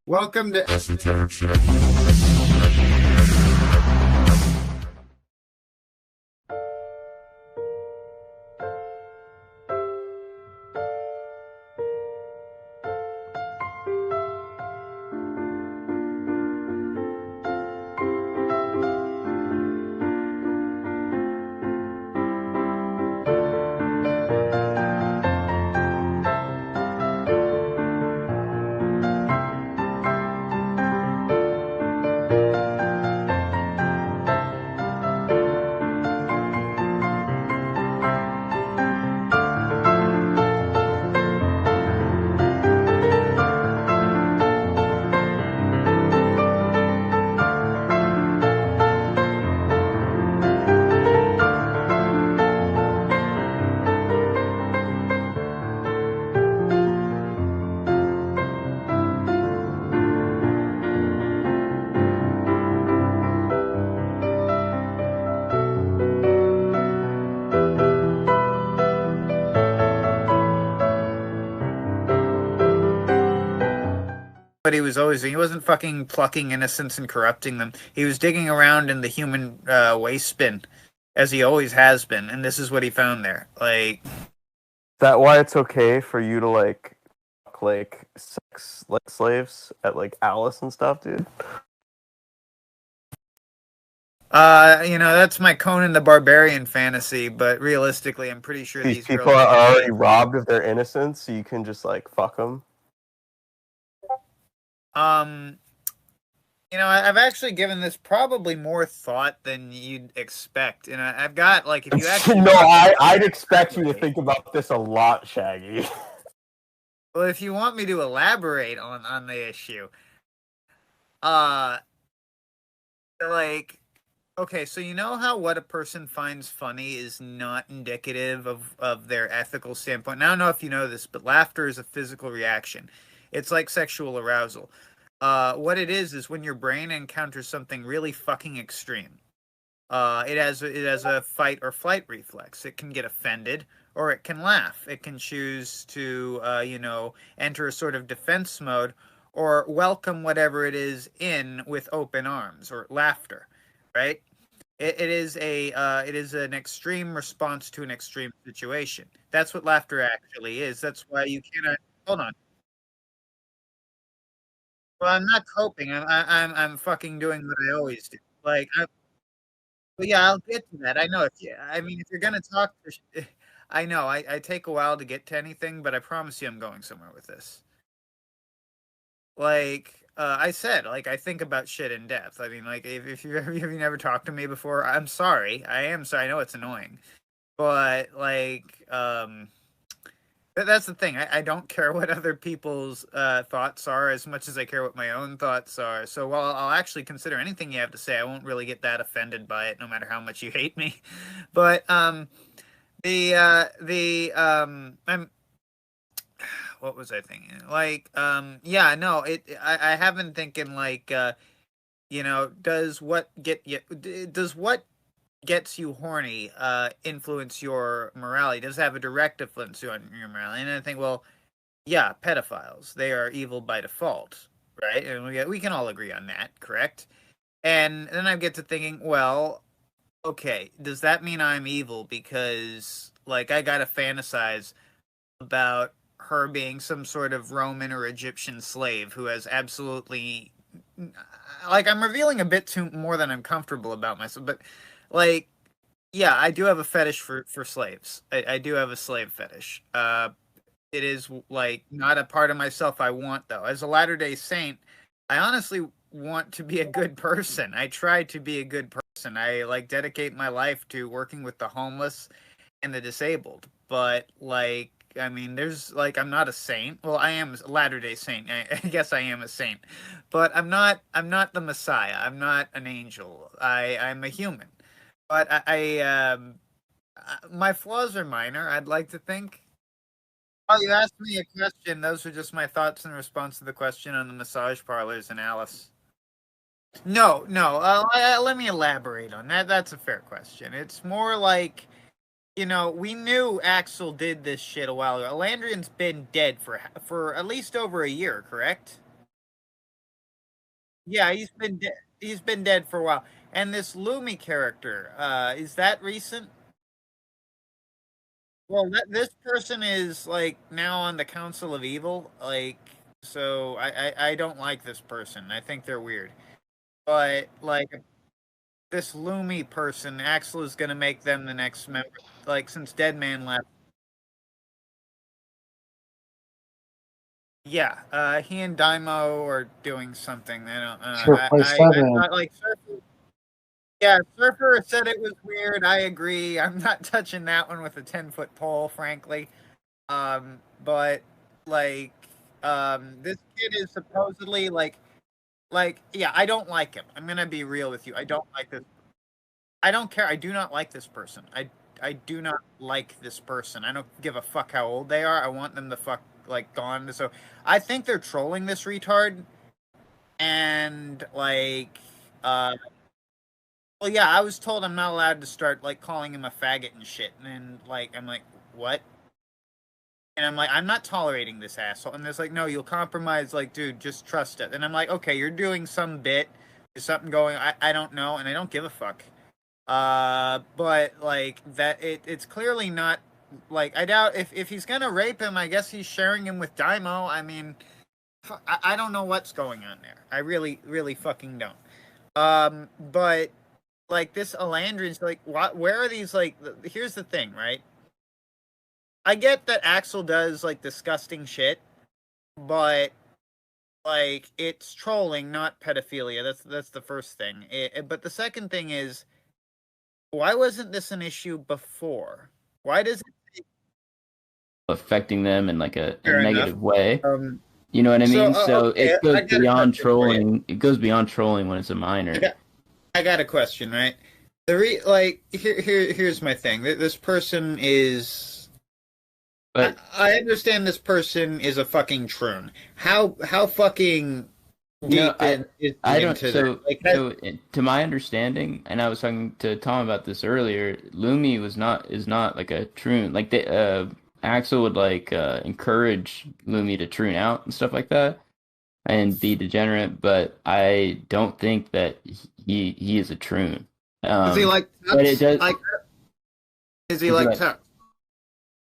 Welcome to Esoteric. But he wasn't fucking plucking innocents and corrupting them. He was digging around in the human waste bin, as he always has been, and this is what he found there. Like, that why it's okay for you to like sex like slaves at like Alice and stuff, dude? that's my Conan the Barbarian fantasy, but realistically, I'm pretty sure These these people girls are get already paid. robbed of their innocence, so you can just like fuck them. Um, I've actually given this probably more thought than you'd expect, and I've got like if you actually No, want me to I'd expect you to elaborate, think about this a lot, Shaggy. well, if you want me to elaborate on the issue, uh, like okay, so you know how what a person finds funny is not indicative of their ethical standpoint. Now, I don't know if you know this, but laughter is a physical reaction. It's like sexual arousal. What it is when your brain encounters something really fucking extreme. It has a fight or flight reflex. It can get offended or it can laugh. It can choose to enter a sort of defense mode or welcome whatever it is in with open arms or laughter, right? It is an extreme response to an extreme situation. That's what laughter actually is. That's why you cannot hold on. Well, I'm not coping. I'm fucking doing what I always do. But yeah, I'll get to that. I know if you're gonna talk, I know I take a while to get to anything, but I promise you, I'm going somewhere with this. I said, like I think about shit in depth. I mean, like if you ever, if you never talked to me before, I'm sorry. I am sorry. I know it's annoying. But that's the thing. I don't care what other people's thoughts are as much as I care what my own thoughts are. So while I'll actually consider anything you have to say, I won't really get that offended by it, no matter how much you hate me. But I'm what was I thinking? Yeah, no, I have been thinking does what gets you horny influence your morality? Does it have a direct influence on your morality? And I think, well, yeah, pedophiles, they are evil by default, right? And we can all agree on that, correct? And then I get to thinking, well, okay, does that mean I'm evil because like I gotta fantasize about her being some sort of Roman or Egyptian slave who has absolutely like I'm revealing a bit too more than I'm comfortable about myself, but like yeah, I do have a fetish for slaves. I do have a slave fetish. It is like not a part of myself I want though. As a Latter-day Saint, I honestly want to be a good person. I try to be a good person. I like dedicate my life to working with the homeless and the disabled. But like I mean, there's like I'm not a saint. Well, I am a Latter-day Saint. I guess I am a saint, but I'm not the Messiah. I'm not an angel. I'm a human. But my flaws are minor. I'd like to think. Oh, you asked me a question. Those are just my thoughts in response to the question on the massage parlors in Alice. No, no. Let me elaborate on that. That's a fair question. It's more like we knew Axel did this shit a while ago. Landrian's been dead for at least over a year, correct? Yeah, he's been dead for a while. And this Lumi character, is that recent? Well, this person is like now on the Council of Evil, like so I don't like this person. I think they're weird. But like this Lumi person, Axel is gonna make them the next member. Like since Deadman left. Yeah, he and Daimo are doing something. I don't. To replace I Deadman. thought like Surfer. Yeah, Surfer said it was weird. I agree. I'm not touching that one with a 10-foot pole, frankly. But like, this kid is supposedly like, yeah. I don't like him. I'm gonna be real with you. I don't like this. I don't care. I do not like this person. I do not like this person. I don't give a fuck how old they are. I want them to fuck like gone. So I think they're trolling this retard and like well yeah, I was told I'm not allowed to start like calling him a faggot and shit. And then like I'm like, what? And I'm like, I'm not tolerating this asshole. And there's like, no, you'll compromise, like, dude, just trust it. And I'm like, okay, you're doing some bit. There's something going I don't know, and I don't give a fuck. But like that it's clearly not like I doubt if he's gonna rape him, I guess he's sharing him with Daimo. I mean, I don't know what's going on there. I really, really fucking don't. But like this Elandrin's like, what? Where are these? Like, here's the thing, right? I get that Axel does like disgusting shit, but like it's trolling, not pedophilia. That's the first thing. But the second thing is, why wasn't this an issue before? Why does it? Affecting them in like a Fair enough. negative way. You know what I So mean? So okay, it goes I got a beyond question for you. trolling. It goes beyond trolling when it's a minor. I got a question, right? Like here's my thing. This person is. But I understand this person is a fucking troon. How fucking no, deep in is he I don't. into So that? Like, to my understanding, and I was talking to Tom about this earlier. Lumi is not like a troon. Like the Axel would like encourage Lumi to troon out and stuff like that and be degenerate, but I don't think that he is a troon. does he like But it Tux? does. Like, is he Is it like like Tux?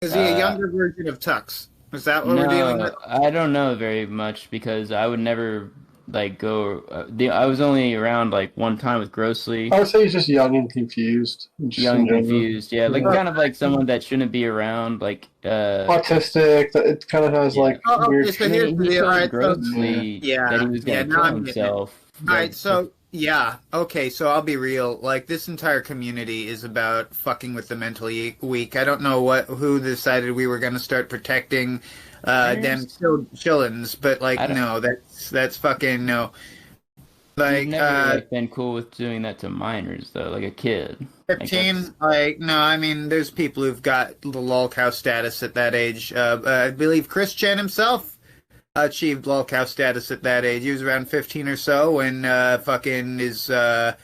Is he a uh younger version of Tux? Is that what we're dealing with? no, I don't know very much because I would never like go. I was only around like one time with Grossly, I would say he's just young and confused, just young in and general. confused. Yeah, like Yeah. kind of like someone that shouldn't be around. Like Autistic. It kind of has yeah. like Oh, weird. okay. So I here's mean, the he deal. All told right. So Grossly that yeah, he was yeah. gonna Now kill I'm getting it. himself. All Like, right. So yeah. Okay. So I'll be real. Like this entire community is about fucking with the mentally weak. I don't know who decided we were going to start protecting them there's chillins, but like I don't. no, that's fucking no. We've Like never like been cool with doing that to minors though, like a kid. Like that's 15, like no, I mean there's people who've got the lolcow status at that age. I believe Chris Chen himself achieved lolcow status at that age. He was around 15 or so when fucking his game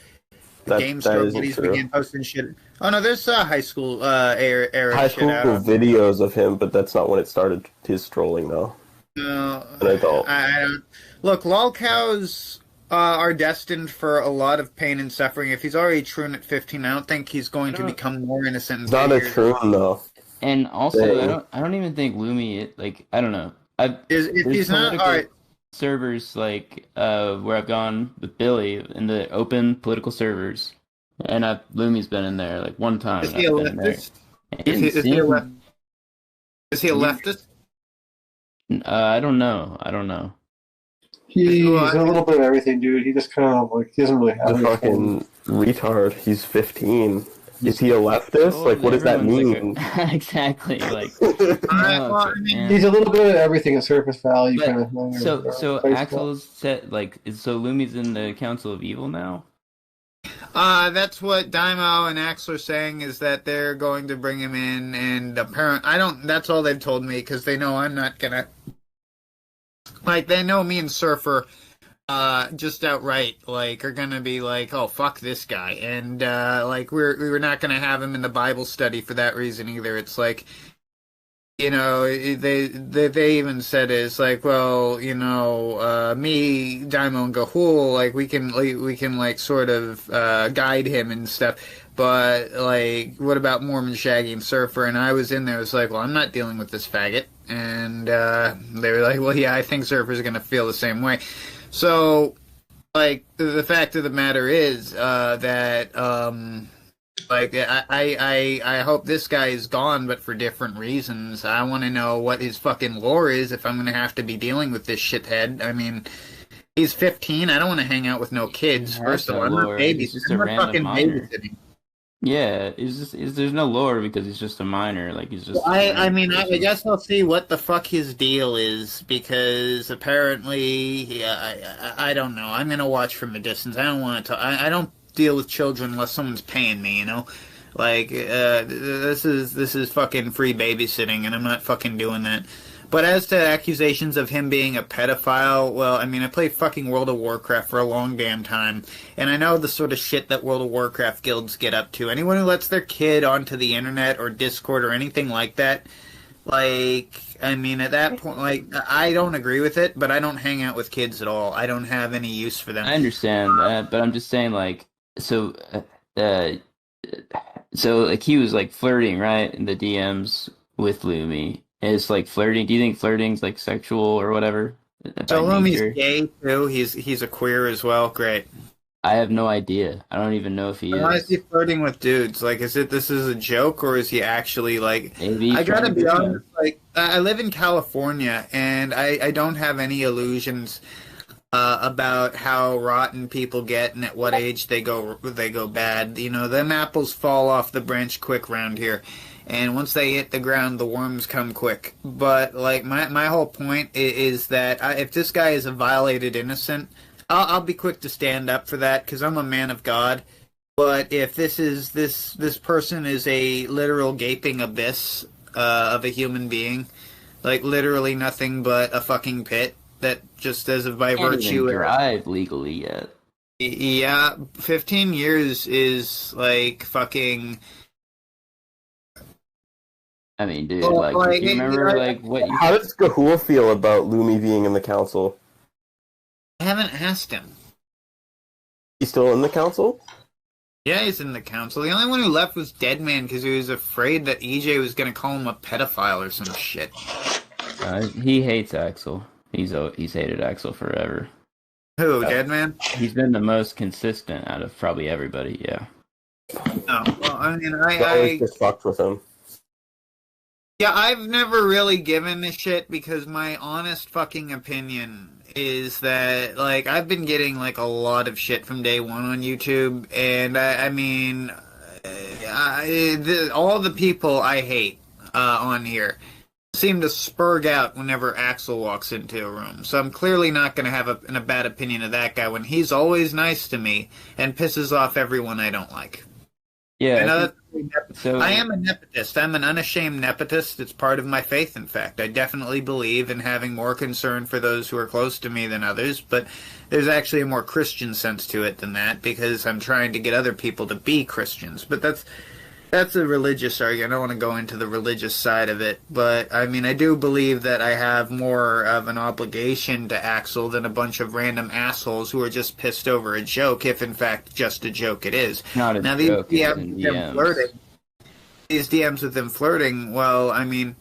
That store isn't buddies true. began posting shit. Oh no, there's high school era High shit school out on. videos of him, but that's not when it started his trolling though. No, An adult. I don't. Look, lolcows are destined for a lot of pain and suffering. If he's already true at 15, I don't think he's going I to don't. become more innocent in It's 3 not a years. troon though. And also, Thing. I don't even think Lumi like I don't know. I If there's he's not all political right, servers like where I've gone with Billy in the open political servers, and Lumi's been in there like one time, is and he a I've been in there. leftist? And he didn't Is he a left? seem. Is he a He, leftist? I don't know. I don't know. He's a little bit of everything, dude. He just kind of like he doesn't really have The any form. fucking retard. He's 15. Is He's he a leftist? old, Like, what does that everyone's mean? like exactly like I, oh, well, it's I like, mean, He's a little bit of everything at surface value kind of But thing. so Baseball. Axel's set like so Lumi's in the Council of Evil now. that's what Daimo and Axel are saying is that they're going to bring him in, and apparently, I don't. That's all they've told me because they know I'm not gonna. Like, they know me and Surfer, just outright, like, are gonna be like, oh, fuck this guy, and like, we're not gonna have him in the Bible study for that reason either. It's like, you know, they even said it's like, well, you know, me, Daimo, and Gahul, like we can like sort of guide him and stuff. But like, what about Mormon, Shaggy, and Surfer? And I was in there. It's like, well, I'm not dealing with this faggot. And they were like, well, yeah, I think Surfer's gonna feel the same way. So, like, the fact of the matter is that. Like I hope this guy is gone, but for different reasons. I want to know what his fucking lore is if I'm going to have to be dealing with this shithead. I mean, he's 15. I don't want to hang out with no kids. First of all, I'm not He's just a I'm not random fucking minor. babysitting. Yeah, there's no lore because he's just a minor. Like he's just. I mean, I guess I'll see what the fuck his deal is because apparently, yeah, I don't know. I'm gonna watch from a distance. I don't want to. I don't deal with children unless someone's paying me. You know, like this is fucking free babysitting, and I'm not fucking doing that. But as to accusations of him being a pedophile, well, I mean, I played fucking World of Warcraft for a long damn time, and I know the sort of shit that World of Warcraft guilds get up to. Anyone who lets their kid onto the internet or Discord or anything like that, like, I mean, at that point, like, I don't agree with it, but I don't hang out with kids at all. I don't have any use for them. I understand that, but I'm just saying, like, so, like he was like flirting, right, in the DMs with Lumi. It's like flirting. Do you think flirting's like sexual or whatever? So Lumi's gay too. He's a queer as well. Great. I have no idea. I don't even know if he is. Why is he flirting with dudes? Like, this is a joke, or is he actually like? Maybe I gotta be honest. Like, I live in California, and I don't have any illusions about how rotten people get and at what age they go bad. You know, them apples fall off the branch quick round here. And once they hit the ground, the worms come quick. But, like, my whole point is that if this guy is a violated innocent, I'll be quick to stand up for that, because I'm a man of God. But if this person is a literal gaping abyss of a human being, like, literally nothing but a fucking pit, that just as of by virtue... drive legally yet. Yeah, 15 years is, like, fucking... I mean, dude, like, do you remember, like, what you... How does Gahul feel about Lumi being in the council? I haven't asked him. He's still in the council? Yeah, he's in the council. The only one who left was Deadman because he was afraid that EJ was going to call him a pedophile or some shit. He hates Axel. He's hated Axel forever. Who, Deadman? He's been the most consistent out of probably everybody, yeah. No, well, I mean, I always just fucked with him. Yeah, I've never really given a shit because my honest fucking opinion is that, like, I've been getting, like, a lot of shit from day one on YouTube, and I mean, all the people I hate on here seem to spurg out whenever Axel walks into a room. So I'm clearly not going to have a bad opinion of that guy when he's always nice to me and pisses off everyone I don't like. Yeah, I am a nepotist. I'm an unashamed nepotist. It's part of my faith, in fact. I definitely believe in having more concern for those who are close to me than others, but there's actually a more Christian sense to it than that, because I'm trying to get other people to be Christians. But that's a religious argument. I don't want to go into the religious side of it, but I mean, I do believe that I have more of an obligation to Axel than a bunch of random assholes who are just pissed over a joke, if in fact just a joke it is. Not a now, joke. These DMs with them flirting, well, I mean,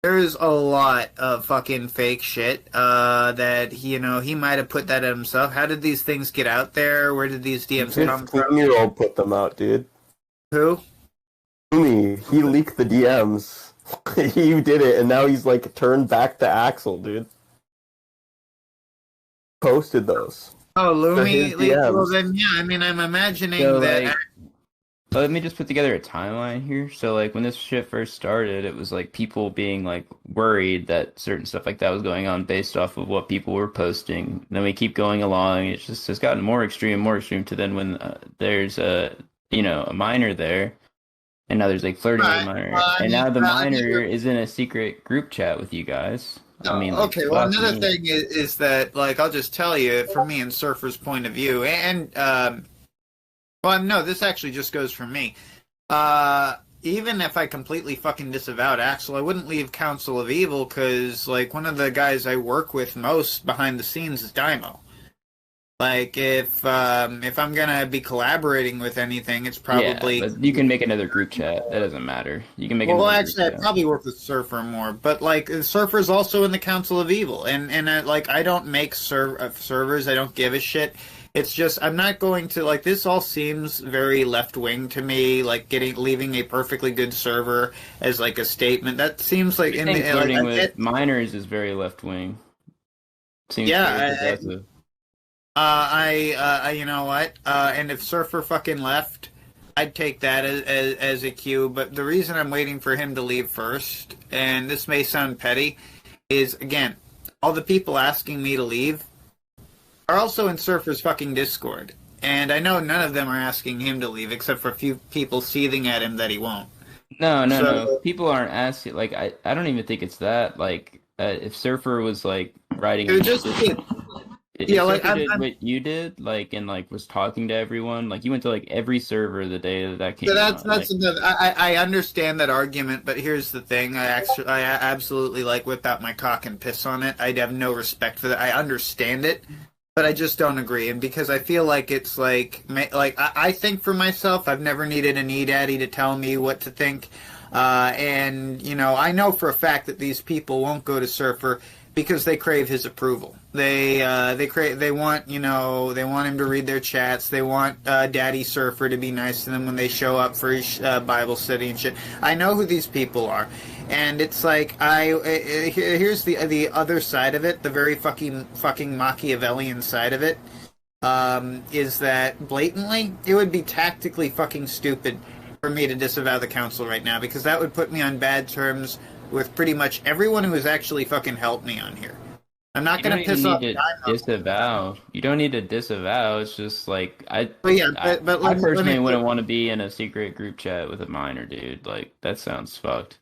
there's a lot of fucking fake shit that he might have put that at himself. How did these things get out there? Where did these DMs come from? 15-year-old put them out, dude. Who? He leaked the DMs. He did it, and now he's like turned back to Axel, dude. Posted those. Oh, Lumi? Well, then, yeah, I mean, I'm imagining that... Like, let me just put together a timeline here. So, like, when this shit first started, it was, like, people being, like, worried that certain stuff like that was going on based off of what people were posting. Then we keep going along. It's gotten more extreme to then when there's a minor there. And now there's like flirting with a minor. And now the minor is in a secret group chat with you guys. I mean, like, okay, well, another thing is that, like, I'll just tell you, from me and Surfer's point of view, and, well, no, this actually just goes from me. even if I completely fucking disavowed Axel, I wouldn't leave Council of Evil because, like, one of the guys I work with most behind the scenes is Daimo. Like, if I'm gonna be collaborating with anything, it's probably... Yeah, but you can make another group chat. That doesn't matter. You can make Well, another actually, group I'd chat. probably work with Surfer more, but, like, Surfer's also in the Council of Evil, and like, I don't make servers, I don't give a shit. It's just, I'm not going to, like, this all seems very left-wing to me, like, leaving a perfectly good server as, like, a statement. That seems like... I think flirting with minors is very left-wing. Seems very progressive. You know what? And if Surfer fucking left, I'd take that as a cue. But the reason I'm waiting for him to leave first, and this may sound petty, is, again, all the people asking me to leave are also in Surfer's fucking Discord. And I know none of them are asking him to leave, except for a few people seething at him that he won't. No. People aren't asking. Like, I don't even think it's that. Like, if Surfer was, like, writing... It would just be... Yeah, like Surfer did what you did, like, and like was talking to everyone. Like, you went to like every server the day that came out. That's another. I understand that argument, but here's the thing: I absolutely like whip out my cock and piss on it. I'd have no respect for that. I understand it, but I just don't agree. And because I feel like it's like I think for myself, I've never needed a knee daddy to tell me what to think. And you know, I know for a fact that these people won't go to Surfer because they crave his approval. They want him to read their chats. They want Daddy Surfer to be nice to them when they show up for his Bible study and shit. I know who these people are, and it's like here's the other side of it, the very fucking Machiavellian side of it, is that blatantly it would be tactically fucking stupid for me to disavow the council right now, because that would put me on bad terms with pretty much everyone who has actually fucking helped me on here. I'm not going to piss off disavow. You don't need to disavow. It's just like I I personally wouldn't want to be in a secret group chat with a minor, dude. Like, that sounds fucked.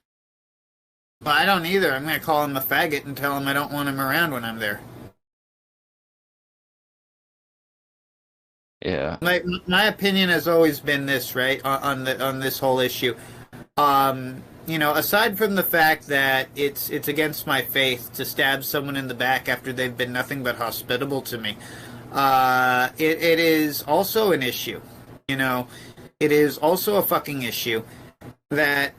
Well, I don't either. I'm going to call him a faggot and tell him I don't want him around when I'm there. Yeah. My opinion has always been this, right, on this whole issue. You know, aside from the fact that it's against my faith to stab someone in the back after they've been nothing but hospitable to me, it is also an issue. You know, it is also a fucking issue that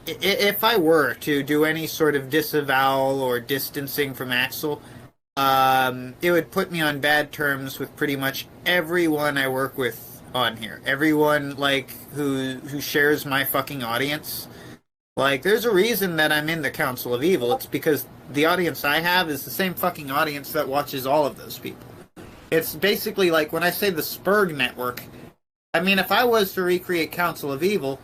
if I were to do any sort of disavowal or distancing from Axel, it would put me on bad terms with pretty much everyone I work with on here. Everyone, like, who shares my fucking audience. Like, there's a reason that I'm in the Council of Evil. It's because the audience I have is the same fucking audience that watches all of those people. It's basically like when I say the Spurg Network, I mean, if I was to recreate Council of Evil,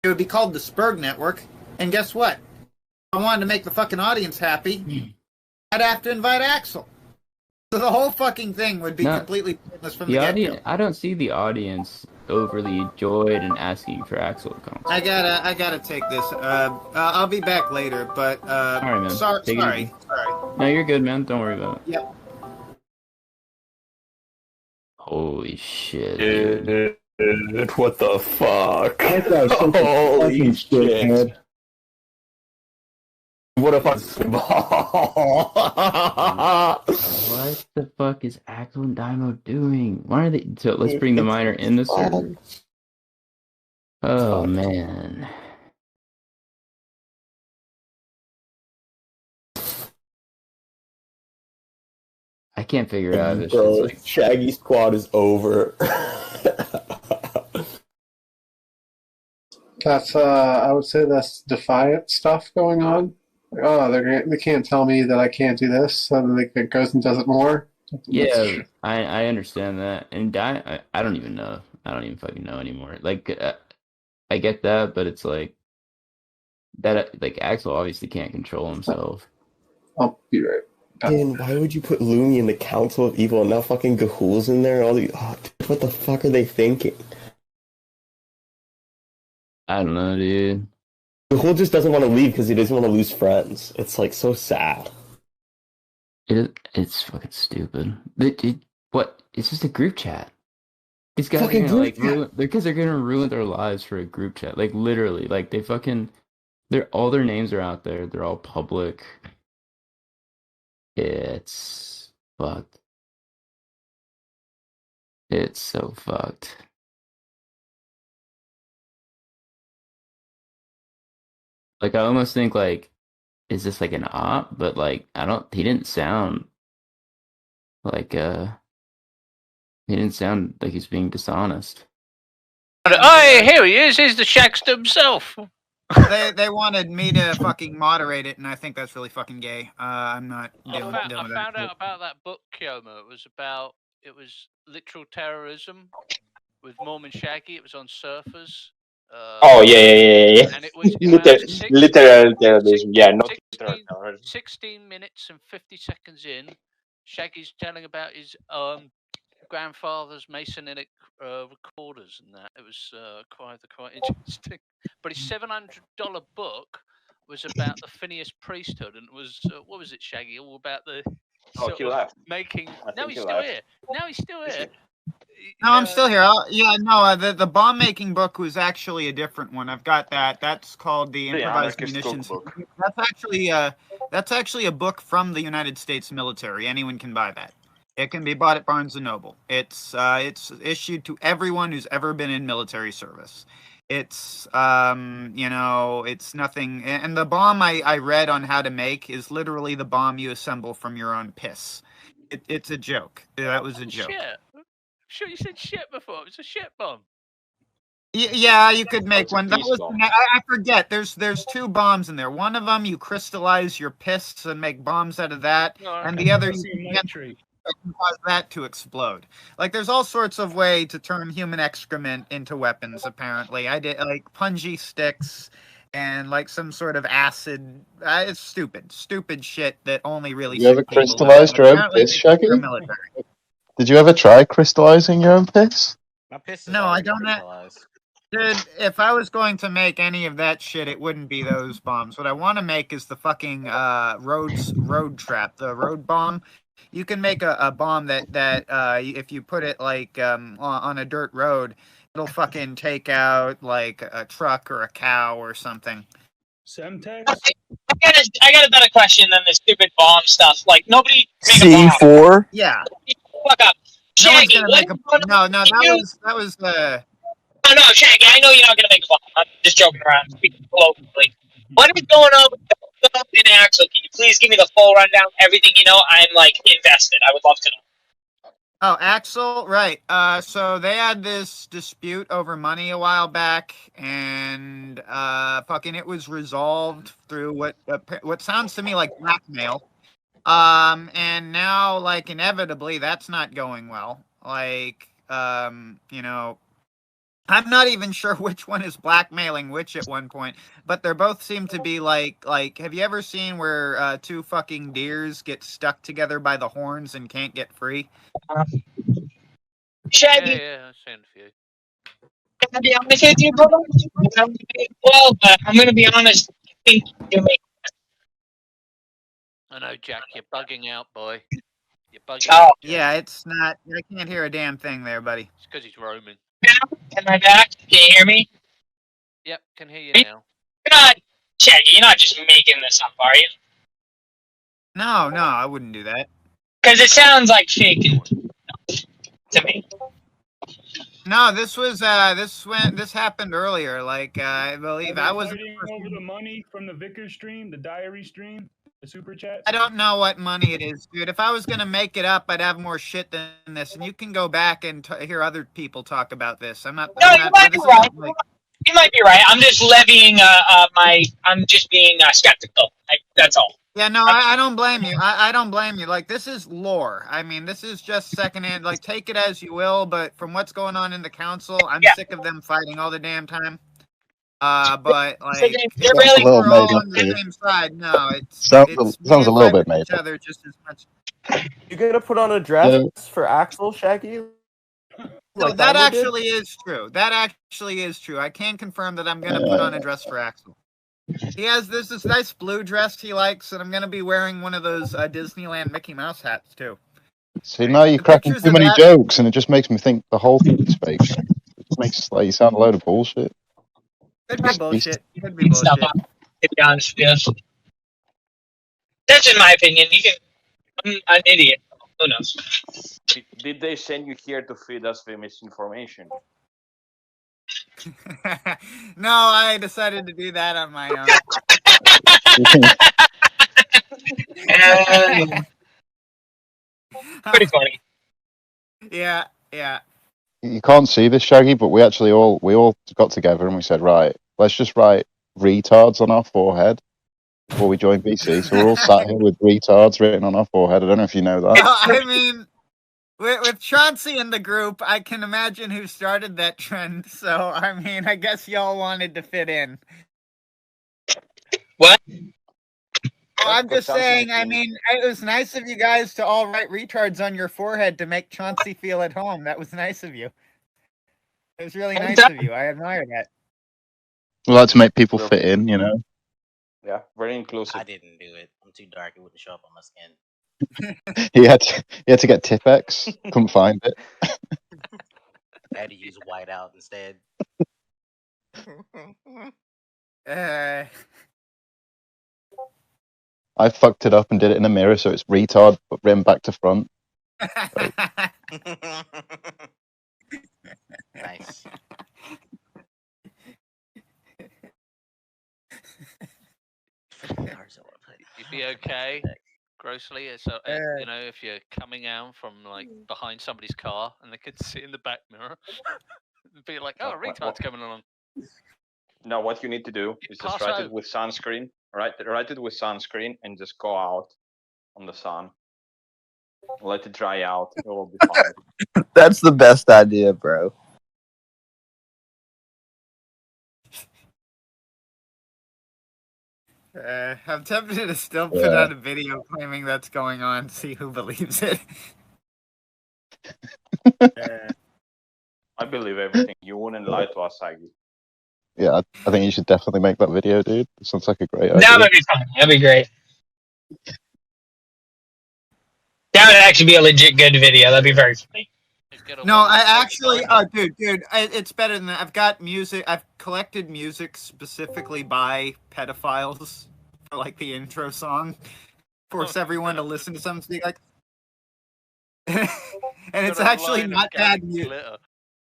it would be called the Spurg Network, and guess what? If I wanted to make the fucking audience happy, I'd have to invite Axel. So the whole fucking thing would be completely pointless from the get-go. I don't see the audience overly joyed and asking for Axel to come. I gotta take this. I'll be back later, but all right, man. Sorry. No, you're good, man. Don't worry about it. Yep. Holy shit, dude. What the fuck? Holy shit, man. What if I... What the fuck is Axel and Daimo doing? Why are they... So let's bring the minor in the server. Oh, man. I can't figure out if Bro, it's like... Shaggy Squad is over. That's I would say that's defiant stuff going on. Oh, they can't tell me that I can't do this, so it goes and does it more. Yeah, I understand that, and I don't even know. I don't even fucking know anymore. Like, I get that, but it's like that. Like, Axel obviously can't control himself. I'll be right back. Dan, why would you put Lumi in the Council of Evil and now fucking Gahul's in there? Dude, what the fuck are they thinking? I don't know, dude. Gahul just doesn't want to leave because he doesn't want to lose friends. It's like so sad. It's fucking stupid. What? It's just a group chat. These guys are Fucking gonna like group chat. ruin. Their kids are gonna ruin their lives for a group chat. Like literally, like they fucking. They're all their names are out there. They're all public. It's fucked. It's so fucked. Like I almost think like, is this like an op? But like I don't. He didn't sound like He didn't sound like he's being dishonest. Oh, here he is. He's the Shagster himself. They wanted me to fucking moderate it, and I think that's really fucking gay. I'm not dealing I with found that. out about that book, Kiyomo. It was literal terrorism with Mormon Shaggy. It was on Surfers. Oh yeah. And it was Literal terrorism. Yeah, not literal terrorism. 16 minutes and 50 seconds in, Shaggy's telling about his grandfather's Masonic recorders and that. It was quite interesting. But his $700 book was about the Phineas priesthood, and it was what was it, Shaggy? All about the Oh, he left. making. No, he's he still left. here. No, he's still here. No, I'm still here. The bomb making book was actually a different one. I've got that. That's called the Improvised Munitions. That's actually a book from the United States military. Anyone can buy that. It can be bought at Barnes and Noble. It's issued to everyone who's ever been in military service. It's it's nothing. And the bomb I read on how to make is literally the bomb you assemble from your own piss. It's a joke. That was a joke. Shit. Sure, you said shit before. It was a shit bomb. Yeah, you could make one. That was I forget. There's two bombs in there. One of them you crystallize your piss and make bombs out of that, and the other you can cause that to explode. Like there's all sorts of way to turn human excrement into weapons. Apparently, I did like punji sticks and like some sort of acid. It's stupid shit that only really. You ever crystallized your own piss, Shaggy? Did you ever try crystallizing your own piss? My piss is No, I don't. crystallized. Dude, if I was going to make any of that shit, it wouldn't be those bombs. What I want to make is the fucking road trap, the road bomb. You can make a bomb that if you put it like on a dirt road, it'll fucking take out like a truck or a cow or something. Semtex? I got a better question than this stupid bomb stuff. Like nobody make C4? a bomb. Yeah. Fuck up. Shaggy, no, that was No, Shaggy, I know you're not gonna make a bomb. I'm just joking around, speaking colloquially. What is going on with Phil and Axel? Can you please give me the full rundown? Everything you know, I'm like invested. I would love to know. Oh, Axel, right. So they had this dispute over money a while back, and fucking it was resolved through what sounds to me like blackmail. And now, like, inevitably, that's not going well. Like, I'm not even sure which one is blackmailing which at one point, but they both seem to be like, have you ever seen where two fucking deers get stuck together by the horns and can't get free? Shaggy. Yeah, I've seen a few. Can I be honest with you, brother? Well, but I'm gonna be honest. I think you make. I know, Jack, you're bugging out, boy. You're bugging Oh. out. Jack. Yeah, it's not. I can't hear a damn thing there, buddy. It's because he's roaming. Am I back? Can you hear me? Yep, can hear you now. You're not, Shaggy, you're not just making this up, are you? No, I wouldn't do that. Because it sounds like fake to me. No, this happened earlier. Like I believe I was over the money from the Vicker stream, the diary stream, the super chat. I don't know what money it is, dude. If I was gonna make it up, I'd have more shit than this. And you can go back and hear other people talk about this. I'm not. No, you might be right. You might be right. I'm just levying I'm just being skeptical. That's all. Yeah, no, I don't blame you. I don't blame you. Like, this is lore. I mean, this is just secondhand. Like, take it as you will, but from what's going on in the council, I'm sick of them fighting all the damn time. But, like, they're really we're all on the same side. No, sounds a little bit made each other just as much. You gonna put on a dress for Axel, Shaggy? No, Like that Damo did? actually is true. That actually is true. I can confirm that I'm going to put on a dress for Axel. He has this nice blue dress he likes, and I'm going to be wearing one of those Disneyland Mickey Mouse hats, too. See, now you're The cracking pictures too of many that- jokes, and it just makes me think the whole thing's fake. It makes like you sound a load of bullshit. Could be bullshit. Could be Stuff bullshit. up, to be honest with you. That's just my opinion. I'm an idiot. Who knows? Did they send you here to feed us the misinformation? No, I decided to do that on my own. Pretty funny. Yeah. You can't see this, Shaggy, but we all got together and we said, right, let's just write retards on our forehead before we join BC. So we're all sat here with retards written on our forehead. I don't know if you know that. Well, I mean, with Chauncey in the group, I can imagine who started that trend. So, I mean, I guess y'all wanted to fit in. What? Oh, I'm just saying, I mean, it was nice of you guys to all write retards on your forehead to make Chauncey feel at home. That was nice of you. It was really nice of you. I admire that. We like to make people fit in, you know. Yeah, very inclusive. I didn't do it. I'm too dark. It wouldn't show up on my skin. He had to get Tipex. Couldn't find it. I had to use whiteout instead. I fucked it up and did it in a mirror, so it's retard, but written back to front. Nice. You'd be okay. Grossly, it's you know, if you're coming out from like behind somebody's car and they could see in the back mirror, it'd be like, oh, retard's coming along. No, what you need to do is just write it with sunscreen. Write it with sunscreen and just go out on the sun. Let it dry out. It will be fine. That's the best idea, bro. I'm tempted to still put out a video claiming that's going on, see who believes it. I believe everything. You wouldn't lie to us, Aggie. Yeah, I think you should definitely make that video, dude. It sounds like a great idea. That would be fun. That'd be great. That would actually be a legit good video. That'd be very funny. No, I actually, dude, it's better than that. I've got music. I've collected music specifically by pedophiles for like the intro song. Force everyone to listen to something like, and it's actually not bad music.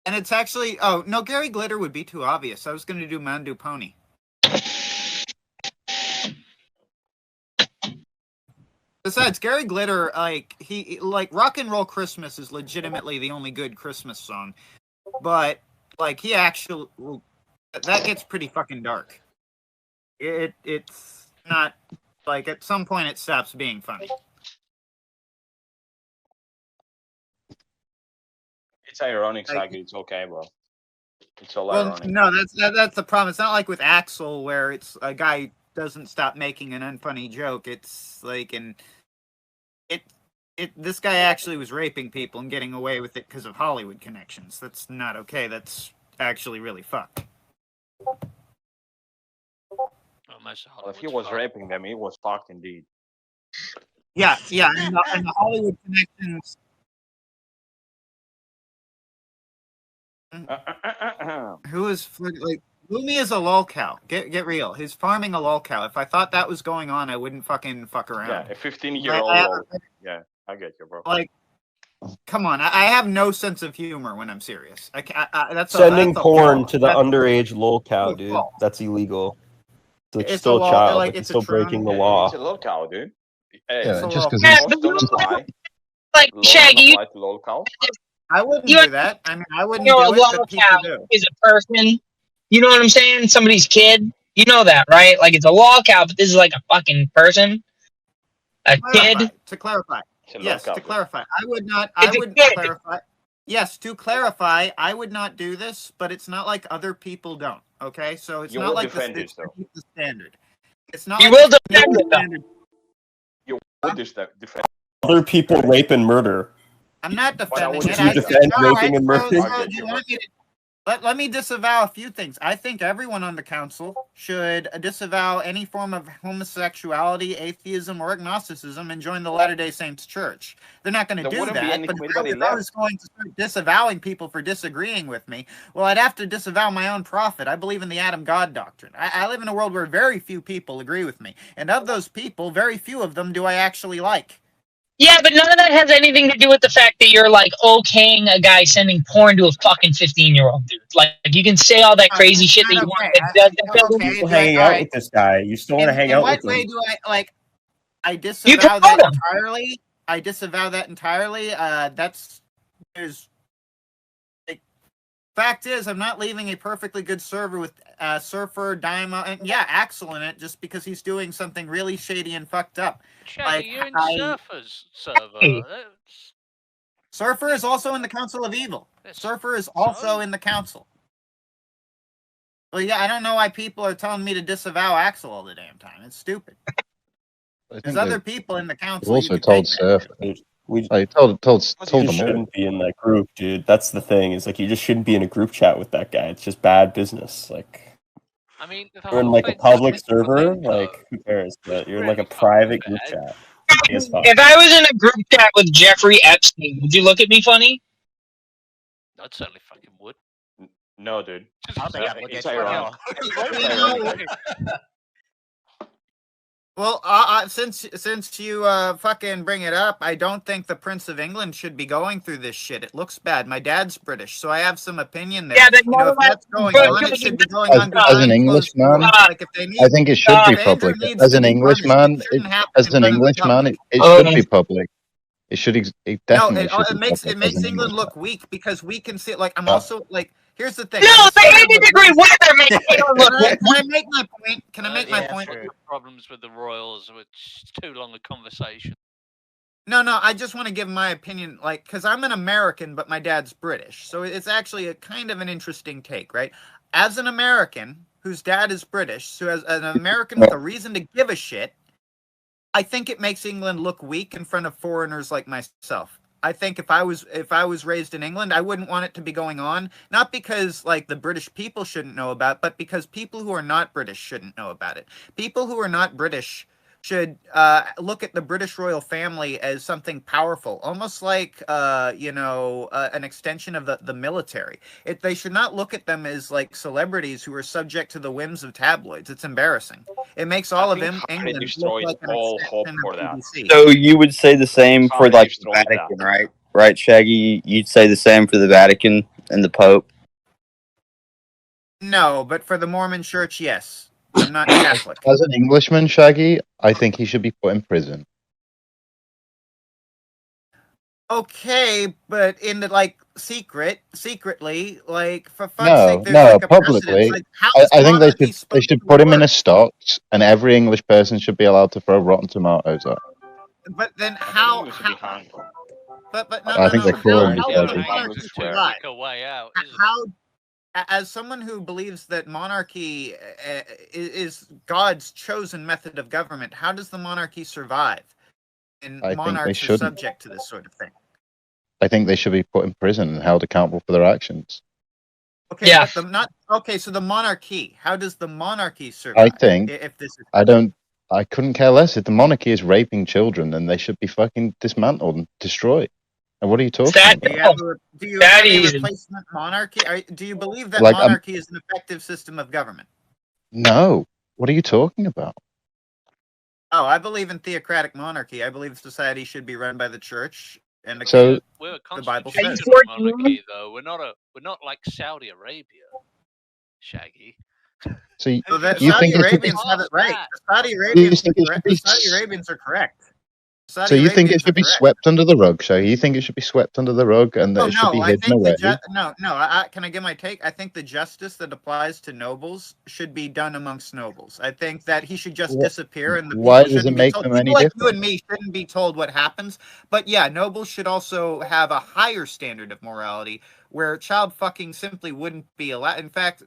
And it's actually, oh no, Gary Glitter would be too obvious. I was going to do Mandu Pony. Besides, Gary Glitter, like Rock and Roll Christmas is legitimately the only good Christmas song. But, like, he actually, that gets pretty fucking dark. It's not, like, at some point it stops being funny. It's ironic, Sagi. It's okay, bro. It's all ironic. No, that's the problem. It's not like with Axel where it's a guy doesn't stop making an unfunny joke. It's like this guy actually was raping people and getting away with it because of Hollywood connections. That's not okay. That's actually really fucked. Well, if he was raping them, he was fucked indeed. Yeah, and the Hollywood connections. Who is like Lumi is a lolcow. Get real. He's farming a lolcow. If I thought that was going on, I wouldn't fucking fuck around. Yeah, a 15-year-old. Yeah, I get you, bro. Like, come on. I have no sense of humor when I'm serious. That's sending porn to the underage lolcow, dude. That's illegal. It's still a child. Like, it's still breaking the law. It's a lolcow, dude. Hey, Yeah, just because don't apply. Like Shaggy, lolcow. I wouldn't do that. I mean, I wouldn't do it, but people do. Is a person. You know what I'm saying? Somebody's kid. You know that, right? Like, it's a lolcow, but this is like a fucking person. A kid. To clarify. Yes, to clarify. I would clarify. Yes, to clarify, I would not do this, but it's not like other people don't. Okay? So it's not like the standard. It's not you like will defend it, though. You will defend other people rape and murder. I'm not defending it. You defend raping and murder? Let me disavow a few things. I think everyone on the council should disavow any form of homosexuality, atheism, or agnosticism and join the Latter-day Saints Church. They're not going to do that, but if I was going to start disavowing people for disagreeing with me, well, I'd have to disavow my own prophet. I believe in the Adam God doctrine. I live in a world where very few people agree with me, and of those people, very few of them do I actually like. Yeah, but none of that has anything to do with the fact that you're like okaying a guy sending porn to a fucking 15-year-old dude. Like you can say all that crazy shit that you want. You're still hanging out with this guy. You still want to hang out with him. In what way do I like? I disavow that entirely. I disavow that entirely. There's. Fact is, I'm not leaving a perfectly good server with Surfer, Daima, and Axel in it just because he's doing something really shady and fucked up. Shaggy, you're in Surfer's server. Surfer is also in the Council of Evil. Surfer is also in the Council. Well, yeah, I don't know why people are telling me to disavow Axel all the damn time. It's stupid. There's other people in the Council. We also told Surfer. I told them all. Shouldn't be in that group, dude. That's the thing. Is like you just shouldn't be in a group chat with that guy. It's just bad business. Like, I mean, you're in like a public server. Like, who cares? But you're in like a private group chat. If I was in a group chat with Jeffrey Epstein, would you look at me funny? I certainly fucking would. No, dude. I don't think I'd look at you at all. Well, since you fucking bring it up, I don't think the Prince of England should be going through this shit. It looks bad. My dad's British, so I have some opinion there. Yeah, if that's going on, it should be going on. As an Englishman, like I think it should be public. As an Englishman, it should be public. It should. It definitely should. It makes England look weak because we can see it. Like I'm also like. Here's the thing. No, the 80-degree weather makes England look weak. Can I make my point? Can I make my point? Problems with the Royals, which is too long a conversation. No, I just want to give my opinion, like, because I'm an American, but my dad's British. So it's actually a kind of an interesting take, right? As an American whose dad is British, so as an American with a reason to give a shit, I think it makes England look weak in front of foreigners like myself. I think if I was raised in England, I wouldn't want it to be going on. Not because like the British people shouldn't know about it, but because people who are not British shouldn't know about it. People who are not British should look at the British royal family as something powerful, almost like an extension of the military. They should not look at them as like celebrities who are subject to the whims of tabloids. It's embarrassing. It makes all of them England look like all hope for that. So you would say the same for like the Vatican, right? Right, Shaggy? You'd say the same for the Vatican and the Pope? No, but for the Mormon Church, yes. I'm not Catholic. As an Englishman, Shaggy, I think he should be put in prison. Okay, but in the secretly, like for fuck's sake, there's publicly. Like, I think they should put him in a stocks, and every English person should be allowed to throw rotten tomatoes at. But then how? But no, I think they're cruel. How? As someone who believes that monarchy is God's chosen method of government, how does the monarchy survive? And monarchs are subject to this sort of thing. I think they should be put in prison and held accountable for their actions. Okay, yeah. So the monarchy. How does the monarchy survive? I think. If this is I couldn't care less. If the monarchy is raping children, then they should be fucking dismantled and destroyed. And what are you talking about? Do you have a replacement monarchy? Do you believe that monarchy is an effective system of government? No. What are you talking about? Oh, I believe in theocratic monarchy. I believe society should be run by the church and we're the Bible says monarchy, though. We're not like Saudi Arabia, Shaggy. So you Saudi Arabians have it right. The Saudi Arabians are correct. So you think it should be swept under the rug, Shaggy? You think it should be swept under the rug and that it should be hidden away? Can I give my take? I think the justice that applies to nobles should be done amongst nobles. I think that he should just disappear, and why does it make them any different? You and me shouldn't be told what happens, but yeah, nobles should also have a higher standard of morality, where child fucking simply wouldn't be allowed. In fact,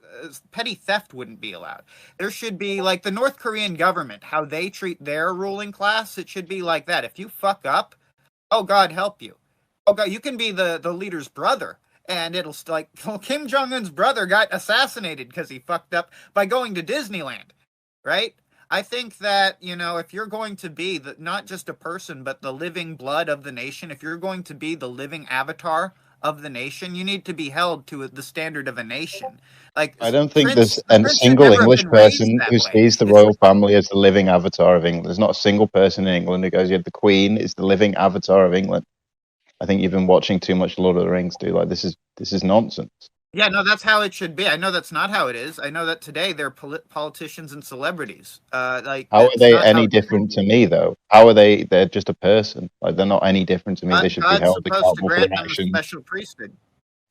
petty theft wouldn't be allowed. There should be, like the North Korean government, how they treat their ruling class, it should be like that. If you fuck up, oh God help you. Oh God, you can be the leader's brother And it'll like, well, Kim Jong-un's brother got assassinated because he fucked up by going to Disneyland, right? I think that, you know, if you're going to be not just a person, but the living blood of the nation, if you're going to be the living avatar of the nation, you need to be held to the standard of a nation. Like, I don't think there's the a prince should single never have English been raised person that who way. sees the royal family as the living avatar of England. There's not a single person in England who goes, yeah, the Queen is the living avatar of England. I think you've been watching too much Lord of the Rings, dude. Like, this is nonsense. Yeah, no, that's how it should be. I know that's not how it is. I know that today they're politicians and celebrities. Like, how are that's they not how any different to me, though? How are they? They're just a person. Like, they're not any different to me. They should be God's held supposed to accountable for their grant them a actions. special priesthood.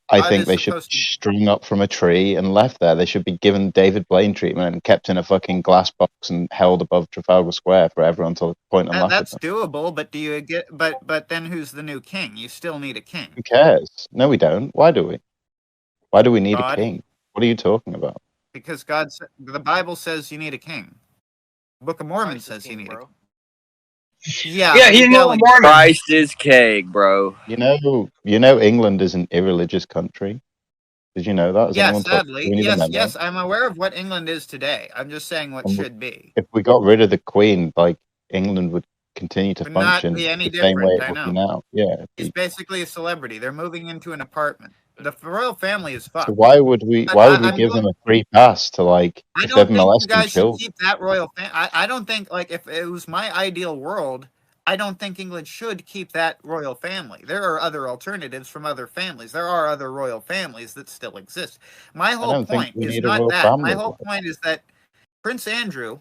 I God think is they should be supposed to. strung up from a tree and left there. They should be given David Blaine treatment and kept in a fucking glass box and held above Trafalgar Square forever until the point and laugh at That's them. doable, but do you get? But then who's the new king? You still need a king. Who cares? No, we don't. Why do we? Why do we need God? a king? What are you talking about? Because the Bible says you need a king. The Book of Mormon says you need a king. Yeah, he's no Mormon. Christ is king, bro. You know, England is an irreligious country. Did you know that? Has anyone told sadly. you? Yes, I'm aware of what England is today. I'm just saying what should be. If we got rid of the Queen, like, England would continue to Would not function be any the same way different, it I would be know. now. Yeah. He's basically a celebrity. They're moving into an apartment. The royal family is fucked. So why would we give them a free pass to, like, if they're molesting you guys should children? keep that royal family. I don't think, like, if it was my ideal world, I don't think England should keep that royal family. There are other alternatives from other families. There are other royal families that still exist. My whole point is not that. My whole point is that Prince Andrew,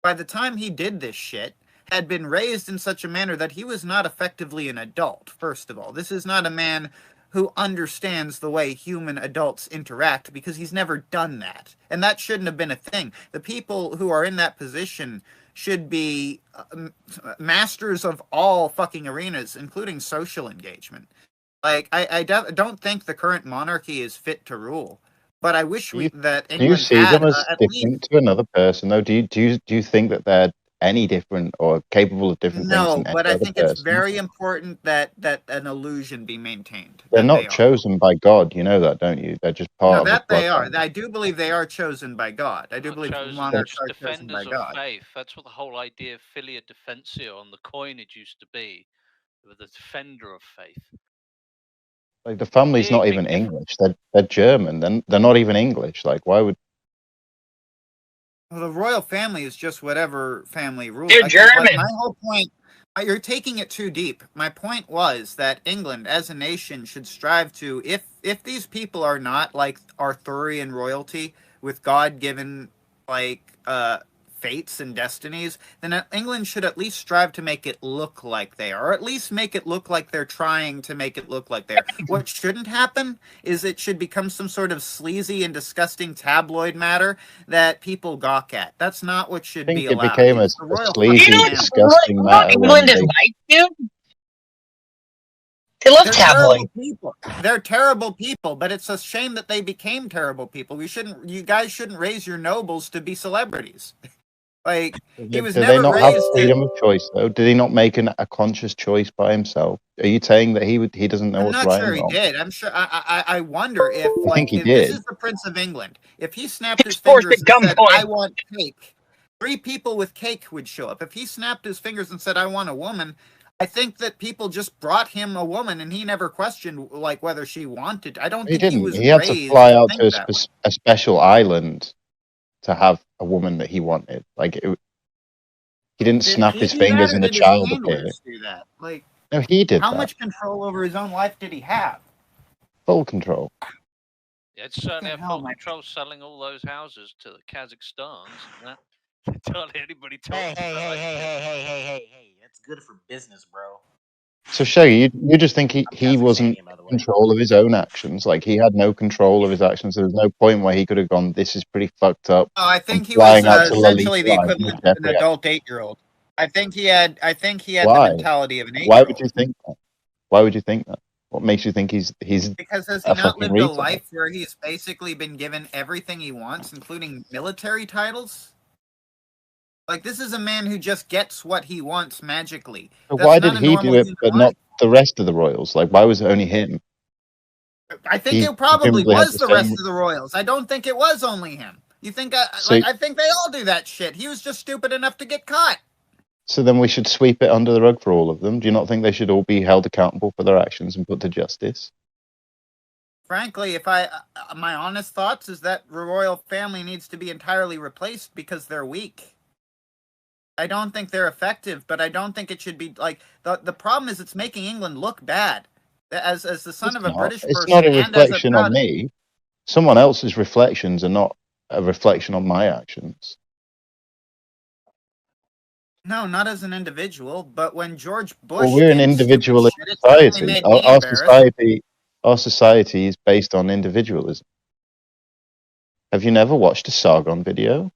by the time he did this shit, had been raised in such a manner that he was not effectively an adult, first of all. This is not a man who understands the way human adults interact because he's never done that. And that shouldn't have been a thing. The people who are in that position should be masters of all fucking arenas, including social engagement. Like, I don't think the current monarchy is fit to rule. But I wish that England do you see had them as at different least... to another person, though? Do you think that they're any different or capable of different things No, than any but I other think it's person? very important that an illusion be maintained. They're that not they are. chosen by God. You know that, don't you? They're just part No, of the that they bloodline. are. I do believe they are chosen by God. I do believe monarchs are chosen by defenders of God. faith. That's what the whole idea of filia defensio on the coinage used to be. The defender of faith. Like, the family's not even English. They're German. They're not even English. Like, why would... Well, the royal family is just whatever family rules. They're German. My whole point, you're taking it too deep. My point was that England, as a nation, should strive to, if these people are not like Arthurian royalty with God-given, like, fates and destinies, then England should at least strive to make it look like they are, or at least make it look like they're trying to make it look like they are. What shouldn't happen is it should become some sort of sleazy and disgusting tabloid matter that people gawk at. That's not what should be allowed. It became a sleazy, disgusting matter. England is like, dude? They love tabloid people. They're terrible people, but it's a shame that they became terrible people. You guys shouldn't raise your nobles to be celebrities. Like, he was Do never they not raised have freedom of choice, though? Did he not make a conscious choice by himself? Are you saying that he doesn't know I'm what's not right sure and he wrong? did. I'm sure. I wonder if, I think he if this did. is the Prince of England, if he snapped his fingers and said, "I want cake," 3 people with cake would show up. If he snapped his fingers and said, "I want a woman," I think that people just brought him a woman, and he never questioned, like, whether she wanted. I don't think he was He had raised to fly out think to that way. a special island to have a woman that he wanted. Like, he didn't snap his fingers and a child appeared. Do that. Like, no, he did how that. much control over his own life did he have? Full control. Yeah, it's certainly had full control selling all those houses to the Kazakhstans. And that, don't anybody talk Hey, that's good for business, bro. So, Shaggy, you just think he wasn't in control of his own actions? Like, he had no control of his actions? There was no point where he could have gone, this is pretty fucked up. Oh, I think he flying was out to essentially the Lalita equivalent of an adult 8-year-old. I think he had the Why? mentality of an 8-year-old. Why would you think that? Why would you think that? What makes you think he's Because has he a not fucking lived a retard? life where he's basically been given everything he wants, including military titles? Like, this is a man who just gets what he wants magically. So why did he do it, but not the rest of the royals? Like, why was it only him? I think He it probably presumably had was the the same. rest of the royals. I don't think it was only him. You think? So- I think they all do that shit. He was just stupid enough to get caught. So then we should sweep it under the rug for all of them. Do you not think they should all be held accountable for their actions and put to justice? Frankly, if my honest thoughts is that the royal family needs to be entirely replaced because they're weak. I don't think they're effective, but I don't think it should be like the problem is it's making England look bad. As the son of a British person, it's not a and as reflection on proud- me. Someone else's reflections are not a reflection on my actions. No, not as an individual, but when George Bush Well, we're an did stupid individualist shit, it certainly society. made me Our embarrassed. society is based on individualism. Have you never watched a Sargon video?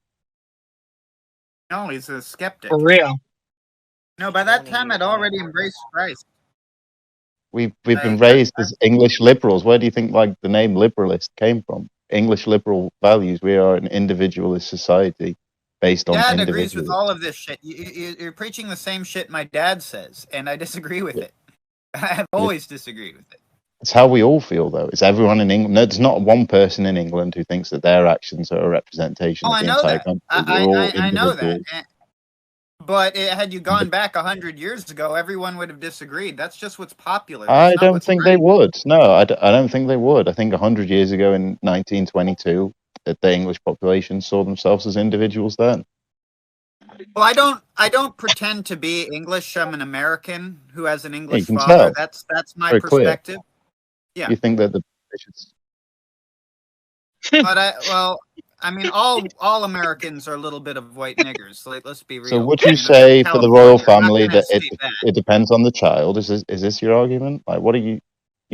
No, he's a skeptic. For real. No, by that time I'd already embraced Christ. We've been raised as English liberals. Where do you think like the name liberalist came from? English liberal values. We are an individualist society based on Dad agrees with individualism. all of this shit. You're preaching the same shit my dad says, and I disagree with it. I've always disagreed with it. It's how we all feel, though. It's everyone in England. No, there's not one person in England who thinks that their actions are a representation Oh, of I the know entire that. country. We're all I know that. individuals. But had you gone back 100 years ago, everyone would have disagreed. That's just what's popular. I That's not don't what's think right. they would. No, I don't think they would. I think 100 years ago in 1922, that the English population saw themselves as individuals then. Well, I don't pretend to be English. I'm an American who has an English can father. tell. That's my Very clear. perspective. Yeah. You think that the But I mean, all Americans are a little bit of white niggers. Like, let's be real. So would I you mean, say for the royal California, I'm not family gonna that say that. it depends on the child? Is this your argument? Like, what are you?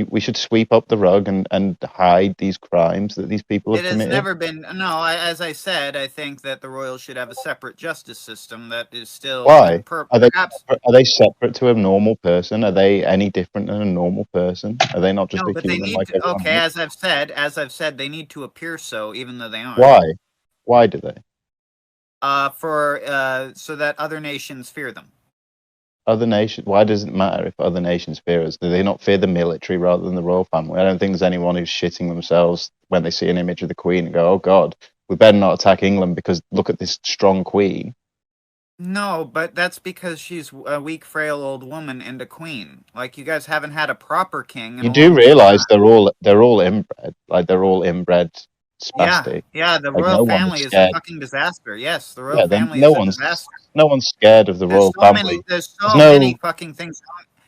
We should sweep up the rug and hide these crimes that these people have It has committed? never been. No, as I said, I think that the royals should have a separate justice system that is still. Why? Are Perhaps they separate to a normal person? Are they any different than a normal person? Are they not just no, a but they human need like to. everyone Okay, else? as I've said, they need to appear so, even though they aren't. Why? Why do they? So that other nations fear them. Other nations. Why does it matter if other nations fear us? Do they not fear the military rather than the royal family? I don't think there's anyone who's shitting themselves when they see an image of the Queen and go, "Oh God, we better not attack England because look at this strong Queen." No, but that's because she's a weak, frail old woman and a queen. Like, you guys haven't had a proper king. In You a do long realize time. they're all inbred, like they're all inbred spastic. Yeah. The Like, royal no one family is a scared. fucking disaster. Yes, the royal Yeah, then family is a disaster. no one's scared of the royal family. There's There's so no many fucking things.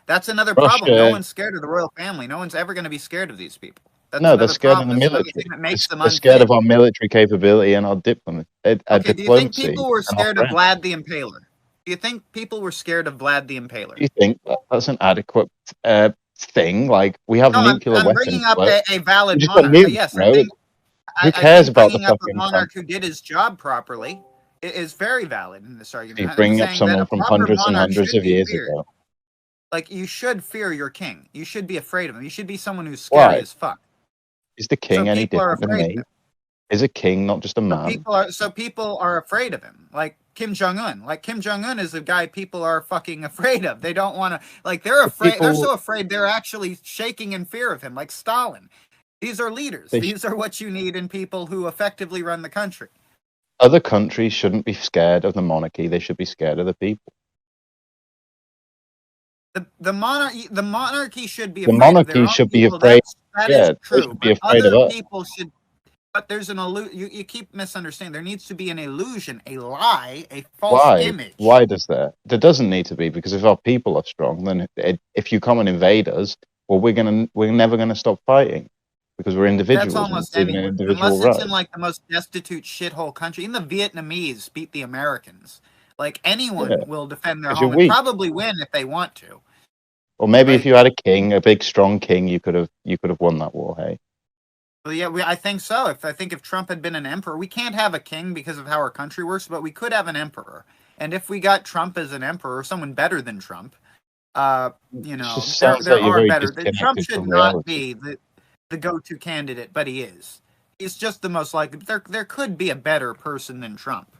That's another problem. No Russia. one's scared of the royal family. No one's ever going to be scared of these people. That's No, they're another scared of problem. the That's another military. thing that makes them They're scared unfit. of our military capability and our Okay, do you think diplomacy. people were and our scared of friends. Vlad the Impaler? Do you think people were scared of Vlad the Impaler? Do you think that's an adequate thing? Like, we have No, nuclear I'm weapons. bringing up Well, a valid we just got monarch. nuked, Yes, bro. I think Who I cares think about the bringing up a fucking monarch who did his job properly is very valid in this argument. You I'm bringing up saying that someone a from proper hundreds and monarch hundreds should of be years feared. ago? Like, you should fear your king. You should be afraid of him. You should be someone who's scary Why? as fuck. Is the king any people are different than afraid me? of him. Is a king not just a man? People are afraid of him. Like Kim Jong Un. Like, Kim Jong Un is a guy people are fucking afraid of. They don't want to. Like, they're afraid. They're so afraid they're actually shaking in fear of him. Like Stalin. These are leaders. These are what you need in people who effectively run the country. Other countries shouldn't be scared of the monarchy. They should be scared of the people. The monarchy should be The afraid of their monarchy own should be people. afraid. That Yeah, is they true. should be But afraid of other us. people should. But there's an illusion. You keep misunderstanding. There needs to be an illusion, a lie, a false image. Why does there? There doesn't need to be, because if our people are strong, then if you come and invade us, well, we're never gonna stop fighting because we're individuals. That's almost and anywhere, an individual unless it's right. in like the most destitute shithole country. Even the Vietnamese beat the Americans. Like, anyone will defend their 'Cause you're home and weak. probably win if they want to. Or maybe if you had a king, a big strong king, you could have won that war. Hey. Well, yeah, I think so. I think if Trump had been an emperor, we can't have a king because of how our country works, but we could have an emperor. And if we got Trump as an emperor, someone better than Trump, you know, there are better. Trump should not be the go-to candidate, but he is. He's just the most likely. There could be a better person than Trump,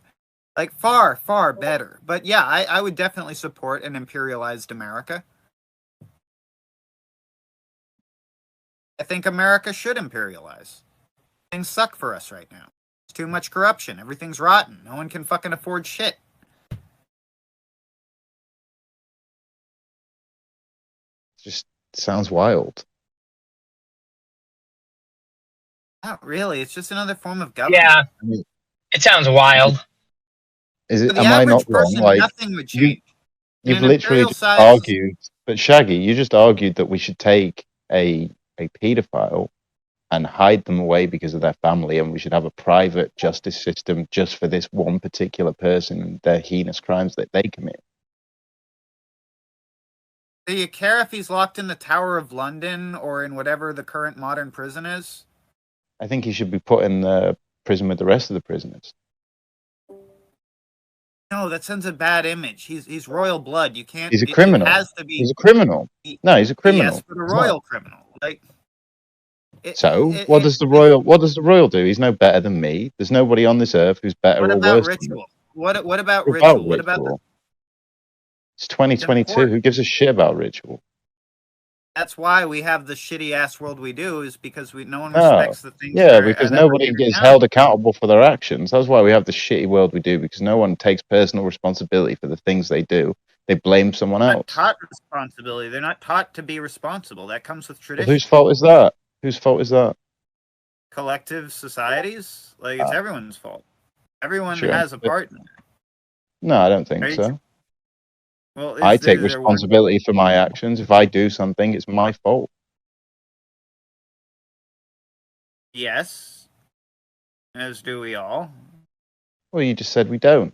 like far, far better. But yeah, I would definitely support an imperialized America. I think America should imperialize. Things suck for us right now. There's too much corruption. Everything's rotten. No one can fucking afford shit. Just sounds wild. Not really. It's just another form of government. Yeah, I mean, it sounds wild. is For it? the Am I not average wrong? person, Like nothing would change. you've In an literally imperial just size, argued, but Shaggy, you just argued that we should take a paedophile and hide them away because of their family, and we should have a private justice system just for this one particular person and their heinous crimes that they commit. do you care if he's locked in the Tower of London or in whatever the current modern prison is? I think he should be put in the prison with the rest of the prisoners. No, that sends a bad image. He's royal blood. You can't. He's a It criminal. has to be. He's a criminal. No, he's a criminal. Yes, but a He's not. royal criminal. Like. So what does the royal do? He's no better than me. There's nobody on this earth who's better What or about worse than me. ritual? What about What ritual? about What about ritual? It's 2022. Who gives a shit about ritual? That's why we have the shitty ass world we do, is because no one No. respects the things. Yeah, because that nobody are gets down. held accountable for their actions. That's why we have the shitty world we do, because no one takes personal responsibility for the things they do. They blame someone They're not else. taught responsibility. They're not taught to be responsible. That comes with Well, tradition. whose fault is that? Whose fault is that? Collective societies, like it's everyone's fault. Everyone Sure. has a part in it. No, I don't think Are you- so. Well, I take is there one- responsibility for my actions. If I do something, it's my fault. Yes, as do we all. Well, you just said we don't.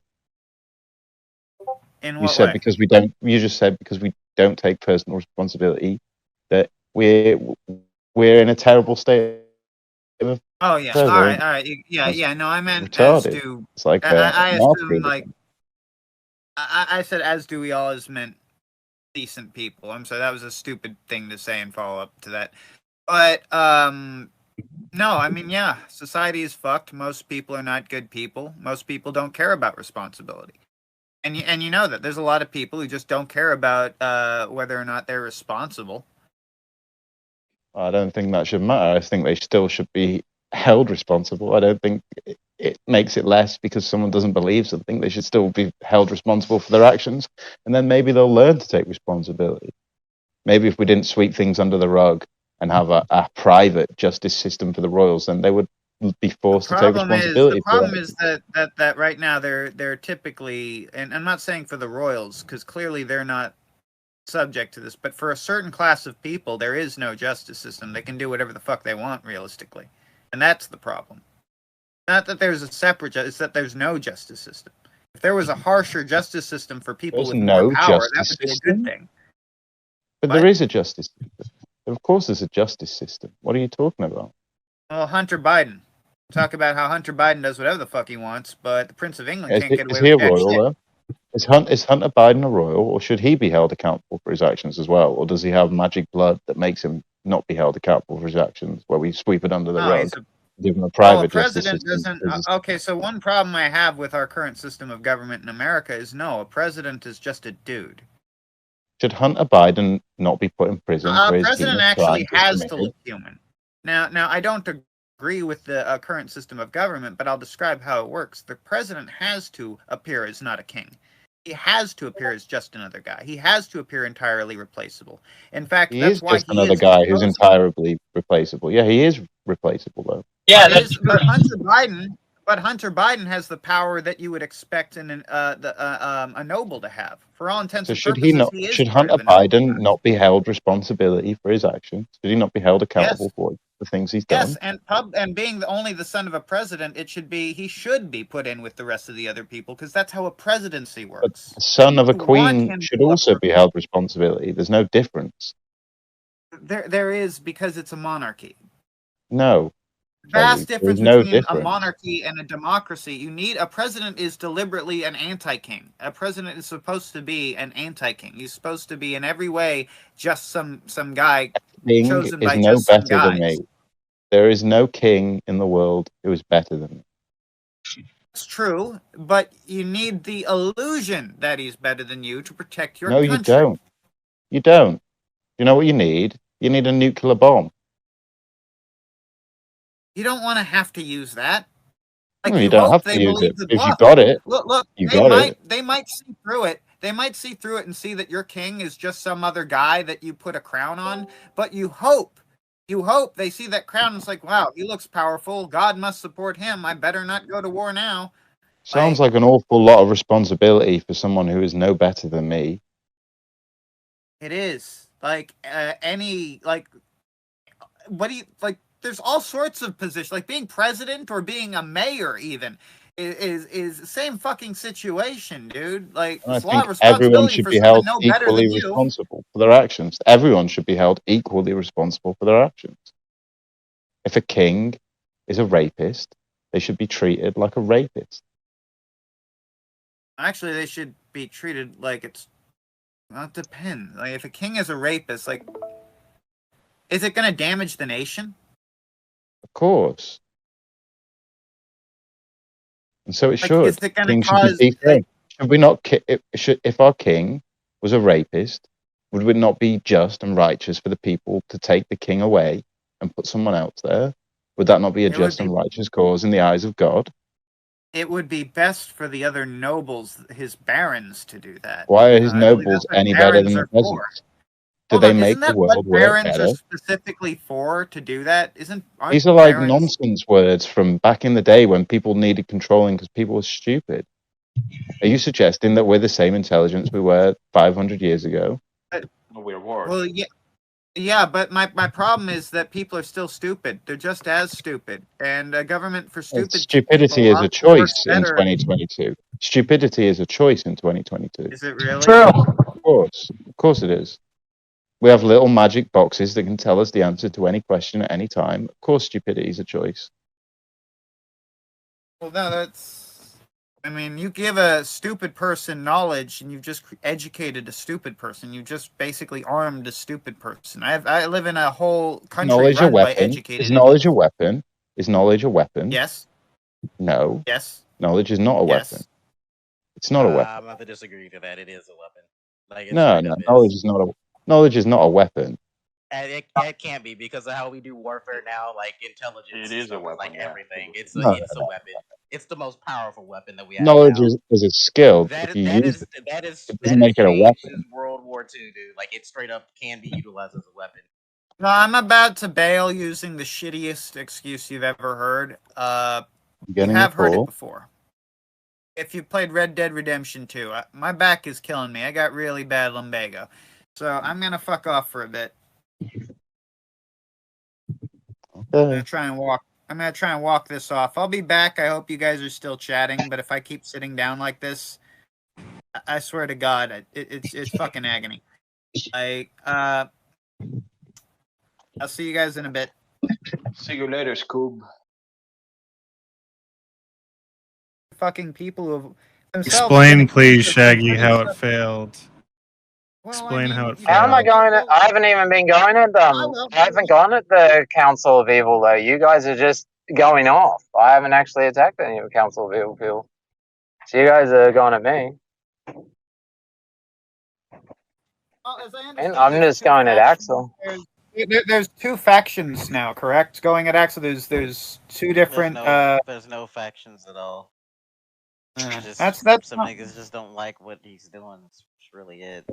In You what said way? because we don't. You just said because we don't take personal responsibility that we're in a terrible state of Oh yeah, affairs. all right. Yeah. No, I meant Retarded. as do. It's like I assume marketing. like I said as do we all as meant decent people. I'm sorry, that was a stupid thing to say and follow up to that. But no, I mean yeah, society is fucked. Most people are not good people. Most people don't care about responsibility. And you know that there's a lot of people who just don't care about whether or not they're responsible. I don't think that should matter. I think they still should be held responsible. I don't think it makes it less because someone doesn't believe something. They should still be held responsible for their actions, and then maybe they'll learn to take responsibility. Maybe if we didn't sweep things under the rug and have a private justice system for the royals, then they would be forced to take responsibility. The problem is that right now they're typically, and I'm not saying for the royals because clearly they're not subject to this, but for a certain class of people, there is no justice system. They can do whatever the fuck they want realistically, and that's the problem. Not that there's a separate justice, it's that there's no justice system. If there was a harsher justice system for people There's with no more power, that justice would be a system? good thing. But there is a justice system. Of course, there's a justice system. What are you talking about? Well, Hunter Biden. Talk about how Hunter Biden does whatever the fuck he wants, but the Prince of England can't get away Is he a with jack royal, shit. though? Is Hunter Biden a royal, or should he be held accountable for his actions as well? Or does he have magic blood that makes him not be held accountable for his actions, where we sweep it under the No, rug, he's give him a private Well, a justice president system? doesn't. Okay, so one problem I have with our current system of government in America is no, a president is just a dude. Should Hunter Biden not be put in prison for A his president heinous actually crimes he's has to committed? look human. Now I don't agree with the current system of government, but I'll describe how it works. The president has to appear as not a king. He has to appear as just another guy. He has to appear entirely replaceable. In fact, He that's is why just he another is guy who's supposed- entirely replaceable. Yeah, he is replaceable, though. Yeah, It is, but Hunter Biden has the power that you would expect a noble to have. For all intents So and should purposes, he not? he is Should part Hunter of the noble Biden class. not be held responsibility for his actions? Should he not be held accountable for the things he's done? Yes, and being only the son of a president, he should be put in with the rest of the other people because that's how a presidency works. The son of a You want queen him should to also be held responsibility. There's no difference. There is because it's a monarchy. No. Vast There's difference no between a difference. monarchy and a democracy. A president is deliberately an anti-king. A president is supposed to be an anti-king. He's supposed to be in every way just some guy King chosen is by no just some better than guys. me. There is no king in the world who is better than me. It's true, but you need the illusion that he's better than you to protect your No, country. you don't. You don't. You know what you need? You need a nuclear bomb. You don't want to have to use that. Like, No, you you don't hope have they to use believe it. the If you bluff. got it, Look, you got it. they might see through it. They might see through it and see that your king is just some other guy that you put a crown on. But you hope they see that crown and it's like, wow, he looks powerful. God must support him. I better not go to war now. Sounds like an awful lot of responsibility for someone who is no better than me. It is like what do you like? There's all sorts of positions, like being president or being a mayor. Even is the same fucking situation, dude. Like, And I it's a lot think of everyone responsibility should for be someone held no better equally than you. responsible for their actions. Everyone should be held equally responsible for their actions. If a king is a rapist, they should be treated like a rapist. Actually, they should be treated like it's. Well, it depends. Like, if a king is a rapist, like, is it going to damage the nation? Of course. And so it Like, should. is it going to Kings should be cause? dethroned. Should we not? If our king was a rapist, would it not be just and righteous for the people to take the king away and put someone else there? Would that not be a just and righteous cause in the eyes of God? It would be best for the other nobles, his barons, to do that. Why are his I believe nobles that's what any better barons than the are for. peasants? Do they make Isn't the that what world work barons better? are specifically for, to do that? Aren't These are like barons... nonsense words from back in the day when people needed controlling because people were stupid. Are you suggesting that we're the same intelligence we were 500 years ago? We're worse. Well, yeah, but my problem is that people are still stupid. They're just as stupid, and a government for stupid Stupidity people is a works choice in better. 2022. Stupidity is a choice in 2022. Is it really? True. Of course it is. We have little magic boxes that can tell us the answer to any question at any time. Of course, stupidity is a choice. Well, no, that's... I mean, you give a stupid person knowledge, and you've just educated a stupid person. You just basically armed a stupid person. I live in a whole country Knowledge a run by weapon? educated Is knowledge a weapon? Is knowledge a weapon? Yes. No. Yes. Knowledge is not a weapon. It's not a weapon. I'm going to disagree to that. It is a weapon. Like, it No, straight no. up Knowledge is not a weapon. And it can't be because of how we do warfare now. Like, intelligence It is a weapon, like yeah. everything. It's No, a weapon. It's the most powerful weapon that we have knowledge now. is a skill. That If you use it, that it doesn't make it a changed weapon. since World War II, dude. Like, it straight up can be utilized as a weapon. No, I'm about to bail using the shittiest excuse you've ever heard. You have heard it before. If you played Red Dead Redemption 2, my back is killing me. I got really bad lumbago. So I'm going to fuck off for a bit. I'm going to try and walk this off. I'll be back. I hope you guys are still chatting, but if I keep sitting down like this, I swear to God, it's fucking agony. I'll see you guys in a bit. See you later, Scoob. Fucking people who have themselves... Explain, please, Shaggy, how it failed. Explain how it failed. How am I going to... I haven't even been going at I haven't gone at the Council of Evil, though. You guys are just going off. I haven't actually attacked any of the Council of Evil people. So you guys are going at me. And I'm just going at Axel. There's two factions now, correct? Going at Axel, there's two different... There's no factions at all. That's some niggas just don't like what he's doing. That's really it.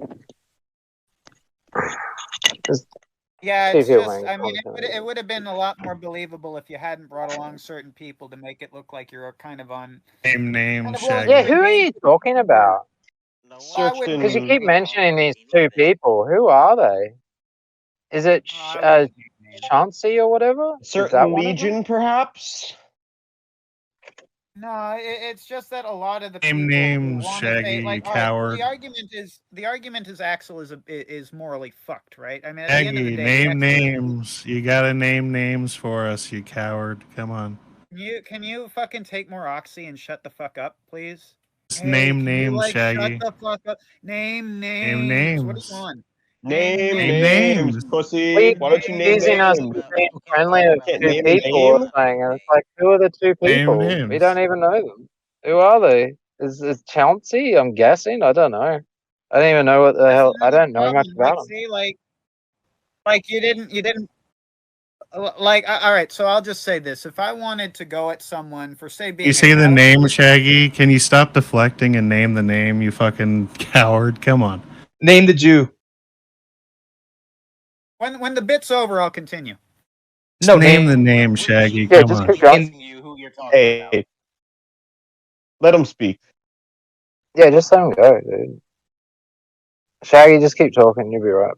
Yeah, it's just, I mean, it would have been a lot more believable if you hadn't brought along certain people to make it look like you're kind of on... Name, Shaggy. Yeah, who are you talking about? Because you keep mentioning these two people. Who are they? Is it Chauncey or whatever? Certain Legion, perhaps? No, it's just that a lot of the Name names, Shaggy, you coward. The argument is Axel is morally fucked, right? I mean, at Shaggy, the end of the day, name names. You gotta name names for us, you coward. Come on. Can you fucking take more oxy and shut the fuck up, please? Just name names, Shaggy. Shut the fuck up. Name names. Name names. What do you want? Name names, pussy. Why don't you name us names? being friendly with two people or something, and it's like, who are the two people? We don't even know them. Who are they? Is Chauncey? I'm guessing. I don't know. I don't even know what the hell. I don't know much about him. See, like you didn't. Like, all right, so I'll just say this: if I wanted to go at someone for say being You a say the coward, name, Shaggy. Can you stop deflecting and name the name, you fucking coward? Come on. Name the Jew. when the bit's over, I'll continue. Just name the name, Shaggy. Yeah, Come just on. keep going. Asking you who you're talking about. Hey, let him speak. Yeah, just let him go, dude. Shaggy, just keep talking. You'll be right.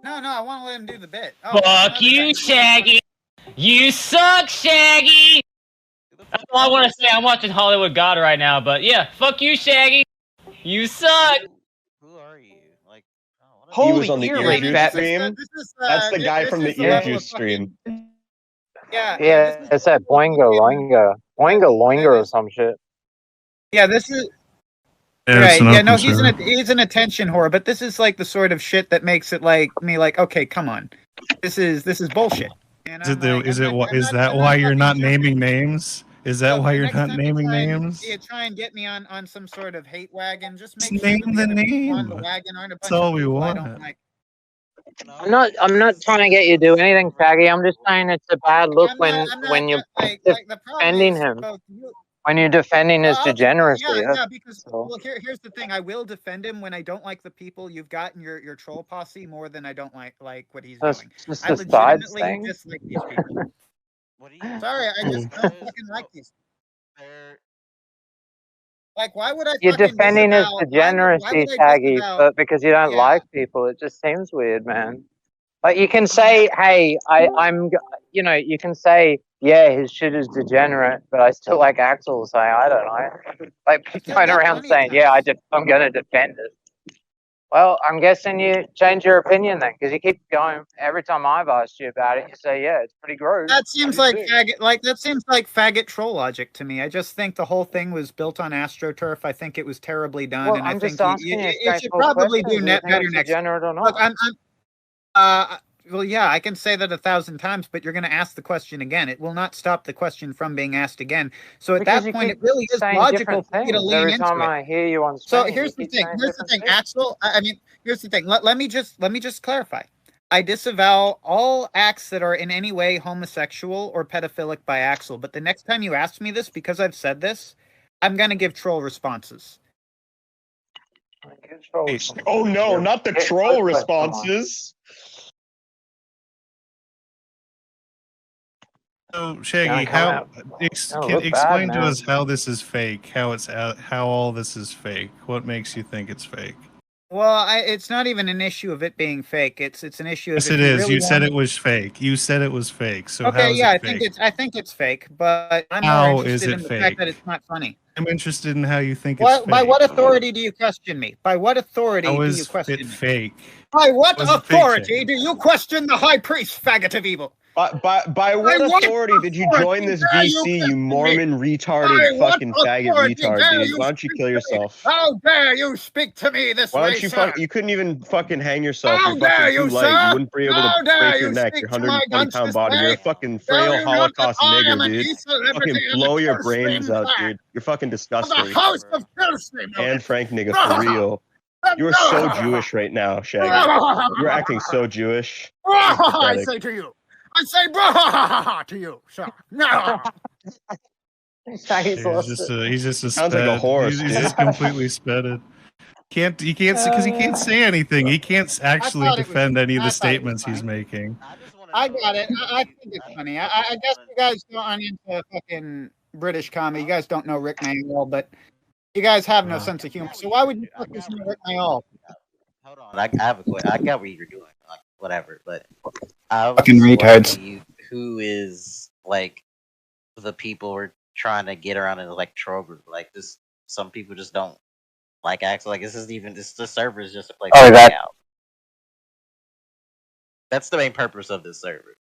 No, I want to let him do the bit. Oh, Fuck you, Shaggy. You suck, Shaggy. That's all I want to say. I'm watching Hollywood God right now, but yeah, fuck you, Shaggy. You suck. Who are you? Like, He was on the ear ear rape, juice fat- stream. This is, That's the guy this from is the ear level juice of stream. Yeah, it's that Boinga Loinga or some shit. Yeah, this is. Yeah, Right. it's an Yeah, open no, he's server. an attention whore, but this is like the sort of shit that makes it like me like, okay, come on. This is bullshit. And Is that why you're not naming names? Is that why you're not naming names? You try and get me on some sort of hate wagon, just make Just sure name that the the other people on name. the wagon aren't a That's bunch all of we people I want. don't like. I'm not trying to get you to do anything, Shaggy. I'm just saying it's a bad look when you're the problem defending is him. both you. When you're defending his degeneracy. Yeah, because well, here's the thing. I will defend him when I don't like the people you've got in your troll posse more than I don't like what he's That's doing. just I a side legitimately thing. dislike these people. Sorry, I just don't fucking like these. Like, why would I You're fucking defending his disavow? degeneracy, Why would I Shaggy, disavow? but because you don't like people, it just seems weird, man. Like you can say, "Hey, you can say, yeah, his shit is degenerate, but I still like Axel." Saying, "I don't know," like going around saying, "Yeah, I'm gonna defend it." Well, I'm guessing you change your opinion then, because you keep going. Every time I've asked you about it, you say, "Yeah, it's pretty gross." That seems like faggot troll logic to me. I just think the whole thing was built on AstroTurf. I think it was terribly done, Well, and I'm I think just asking you a you should straightforward probably question. do Do you net think better it's next. degenerate or not? Look, well, yeah, I can say that 1,000 times, but you're going to ask the question again. It will not stop the question from being asked again. So at Because that you point, keep it really is saying logical different for you to things lean every into time it. I hear you on So screen. here's the You keep thing. saying Here's the different thing, things. Axel. I mean, here's the thing. Let me just clarify. I disavow all acts that are in any way homosexual or pedophilic by Axel. But the next time you ask me this, because I've said this, I'm gonna give troll responses. Oh no, not the troll responses. So Shaggy, explain to us how this is fake? How all this is fake? What makes you think it's fake? Well, it's not even an issue of it being fake. It's an issue of Yes, if it you is. really You said want. it was fake. You said it was fake. So Okay, how is yeah, it fake? I think it's fake, but I'm more How is interested it in the fake? fact that it's not funny. I'm interested in how you think it's fake. By what authority do you question me? By what authority How do is you question it me? fake? By what Was it fake, authority do you question the high priest, faggot of evil? By what authority did you join this VC, you Mormon retarded fucking faggot retard, dude? Why don't you kill yourself? How dare you speak to me this Why way, don't you sir? You couldn't even fucking hang yourself. How You're dare fucking you, too light. sir? You wouldn't be able How to dare break your you neck. speak Your to my 120 guns pound this body. You're a way? fucking Know frail you not that Holocaust I am nigger, an dude. e-celebrity Fucking in the blow your Kill brains Stream out, clan? dude. You're fucking Of the disgusting. house of Kill Stream. And Frank nigga, for real. You are so Jewish right now, Shaggy. You're acting so Jewish. It's I pathetic. say to you. I say blah to you, sir. No. He's just a Sounds like a sped. horse, He's dude. just completely spedded. He can't say anything. He can't actually defend any of the statements he's making. I got it. I think it's funny. I guess you guys aren't into fucking British comedy. You guys don't know Rick Mayall, but you guys have no sense of humor. So why would you fuck this Rick Mayall? Hold on, I have a question. I got what you're doing, like, whatever. But I was Fucking just retards. wondering, who is like the people we're trying to get around in the like troll group? Like, this, some people just don't like Axel. Like, the server is just a place to hang out. That's the main purpose of this server.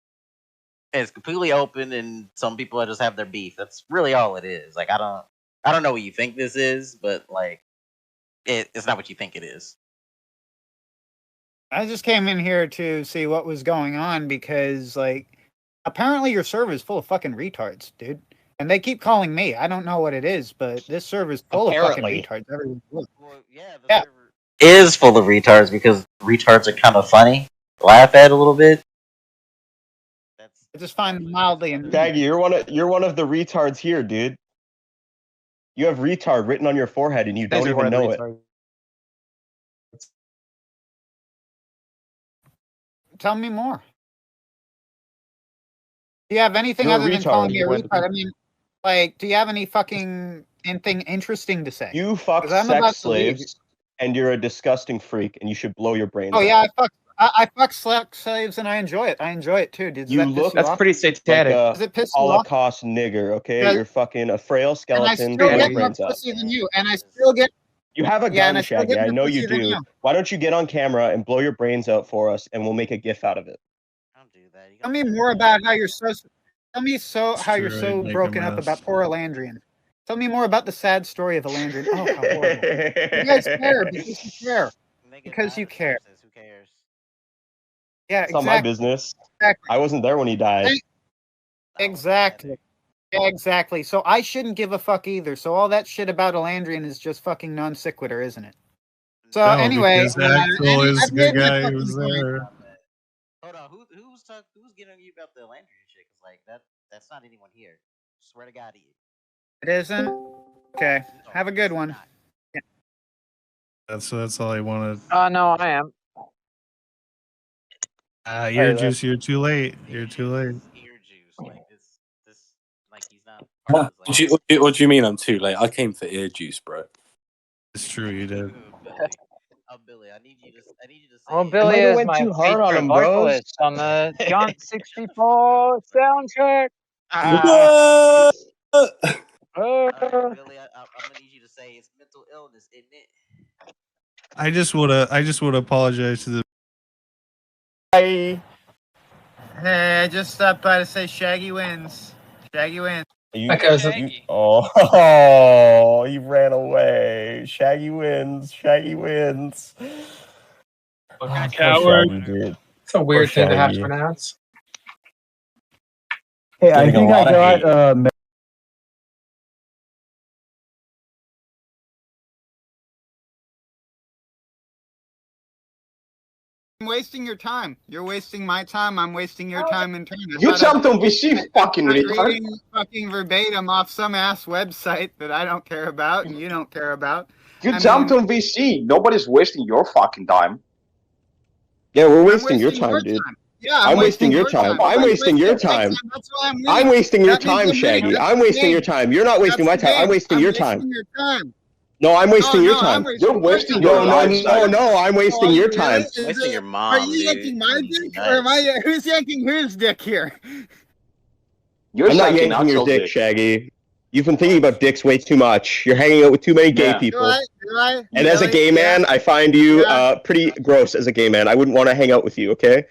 And it's completely open, and some people just have their beef. That's really all it is. Like, I don't know what you think this is, but like, it's not what you think it is. I just came in here to see what was going on because, like, apparently your server is full of fucking retards, dude. And they keep calling me. I don't know what it is, but this server is full of fucking retards. Is full of retards because retards are kind of funny, laugh at a little bit. I just find them mildly annoying. Shaggy, you're one of the retards here, dude. You have retard written on your forehead and you don't even know it. Tell me more. Do you have anything You're a other than calling retard. me a retard? I mean, like, do you have any fucking anything interesting to say? You fuck 'Cause I'm about sex to leave. slaves, and you're a disgusting freak, and you should blow your brains Oh out. yeah, I fuck sex slaves and I enjoy it. I enjoy it too. Does You that piss look you off? like a Does it piss you off? Holocaust nigger, okay? Yeah. You're fucking a frail And I skeleton. still Blow your get more brains out. pussy than you, and I still get. You have a Yeah, and gun, I still Shaggy. get I more know pussy you than do. you. Why don't you get on camera and blow your brains out for us, and we'll make a GIF out of it? Tell me more about how you're so. Tell me how you're true, so I'd make a broken up mess. about poor Elandrian. Tell me more about the sad story of Elandrian. Oh, how horrible! You guys care because you care. Because you care. Who cares? Yeah, It's not my exactly. business. Exactly. I wasn't there when he died. Exactly. Yeah, exactly. So I shouldn't give a fuck either. So all that shit about Elandrian is just fucking non sequitur, isn't it? So No, anyway, because Axel is I've the made good my guy fucking who's point. there. Hold on, who's getting on you about the Landry shit? Cause like that's not anyone here. Swear to God, It isn't. Okay. Have a good one. That's all I wanted. No, I am. Ear juice, you're too late. You're too late. ear juice. Like this, like he's not. What do you mean I'm too late? I came for ear juice, bro. It's true, you did. Billy, I need you to say. Well, Billy might have is went my too hard on featured him, bros. vocalist on the Jaunt 64 soundtrack. What? Billy, I'm gonna need you to say it's mental illness, isn't it? I just wanna apologize to the Hey, I just stopped by to say Shaggy wins. Shaggy wins. Oh, he ran away. Shaggy wins. Shaggy wins. Coward. Shaggy, dude. It's a weird thing to have to Shaggy. pronounce. Hey, I Getting a think lot I of hate. got I'm wasting your time. You're wasting my time. I'm wasting your time in turn. You jumped on VC, fucking I'm retard. reading fucking verbatim off some ass website that I don't care about and you don't care about. You I jumped mean, on VC. Nobody's wasting your fucking time. Yeah, we're I'm wasting your wasting time, your dude. time. Yeah, I'm wasting your time. I'm wasting your time. That's why I'm winning. I'm wasting your That means time, I'm winning. Shaggy. That's I'm the wasting your game. time. You're not wasting my That's the time. I'm game. wasting your time. Wasting your time. No, I'm wasting your no, time. I'm wasting You're your wasting time. your No, life, no, Shaggy. no, I'm wasting Oh, your really? time. Is Wasting your Are mom, you dude. yanking my dick, Nice. or am I? Who's yanking whose dick here? You're I'm not sucking yanking your Axel's dick, dick. Shaggy. You've been thinking about dicks way too much. You're hanging out with too many gay Yeah. people. Do I? And as a Really? gay man, I find you pretty gross as a gay man. I wouldn't want to hang out with you, okay?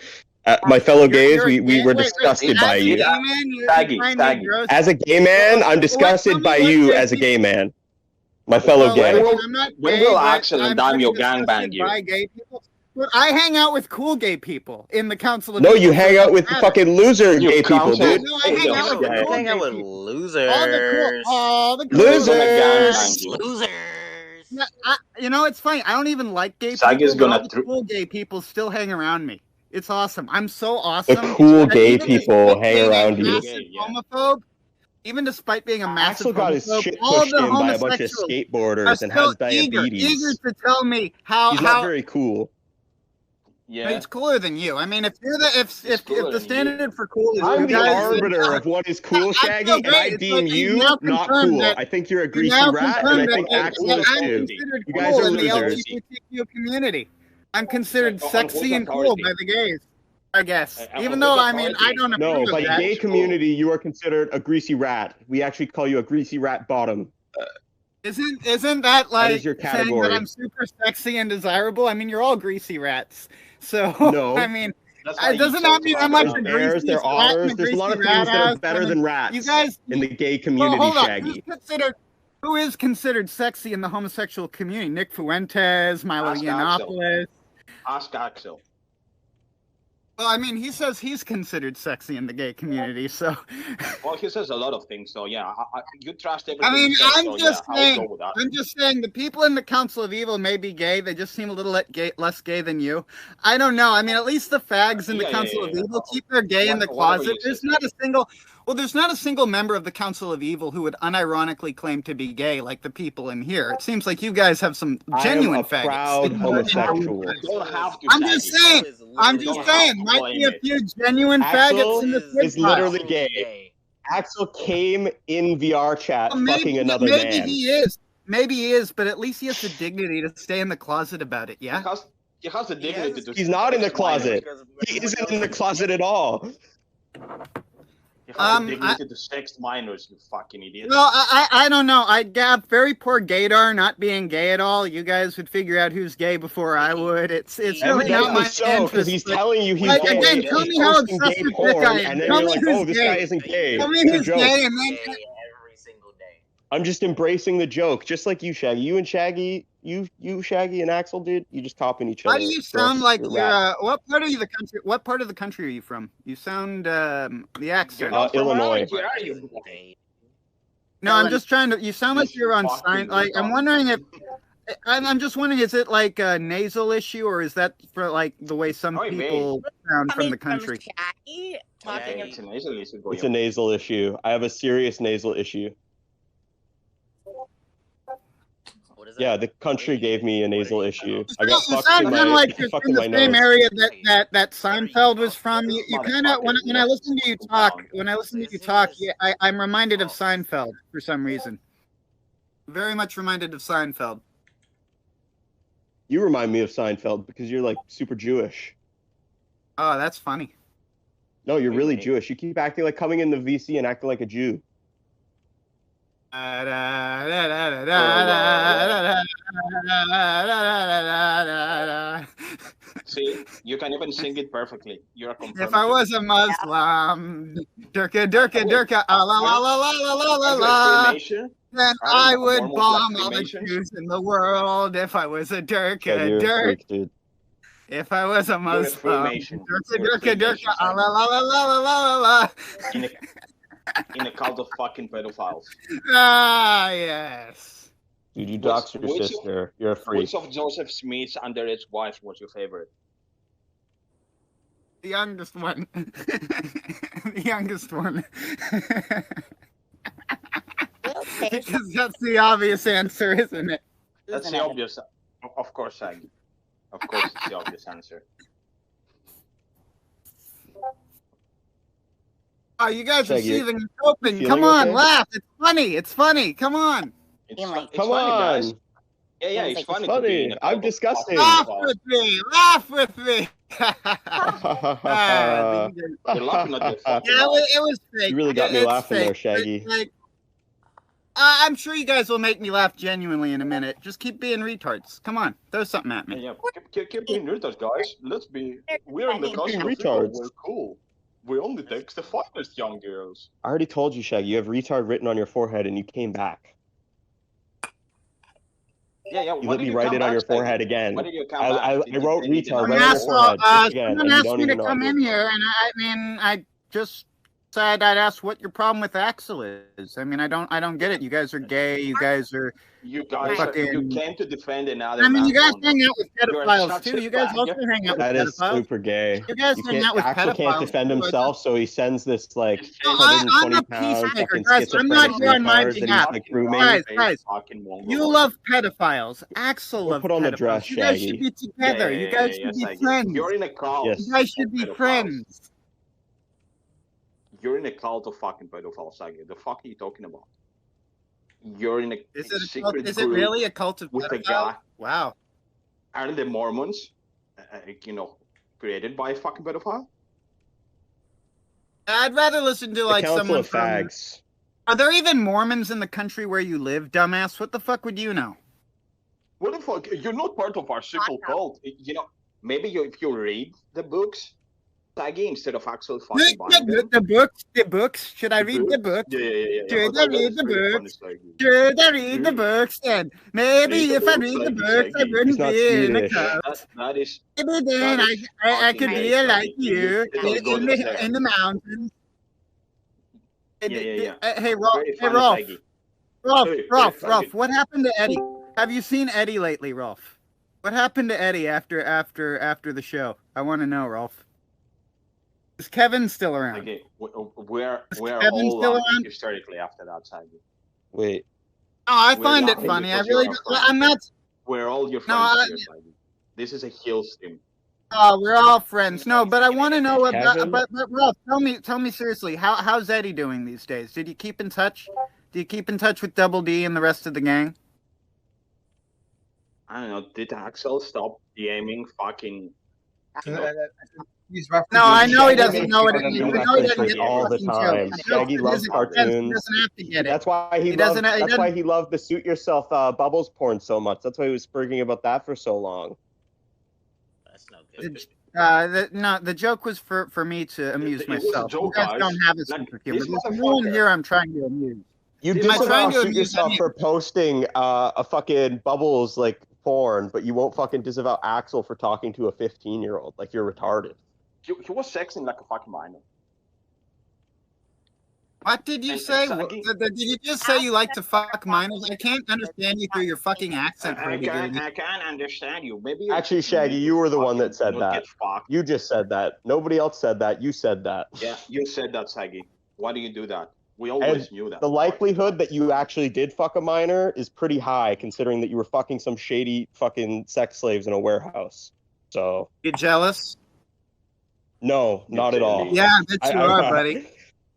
My fellow gays, you're a we gay- were wait, disgusted as by a you. gay man, you Shaggy, find me Shaggy. gross? As a gay man, I'm disgusted by you as a gay man. My fellow Well, gay. I'm not When gay, will but Axel and I'm Daniel pretty gangbang disgusted you? by gay people. But I hang out with cool gay people in the council of. No, People, you so hang it out doesn't with matter. fucking loser gay people, counsel- dude. No, I hang out with You cool hang out gay with people. losers. All the cool Losers. Losers. Yeah, you know, it's funny. I don't even like gay Shaggy's people, but gonna all the cool gay people still hang around me. It's awesome. I'm so The awesome. cool that gay even people despite hang being a around you. massive homophobe, even despite being a massive Axel got his homophobe, shit all pushed the in by a bunch of homosexuals are skateboarders and still has diabetes. eager to tell me how He's not very cool. Yeah. It's cooler than you. I mean, if you're the if the standard for cool is I'm you the guys, arbiter of what is cool, Shaggy, and I deem you not cool. I think you're a greasy rat, and I think Axel is I'm too. considered You guys cool are in the losers. LGBTQ community. I'm considered sexy and cool by the gays, I guess. Even though I mean I don't No, approve by of the that. gay community, you are considered a greasy rat. We actually call you a greasy rat bottom. Isn't that like is your saying that category. I'm super sexy and desirable? I mean, you're all greasy rats. So No. I mean, why it doesn't you not mean I'm like There's the bears, greasiest there are rat in otters. the There's a lot of greasy things rat that are ass. better I mean, than rats You guys, in the gay well, community, hold on. Shaggy. Who is considered sexy in the homosexual community? Nick Fuentes, Milo Ask Yiannopoulos. Ask Axel. Well, I mean, he says he's considered sexy in the gay community, so. Well, he says a lot of things, so yeah, you trust everything. I mean, he says, I'm so just yeah, saying. I'll go with that. I'm just saying the people in the Council of Evil may be gay. They just seem a little less gay than you. I don't know. I mean, at least the fags in the Council of Evil keep their gay in the closet. There's not a single. Well, there's not a single member of the Council of Evil who would unironically claim to be gay like the people in here. It seems like you guys have some genuine faggots. Proud homosexual. I'm just saying. I'm just saying. Might be a few genuine faggots in the is literally gay. Axel came in VR chat fucking another man. Maybe he is. Maybe he is, but at least he has the dignity to stay in the closet about it, yeah? He has the dignity to. He's not in the closet. He isn't in the closet at all. You have the dignity to sex minors, you fucking idiot. Well, I don't know. I got very poor gaydar not being gay at all. You guys would figure out who's gay before I would. It's really not my interest. Because he's telling you he's gay. Again, tell me how obsessed with Dick I am. And then Tell you're me like, who's oh, this gay. guy isn't gay. Tell me It's a who's joke. gay, and then I'm just embracing the joke, just like you, Shaggy. You and Shaggy, you Shaggy and Axel, dude, you just copying each other. Why do you sound like you're? What part of the country? What part of the country are you from? You sound the accent. Illinois. No, I'm just trying to. You sound like you're on sign. Like I'm wondering if. I'm just wondering, is it like a nasal issue, or is that for like the way some people sound from the country? It's a nasal issue. I have a serious nasal issue. Yeah, the country gave me a nasal issue. I got You fucked sound in kind of my, like you're fucked from in the my same nose. area that Seinfeld was from. You kind of when I listen to you talk, I'm reminded of Seinfeld for some reason. Very much reminded of Seinfeld. You remind me of Seinfeld because you're like super Jewish. Oh, that's funny. No, you're really Jewish. You keep acting like coming in the VC and acting like a Jew. See, you can even sing it perfectly. You're a If I was a Muslim, durka, durka, durka, la la la la la la la la, then I would bomb all the Jews in the world. If I was a durka, durk. If I was a Muslim, durka, durka, durka, la la la la la la la. In a cult of fucking pedophiles. Ah, yes. Dude, you dox your sister. You're a freak. Which of Joseph Smith's underage wives was your favorite? The youngest one. The youngest one. Because that's the obvious answer, isn't it? That's the obvious. Of course, Shaggy. Of course, it's the obvious answer. Oh, you guys are Shaggy, seething and coping. feeling Come on, okay? laugh. It's funny. It's funny. Come on. Come on. Yeah, it's funny. It's funny. I'm disgusting. Laugh with me. Laugh with me. You're laughing at the fucking Yeah, it was fake. You really got me It's laughing there, fake. Shaggy. Like, I'm sure you guys will make me laugh genuinely in a minute. Just keep being retards. Come on, throw something at me. Yeah, keep being retards, guys. We're in the costume. Retards. We're cool. We only take the finest young girls. I already told you, Shaggy, you have retard written on your forehead and you came back. Yeah. You let me write it on your forehead again. Why did you come I back? wrote retard right on your Someone forehead just again, and you asked don't me to even know come I in did. here, and I just said I'd ask what your problem with Axel is. I mean, I don't get it. You guys are gay. You guys are. You guys, fucking. you came to defend another. I mean, you guys man. hang out with You're pedophiles such too. a You guys faggot. also hang out with That is pedophiles. super gay. You guys hang out with Axel can't pedophiles. defend himself, so he sends this like I'm 120 a pound peacemaker, fucking guys. I'm not schizophrenic here on my retard that he's behalf. like grooming. Guys, you love pedophiles. Axel loves put on the pedophiles. dress, You guys Shaggy. should be together. You guys should be friends. You're in a cult. Yes. You guys should be friends. You're in a cult of fucking pedophiles, Shaggy. The fuck are you talking about? You're in a secret Is it group really a cult of with a pedophiles? guy. Wow. Aren't the Mormons, created by a fucking pedophile? I'd rather listen to like Council someone of from. Fags. Are there even Mormons in the country where you live, dumbass? What the fuck would you know? What the fuck? You're not part of our secret cult. Maybe if you read the books, Saggy instead of Axel fucking buying them. The books. Should I read the books? Yeah. Should I read the books? Should I read the books then? Maybe if I read the books, I wouldn't be in a cult. That is. Maybe then I could be like you in the mountains. Yeah. Hey, Rolf, what happened to Eddie? Have you seen Eddie lately, Rolf? What happened to Eddie after the show? I want to know, Rolf. Is Kevin still around? Okay, we're Kevin all still laughing around? hysterically after that, Saggy. Wait. No, I We're find it laughing funny. I because really, you're our friend. I'm not. We're all your No, friends here, Saggy. This is a heel stream. Oh, we're all friends. No, but I want to know about. Kevin? But Rolf, tell me seriously. How's Eddie doing these days? Did you keep in touch? Do you keep in touch with Double D and the rest of the gang? I don't know. Did Axel stop DMing fucking? You know, No, I know he doesn't know it. I Shaggy know he doesn't get all the fucking time. jokes. Shaggy loves He cartoons. doesn't have to get it. That's why he doesn't. That's why he loved the suit yourself bubbles porn so much. That's why he was spurging about that for so long. That's no good. The joke was for me to amuse It was a myself. joke, You guys guys. don't have a Like, sense of humor. this There's no one motherfucker- here I'm trying to amuse. You Am I disavow trying to shoot amuse yourself any- for posting a fucking bubbles like porn, but you won't fucking disavow Axel for talking to a 15-year-old. Like you're retarded. he was sexing like a fucking minor. What did you say? Did you just say you like to fuck minors? I can't understand you through your fucking accent. I can't understand you. Maybe Actually, Shaggy, you were the one that said you'll that. get fucked. You just said that. Nobody else said that. You said that. Yeah, you said that, Saggy. Why do you do that? We always And knew that. the likelihood that you actually did fuck a minor is pretty high, considering that you were fucking some shady fucking sex slaves in a warehouse. So You jealous? no, not at all. Yeah, I bet you are, buddy.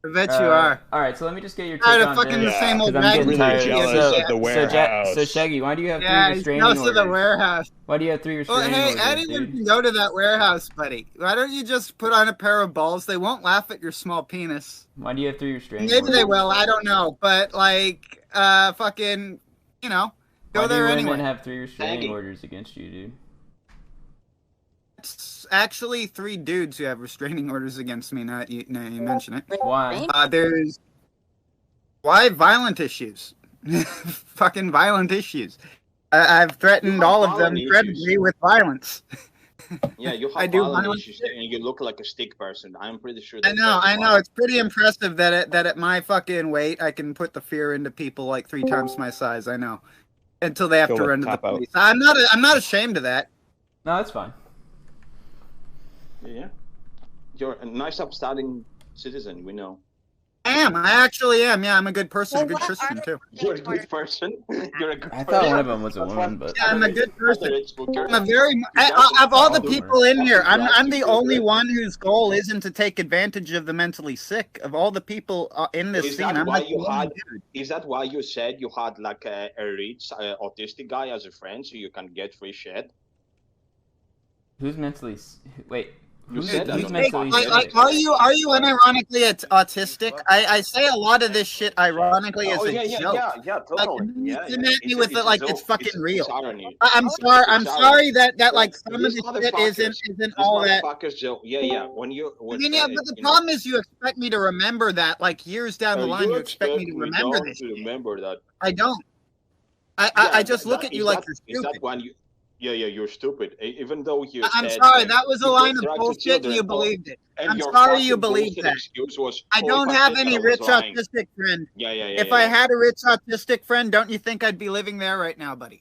I bet you are. All right, so let me just get your take Tired of on fucking this. the same old 'cause I'm getting raggedy tired. jealous of the So, warehouse. Shaggy, why do you have Yeah, three he's restraining close orders? to the warehouse. Why do you have three restraining Well, hey, orders, anyone dude? can go to that warehouse, buddy. Why don't you just put on a pair of balls? They won't laugh at your small penis. Why do you have three restraining Maybe orders? they will. I don't know. But like, fucking, go Why there do anyway. women have three restraining Shaggy. orders against you, dude? It's actually 3 dudes who have restraining orders against me. Now you mention it. Why? There's violent issues. Fucking violent issues. I've threatened have all of them violent credibly issues. with violence. Yeah, you have I do violent violent issues and you look like a stick person. I'm pretty sure. I know. It's pretty impressive that at my fucking weight, I can put the fear into people like 3 times my size. I know. Until they have Feel to like run to the cop out. police. I'm not ashamed of that. No, that's fine. Yeah, you're a nice, upstanding citizen. We know. I actually am. Yeah, I'm a good person, a good Christian too. You're a good person. You're a good I person. thought one of them was a woman, but Yeah, I'm a good person. It's Booker. I'm a very of all the people in here, I'm the only one whose goal isn't to take advantage of the mentally sick. Of all the people in this Is scene, that I'm why like the you only had? dude. Is that why you said you had like a rich autistic guy as a friend, so you can get free shit? who's mentally? Wait, You who's, said that. who's mentally? Like, are you unironically autistic? I say a lot of this shit ironically as Oh a yeah, joke. totally. You Yeah, come at me with it like it's fucking real. irony. I'm sorry. I'm sorry that like some of These this shit motherfuckers- isn't these all that. motherfuckers joke. Yeah. When you, I mean, yeah, but the you know, problem is you expect me to remember that like years down the line. You expect me to remember don't this. to remember that. I don't. Yeah, I just look that- at you is like that- you're is that stupid. when you? Yeah, you're stupid. Even though you. I'm said, sorry, like, that was a you line get of drugs to bullshit and children, you believed it. and I'm your sorry you fucking believed bullshit that. excuse was, I "Oh, don't if I have said any that, I was rich lying." autistic friend. Yeah. If I had a rich autistic friend, don't you think I'd be living there right now, buddy?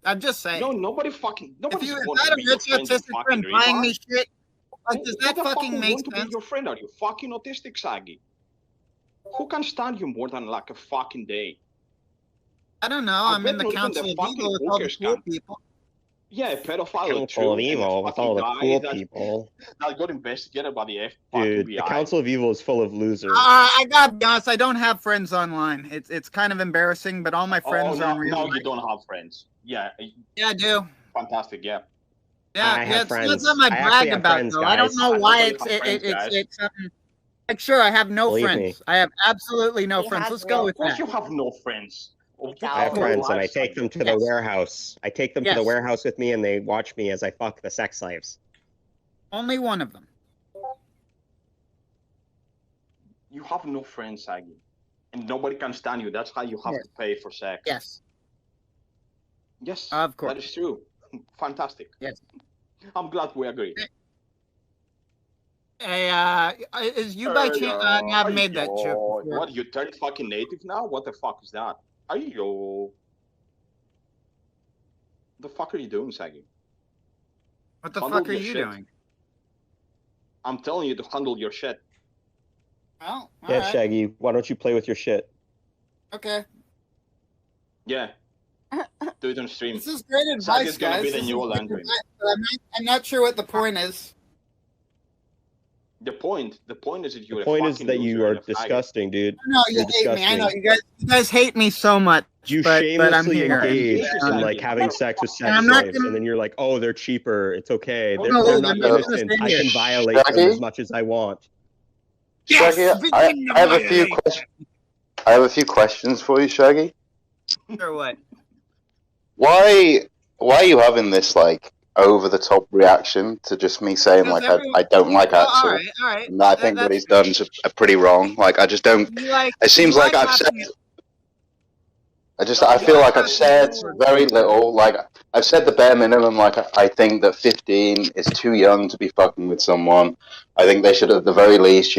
I'm just saying. No, nobody fucking. If Nobody's you want had to a be your rich friend, you autistic fucking friend buying me retard. shit, like, does that Who the fucking fuck make want to be sense? your friend? Are you fucking autistic, Saggy? Who can stand you more than like a fucking day? I don't know. I I'm in bet the not even council the of fucking evil with all the hookers cool can. people. Yeah, pedophile Council too, of and a Evil with fucking all the guy cool that- people. that got investigated by the Dude, the FBI. Council of Evil is full of losers. I gotta be honest. I don't have friends online. It's kind of embarrassing, but all my Oh, friends are no, in real no, life. you don't have friends. Yeah, Yeah, I do. fantastic. Yeah. Yeah, have it's friends. not my I actually brag have about friends, though. I don't guys. know I why totally it's have friends, guys. it's something. Like, sure, I have no Believe friends. me. I have absolutely no friends. Let's go with Of course, that. you have no friends. I have friends, and I take them to the Yes. warehouse. I take them to the Yes. warehouse with me, and they watch me as I fuck the sex slaves. Only one of them. You have no friends, Shaggy. And nobody can stand you. That's how you have to pay for sex. Yes. Yes, of course. that is true. Fantastic. Yes. I'm glad we agree. Hey, is you by chance have made that joke before? What, you turned fucking native now? What the fuck is that? The fuck are you doing, Shaggy? What the fuck are you doing? I'm telling you to handle your shit. Oh, yeah, right. Shaggy, why don't you play with your shit? Okay. Yeah. Do it on stream. This is great advice, Shaggy's gonna guys. be the This new is great Landry. advice, but I'm not sure what the point is. The point is that you're The point a is fucking that loser you are and a faggot. disgusting, dude. No, you You're hate me. I know disgusting. you guys hate me so much. You but I'm shamelessly here. engage and- in like having sex with And sex I'm not slaves, gonna- and then you're like, "Oh, they're cheaper. It's okay. They're, no, they're look, not I'm gonna innocent. say I can this. violate them Shaggy? as much as I want." Shaggy, I have a few questions. I have a few questions for you, Shaggy. Or what? Why are you having this like over the top reaction to just me saying Because like I don't like Well, Axel? all right. And I think what he's done is pretty wrong. Like I just don't. It seems like I've said. I feel like I've said very little. Like I've said the bare minimum. Like I think that 15 is too young to be fucking with someone. I think they should at the very least,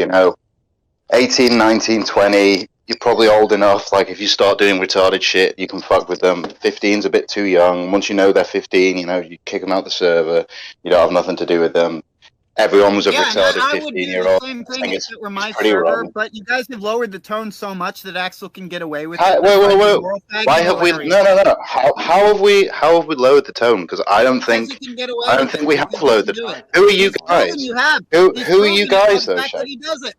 18, 19, 20. You're probably old enough. Like if you start doing retarded shit, you can fuck with them. 15's a bit too young. Once you know they're 15, you kick them out the server. You don't have nothing to do with them. Everyone was a retarded I would do 15-year-old. the same thing if it were my pretty server, wrong. but you guys have lowered the tone so much that Axel can get away with Wait. it. Why have we? No. How have we lowered the tone? Because I don't think we have lowered the tone. Who are you guys? You have. Who are you guys though, Shaggy? Shaggy? He does it.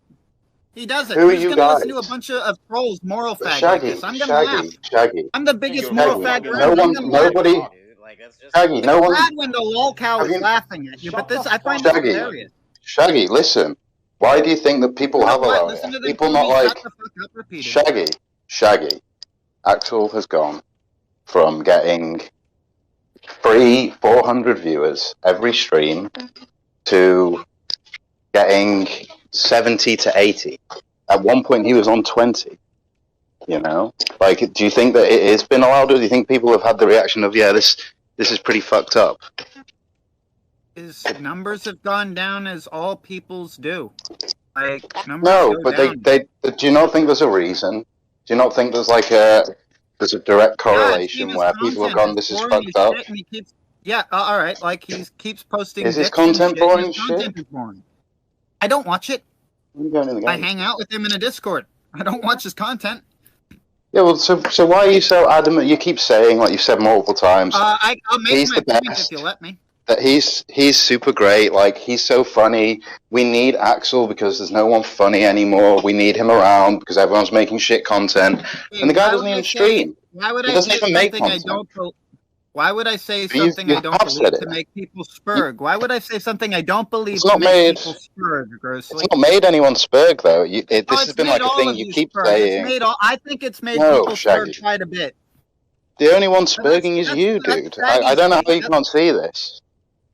He does it. Who are Who's you gonna listen to a guys? bunch of trolls, moral fags like Shaggy, this? I'm gonna laugh. Shaggy. I'm the biggest moral fag No around. one, nobody. Shaggy, no one. Glad when the lol cow is laughing at you, but this I find Shaggy, this hilarious. Shaggy, listen. Why do you think that people have allowed Listen to it? the People not shut like the fuck up repeatedly. Shaggy. Axel has gone from getting 400 viewers every stream to getting 70 to 80. At one point, he was on 20. Like, do you think that it has been allowed, or do you think people have had the reaction of, this is pretty fucked up? His numbers have gone down as all people's do. Like numbers No, go but down. they do you not think there's a reason? Do you not think there's like there's a direct correlation where people have gone, this is fucked up? All right. Like he keeps posting. Is his dicks and content shit, boring and his as content is boring. I don't watch it. I hang out with him in a Discord. I don't watch his content. Yeah, well, so why are you so adamant? You keep saying, like you've said multiple times, I'll make he's my the point best. if you let me. That he's super great. Like he's so funny. We need Axel because there's no one funny anymore. We need him around because everyone's making shit content, and the guy doesn't even stream. Why would He I doesn't say even make something I content. don't? Why would I say But you something I don't have believe said to it. make people spurg? Why would I say something I don't believe It's to not make made. people spurg? Grossly. It's not made anyone spurg though. This has It's been made like a all thing of you you keep spurg. saying. It's made all. I think it's made No, people Shaggy. spurg quite a bit. The only one spurging is you, dude. I don't know how you can't see this.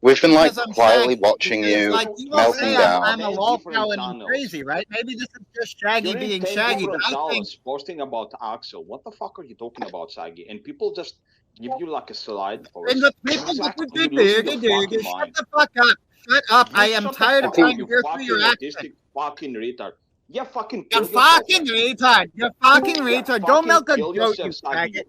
We've been like Because I'm quietly Shaggy. watching Because, you like, you all melting say down. I'm a lol cow and I'm crazy, right? Maybe this is just Shaggy You're in being 10 Shaggy, but different I think dollars posting about Axel. What the fuck are you talking about, Shaggy? And people just give you like a slide for it. and the people Shut the fuck up. Shut up. I am tired of trying to hear through your accent. Fucking retard. You fucking You fucking retard. You fucking retard. Go milk a goat, you faggot.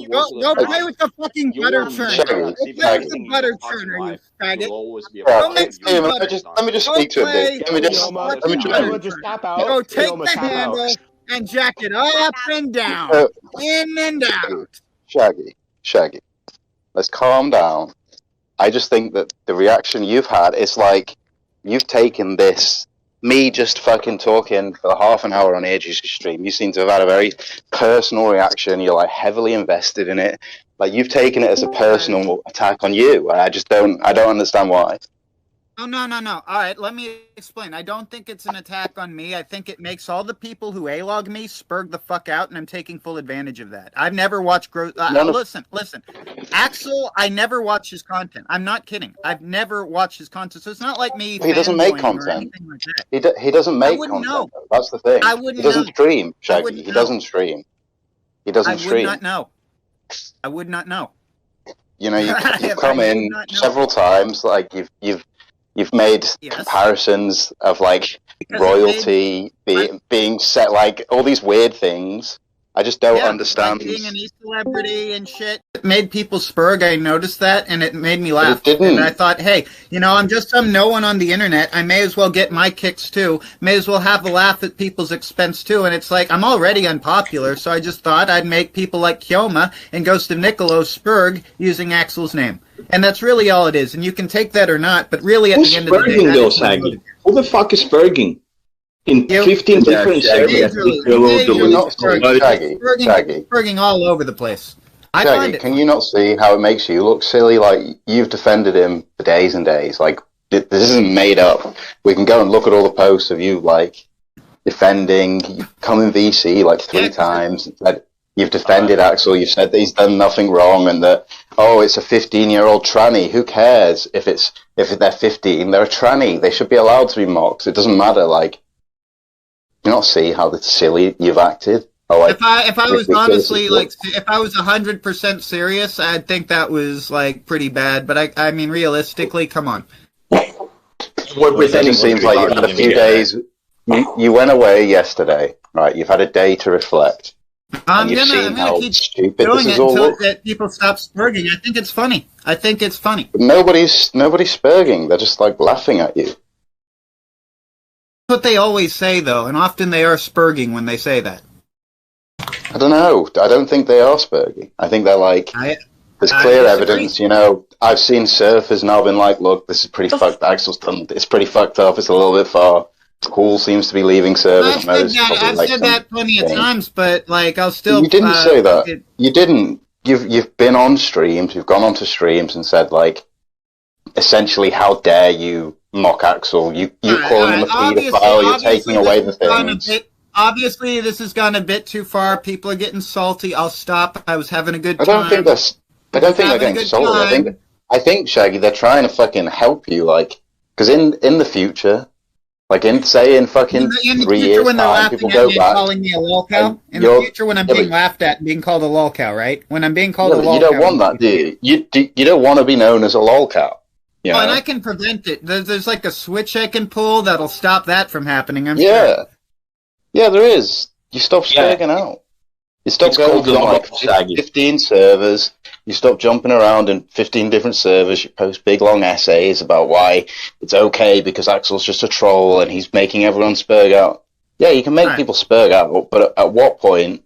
Go play with the fucking butter churner. Go play with the butter churner, you faggot. Go make some butter. Let me just speak to him, dude. Let me just tap out. Go take the handle and jack it up and down. In and out. Shaggy. Let's calm down. I just think that the reaction you've had is like you've taken this. Me just fucking talking for half an hour on Age's stream. You seem to have had a very personal reaction. You're like heavily invested in it. Like you've taken it as a personal attack on you. I don't understand why. Oh, no. All right, let me explain. I don't think it's an attack on me. I think it makes all the people who A-log me spurg the fuck out, and I'm taking full advantage of that. I've never watched listen. Axel, I never watch his content. I'm not kidding. I've never watched his content, so it's not like me. He doesn't make fanboying or content. anything like that. He doesn't I make wouldn't content. know. That's the thing. I wouldn't He doesn't know. stream, I Shaggy. wouldn't He know. doesn't stream. He doesn't I stream. would not know. I would not know. You know, you've I come would in not know. several times. Like you've made Yes. comparisons of like Because royalty being set, like all these weird things. I just don't understand. Like being an e-celebrity and shit. It made people spurg. I noticed that, and it made me laugh. It didn't. And I thought, hey, I'm just some no one on the internet. I may as well get my kicks too. May as well have a laugh at people's expense too. And it's like, I'm already unpopular, so I just thought I'd make people like Kyoma and Ghost of Niccolo spurg using Axel's name. And that's really all it is. And you can take that or not, but really at the end of the day, Spurging that though, is my Saggy? motive. Who the fuck is spurging? In 15 different servers. Spurging all over the place. I find Shaggy, it can you not see how it makes you look silly? Like, you've defended him for days and days. Like, this isn't made up. We can go and look at all the posts of you, like, defending. You've come in VC, like, 3 times. You've defended Axel. You've said that he's done nothing wrong and that, it's a 15-year-old tranny. Who cares if they're 15? They're a tranny. They should be allowed to be mocked. It doesn't matter, like, do you not see how silly you've acted? If I was honestly if I was 100% serious, I'd think that was like pretty bad. But I mean, realistically, come on. It just seems like you've had a few days. You went away yesterday, right? You've had a day to reflect. I'm gonna keep stupid doing this it is all until look. that people stop spurging. I think it's funny. But nobody's spurging. They're just like laughing at you. That's what they always say, though, and often they are spurging when they say that. I don't know. I don't think they are spurging. I think they're like, there's clear evidence, I've seen surfers now been like, look, this is pretty fucked. Axel's done. It's pretty fucked up. It's a little bit far. Cool seems to be leaving servers. I've said that plenty of times, but like I'll still. You didn't say that. You didn't. You've been on streams. You've gone onto streams and said like, essentially, how dare you mock Axel? You're calling him a paedophile. You're taking away the things. Obviously, this has gone a bit too far. People are getting salty. I'll stop. I was having a good time. I don't think they're getting salty. I think Shaggy, they're trying to fucking help you, like, because in the future, like in fucking 3 years when they're time, laughing people at go me back. and calling me a lolcow. In the future, when I'm being laughed at and being called a lolcow, right? When I'm being called a lolcow. You don't want that, do you? You don't want to be known as a lolcow. Oh, and I can prevent it. There's like a switch I can pull that'll stop that from happening. I'm Yeah. sure. Yeah, there is. You stop spurging out. You stop going from like 15 servers. You stop jumping around in 15 different servers. You post big long essays about why it's okay because Axel's just a troll and he's making everyone spurg out. Yeah, you can make people spurg out, but at what point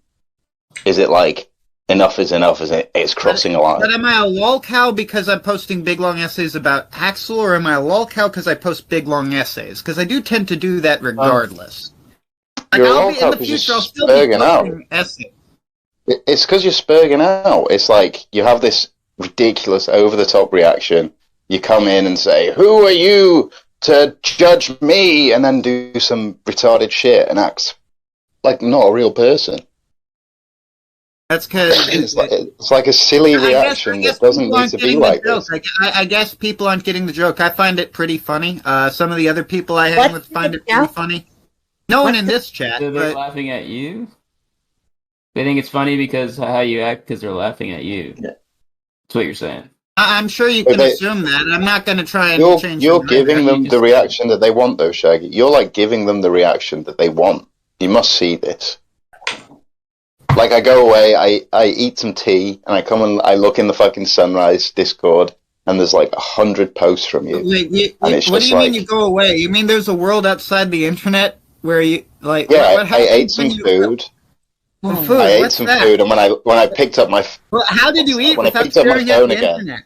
is it like enough is enough? It's crossing a line. But am I a lolcow because I'm posting big long essays about Axel, or am I a lolcow because I post big long essays? Because I do tend to do that regardless. You're a lolcow because you're spurging out. Essays. It's because you're spurging out. It's like you have this ridiculous, over-the-top reaction. You come in and say, "Who are you to judge me?" and then do some retarded shit and act like not a real person. That's because it's like a silly reaction that doesn't need to be like this. I guess people aren't getting the joke. I find it pretty funny. Some of the other people I hang with find it pretty funny. No one in this chat. So they're laughing at you? They think it's funny because how you act because they're laughing at you. Yeah. That's what you're saying. I'm sure you can assume that. I'm not going to try and change. You're giving them the reaction that they want, though, Shaggy. You're like giving them the reaction that they want. You must see this. Like, I go away, I eat some tea, and I come and I look in the fucking Sunrise Discord, and there's like 100 posts from you. Wait, and it's what just do you like, mean you go away? You mean there's a world outside the internet where you like? Yeah, I ate some food. Food. I ate What's some that? food, and when I picked up my Well, how did you eat when I without picked up my staring at phone the again? internet?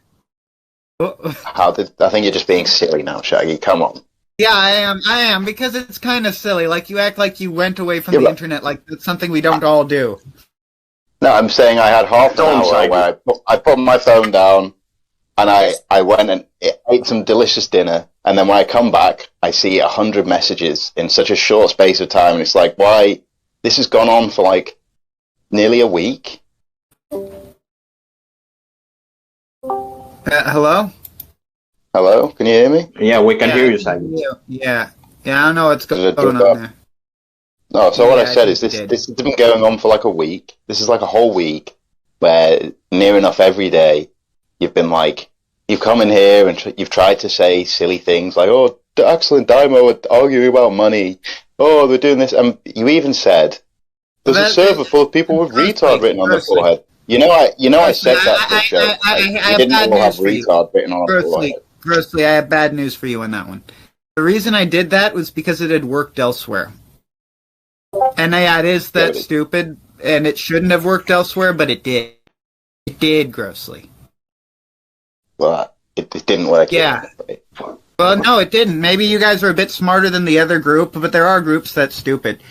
I think you're just being silly now, Shaggy. Come on. Yeah, I am because it's kind of silly. Like you act like you went away from the internet, like it's something we don't all do. No, I'm saying I had half an hour where I put my phone down, and I went and ate some delicious dinner, and then when I come back, I see 100 messages in such a short space of time, and it's like, why? This has gone on for like nearly a week. Hello? Hello, can you hear me? Yeah, we can hear you, I Simon. can hear you. Yeah, I don't know what's Did it going drop on out? there. No, so what Yeah, I I said think is you this did. has been going on for like a week. This is like a whole week where near enough every day you've been like, you've come in here and you've tried to say silly things like, oh, Axel and Daimo are arguing about money. Oh, they're doing this. And you even said, there's a server full of people with retard written on their forehead. I said that for a joke. I We have didn't bad all have news for you. retard written on our forehead. Grossly, I have bad news for you on that one. The reason I did that was because it had worked elsewhere. And yeah, it is that stupid, and it shouldn't have worked elsewhere, but it did. It did, Grossly. Well, it didn't work. Yeah. Well, no, it didn't. Maybe you guys are a bit smarter than the other group, but there are groups that's stupid.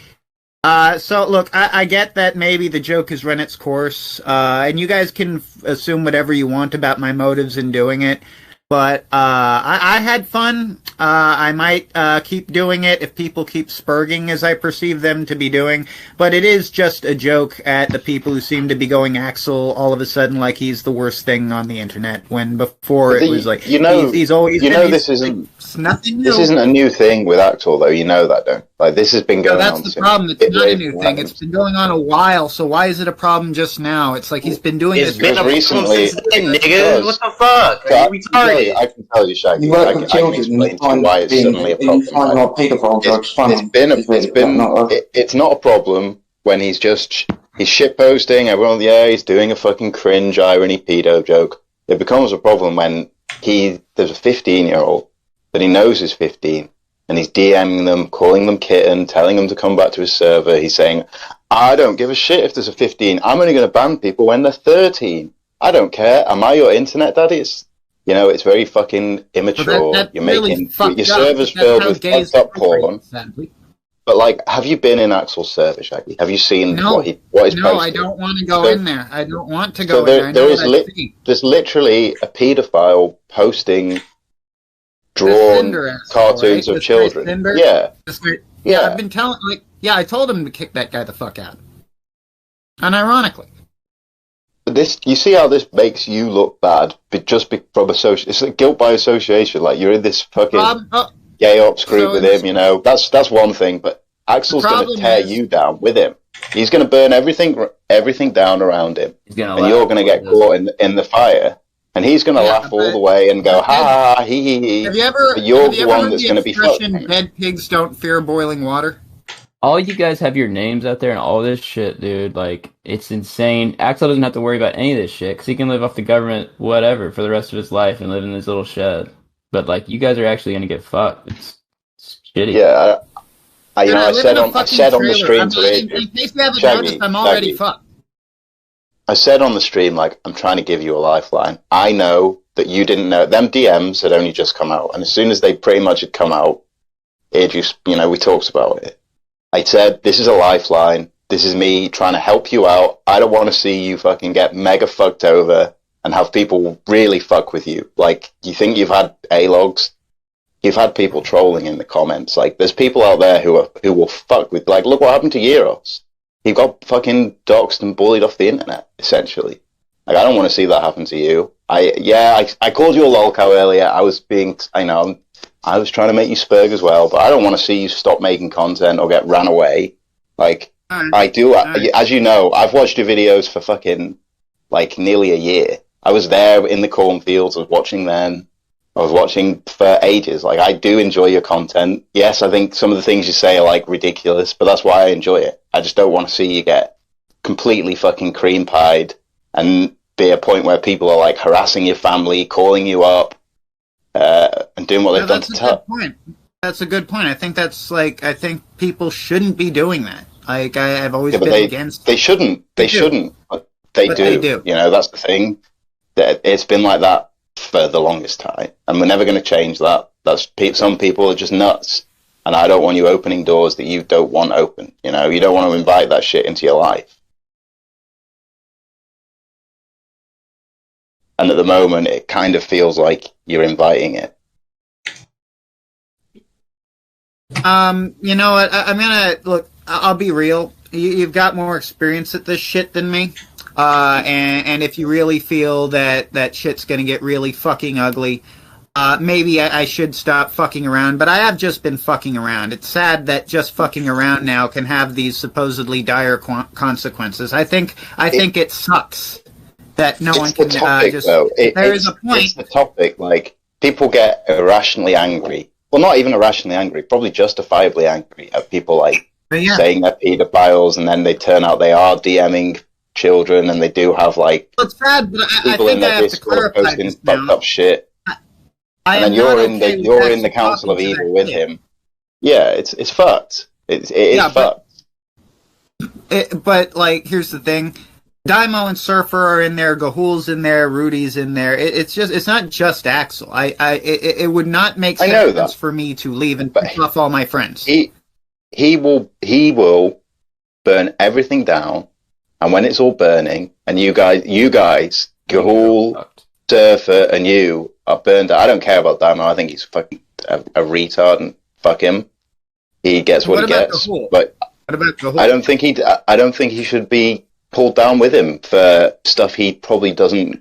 So, look, I get that maybe the joke has run its course, and you guys can assume whatever you want about my motives in doing it, but I had fun. I might keep doing it if people keep spurging as I perceive them to be doing, but it is just a joke at the people who seem to be going Axel all of a sudden like he's the worst thing on the internet, when before it was like, he's always this isn't... It's nothing new. This isn't a new thing with Axel, though. You know that, don't? Like, this has been going on since... That's the problem. It's not a new thing. It's been going on a while, so why is it a problem just now? It's like he's been doing this... It's been a recently... problem since then, nigga. What the fuck? Are you retarded? I can tell you, Shaggy. You work I with can children explain and to you why it's suddenly a problem. You find our paedophile drugs funny. It's not a problem when he's shitposting everyone on the air, he's doing a fucking cringe irony pedo joke. It becomes a problem when there's a 15-year-old that he knows is 15, and he's DMing them, calling them kitten, telling them to come back to his server. He's saying, I don't give a shit if there's a 15. I'm only going to ban people when they're 13. I don't care. Am I your internet daddy? It's very fucking immature. That's You're really making fucked your up. server's That's filled how with gays fucked up operate, porn. sadly. But like, have you been in Axel's server, Shaggy? Have you seen what he's posted? No, I don't want to go in there. I don't want to go in there. I know what I see. There's literally a paedophile posting drawn cartoons of children. Yeah. I've been telling, I told him to kick that guy the fuck out. Unironically. But you see how this makes you look bad, but from it's like guilt by association. Like, you're in this fucking gay ops group with him, That's one thing, but Axel's going to tear you down with him. He's going to burn everything down around him, and you're going to get caught in the fire. And he's going to laugh all the way and go, ha, ha, he. Have you ever But you're the one heard that's the going to be fucked. expression, dead pigs don't fear boiling water? All you guys have your names out there and all this shit, dude. Like, it's insane. Axel doesn't have to worry about any of this shit because he can live off the government, whatever, for the rest of his life and live in this little shed. But, like, you guys are actually going to get fucked. It's shitty. Yeah, I said on the stream today. In case you haven't noticed, I'm already fucked. I said on the stream, like, I'm trying to give you a lifeline. I know that you didn't know. Them DMs had only just come out, and as soon as they pretty much had come out, we talked about it. I said, this is a lifeline. This is me trying to help you out. I don't want to see you fucking get mega fucked over and have people really fuck with you. Like, you think you've had A-logs? You've had people trolling in the comments. Like, there's people out there who will fuck with, like, look what happened to Euros. He got fucking doxxed and bullied off the internet, essentially. Like, I don't want to see that happen to you. I called you a lolcow earlier. I was trying to make you spurg as well, but I don't want to see you stop making content or get ran away. Like, I do. As you know, I've watched your videos for fucking, like, nearly a year. I was there in the cornfields. I was watching then. I was watching for ages. Like, I do enjoy your content. Yes, I think some of the things you say are, like, ridiculous, but that's why I enjoy it. I just don't want to see you get completely fucking cream pied and be a point where people are, like, harassing your family, calling you up, and doing what they've done to tell. That's a good point. I think people shouldn't be doing that. Like, I've always been against. They shouldn't. They shouldn't. But they do. That's the thing. It's been like that for the longest time, and we're never going to change that. Some people are just nuts, and I don't want you opening doors that you don't want open. You don't want to invite that shit into your life. And at the moment, it kind of feels like you're inviting it. You know what? I'm gonna look. I'll be real. You've got more experience at this shit than me. And if you really feel that shit's gonna get really fucking ugly, maybe I should stop fucking around. But I have just been fucking around. It's sad that just fucking around now can have these supposedly dire consequences. I think it sucks that no one can topic, just. Though. There is a point. It's the topic. Like, people get irrationally angry. Well, not even irrationally angry, probably justifiably angry at people like saying they're pedophiles, and then they turn out they are DMing children, and they do have like it's sad, but I people think in their Discord posting fucked up shit. And then you're in the Council of Evil with him. Yeah, it's fucked. It is fucked. But like, here's the thing. Daimo and Surfer are in there, Gahul's in there, Rudy's in there. It's not just Axel. It would not make sense for me to leave and pick off all my friends. He will burn everything down, and when it's all burning, and you guys, Gahul, Surfer, and you are burned out. I don't care about Daimo. I think he's fucking a retard, and fuck him. He gets what he gets. Gahul? But what about Gahul? I don't think he should be pulled down with him for stuff he probably doesn't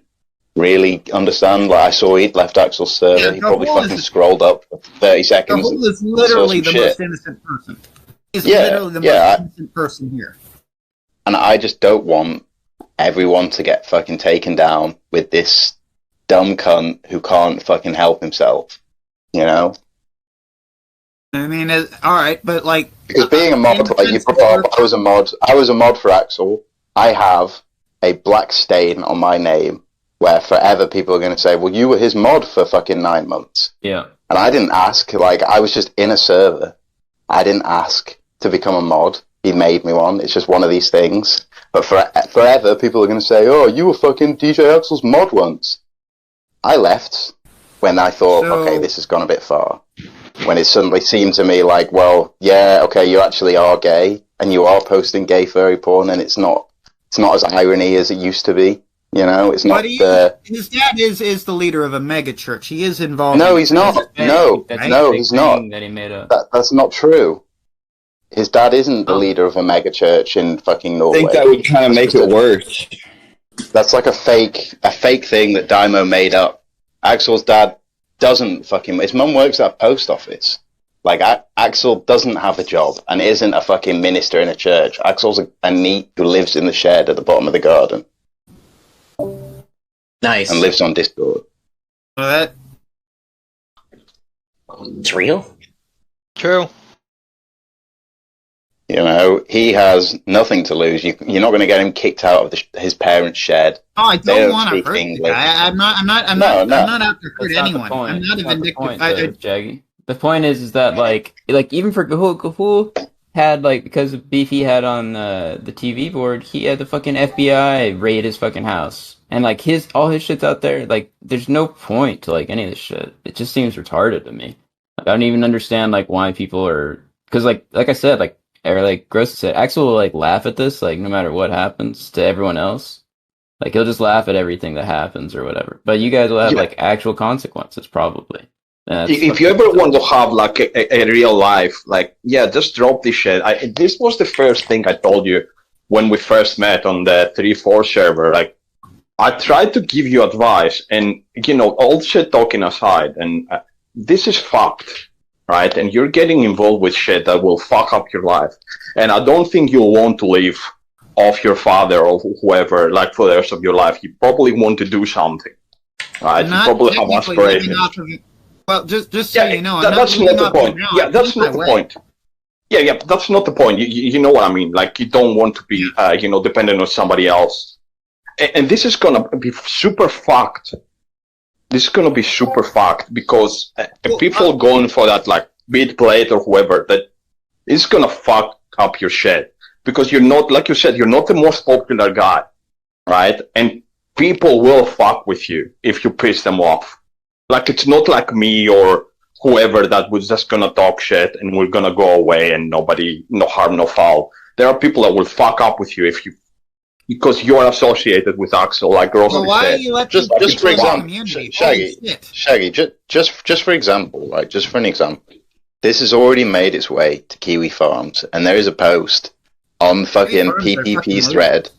really understand. Like, I saw he'd left Axel's server. He probably fucking scrolled up for 30 seconds. Gahul is literally the most innocent person. He's literally the most innocent person here. And I just don't want everyone to get fucking taken down with this dumb cunt who can't fucking help himself. You know? I mean, all right, but like, because being a mod, like you brought up, I was a mod for Axel. I have a black stain on my name where forever people are going to say, well, you were his mod for fucking 9 months. Yeah. And I didn't ask. Like, I was just in a server. I didn't ask to become a mod. He made me one. It's just one of these things. But forever people are going to say, oh, you were fucking DJ Axel's mod once. I left when I thought, okay, this has gone a bit far. When it suddenly seemed to me like, well, yeah, okay, you actually are gay, and you are posting gay furry porn, and it's not as irony as it used to be. You know, it's not. His dad is the leader of a mega church. He is involved. No, he's not. No, he's not. That he made up. That's not true. His dad isn't the leader of a mega church in fucking Norway. I think that would kind of make it worse. That's like a fake thing that Daimo made up. Axel's dad doesn't fucking. His mum works at a post office. Like, Axel doesn't have a job and isn't a fucking minister in a church. Axel's a neat who lives in the shed at the bottom of the garden. Nice. And lives on Discord. That it's real. True. You know, he has nothing to lose. You're not going to get him kicked out of his parents' shed. Oh, I don't want to hurt the guy. I'm not out to hurt anyone. I'm not a vindictive. Jaggy. The point is that like even for Gahul had, like, because of beef he had on the TV board, he had the fucking FBI raid his fucking house, and like all his shit's out there. Like, there's no point to like any of this shit. It just seems retarded to me. Like, I don't even understand like why people are, because like I said, like Gross said, Axel will like laugh at this, like, no matter what happens to everyone else. Like, he'll just laugh at everything that happens or whatever. But you guys will have like actual consequences probably. If you ever want to have like a real life, like, yeah, just drop this shit. This was the first thing I told you when we first met on the 3-4 server. Like, I tried to give you advice, and you know, all shit talking aside, and this is fucked, right? And you're getting involved with shit that will fuck up your life. And I don't think you'll want to live off your father or whoever, like, for the rest of your life. You probably want to do something, right? You probably have aspirations. Well, just so you know, that's not the point. Yeah, that's not the point. Yeah, that's not the point. You know what I mean? Like, you don't want to be, dependent on somebody else. And this is gonna be super fucked. This is gonna be super fucked because people going for that, like, beat plate or whoever, that is gonna fuck up your shit. Because you're not, like you said, you're not the most popular guy, right? And people will fuck with you if you piss them off. Like, it's not like me or whoever that was just gonna talk shit and we're gonna go away and nobody, no harm, no foul. There are people that will fuck up with you if you because you're associated with Axel, like Rossi said. Just for example, Shaggy, just for example, right? Just for an example, this has already made its way to Kiwi Farms, and there is a post on fucking PPP's thread.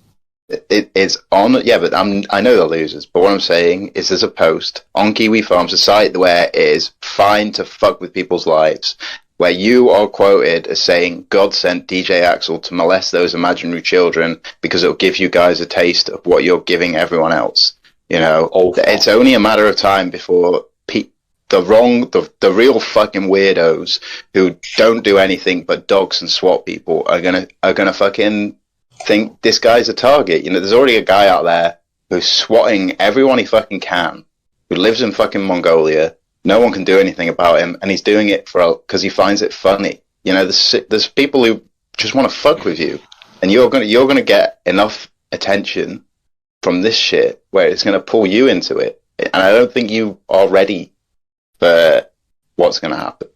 It's on, yeah, but I know they're losers. But what I'm saying is, there's a post on Kiwi Farms, a site where it is fine to fuck with people's lives, where you are quoted as saying God sent DJ Axel to molest those imaginary children because it'll give you guys a taste of what you're giving everyone else. You know, it's only a matter of time before the real fucking weirdos who don't do anything but dogs and swat people are gonna fucking think this guy's a target. You know, there's already a guy out there who's swatting everyone he fucking can, who lives in fucking Mongolia. No one can do anything about him, and he's doing it because he finds it funny. You know, there's people who just want to fuck with you, and you're gonna get enough attention from this shit where it's gonna pull you into it. And I don't think you are ready for what's gonna happen.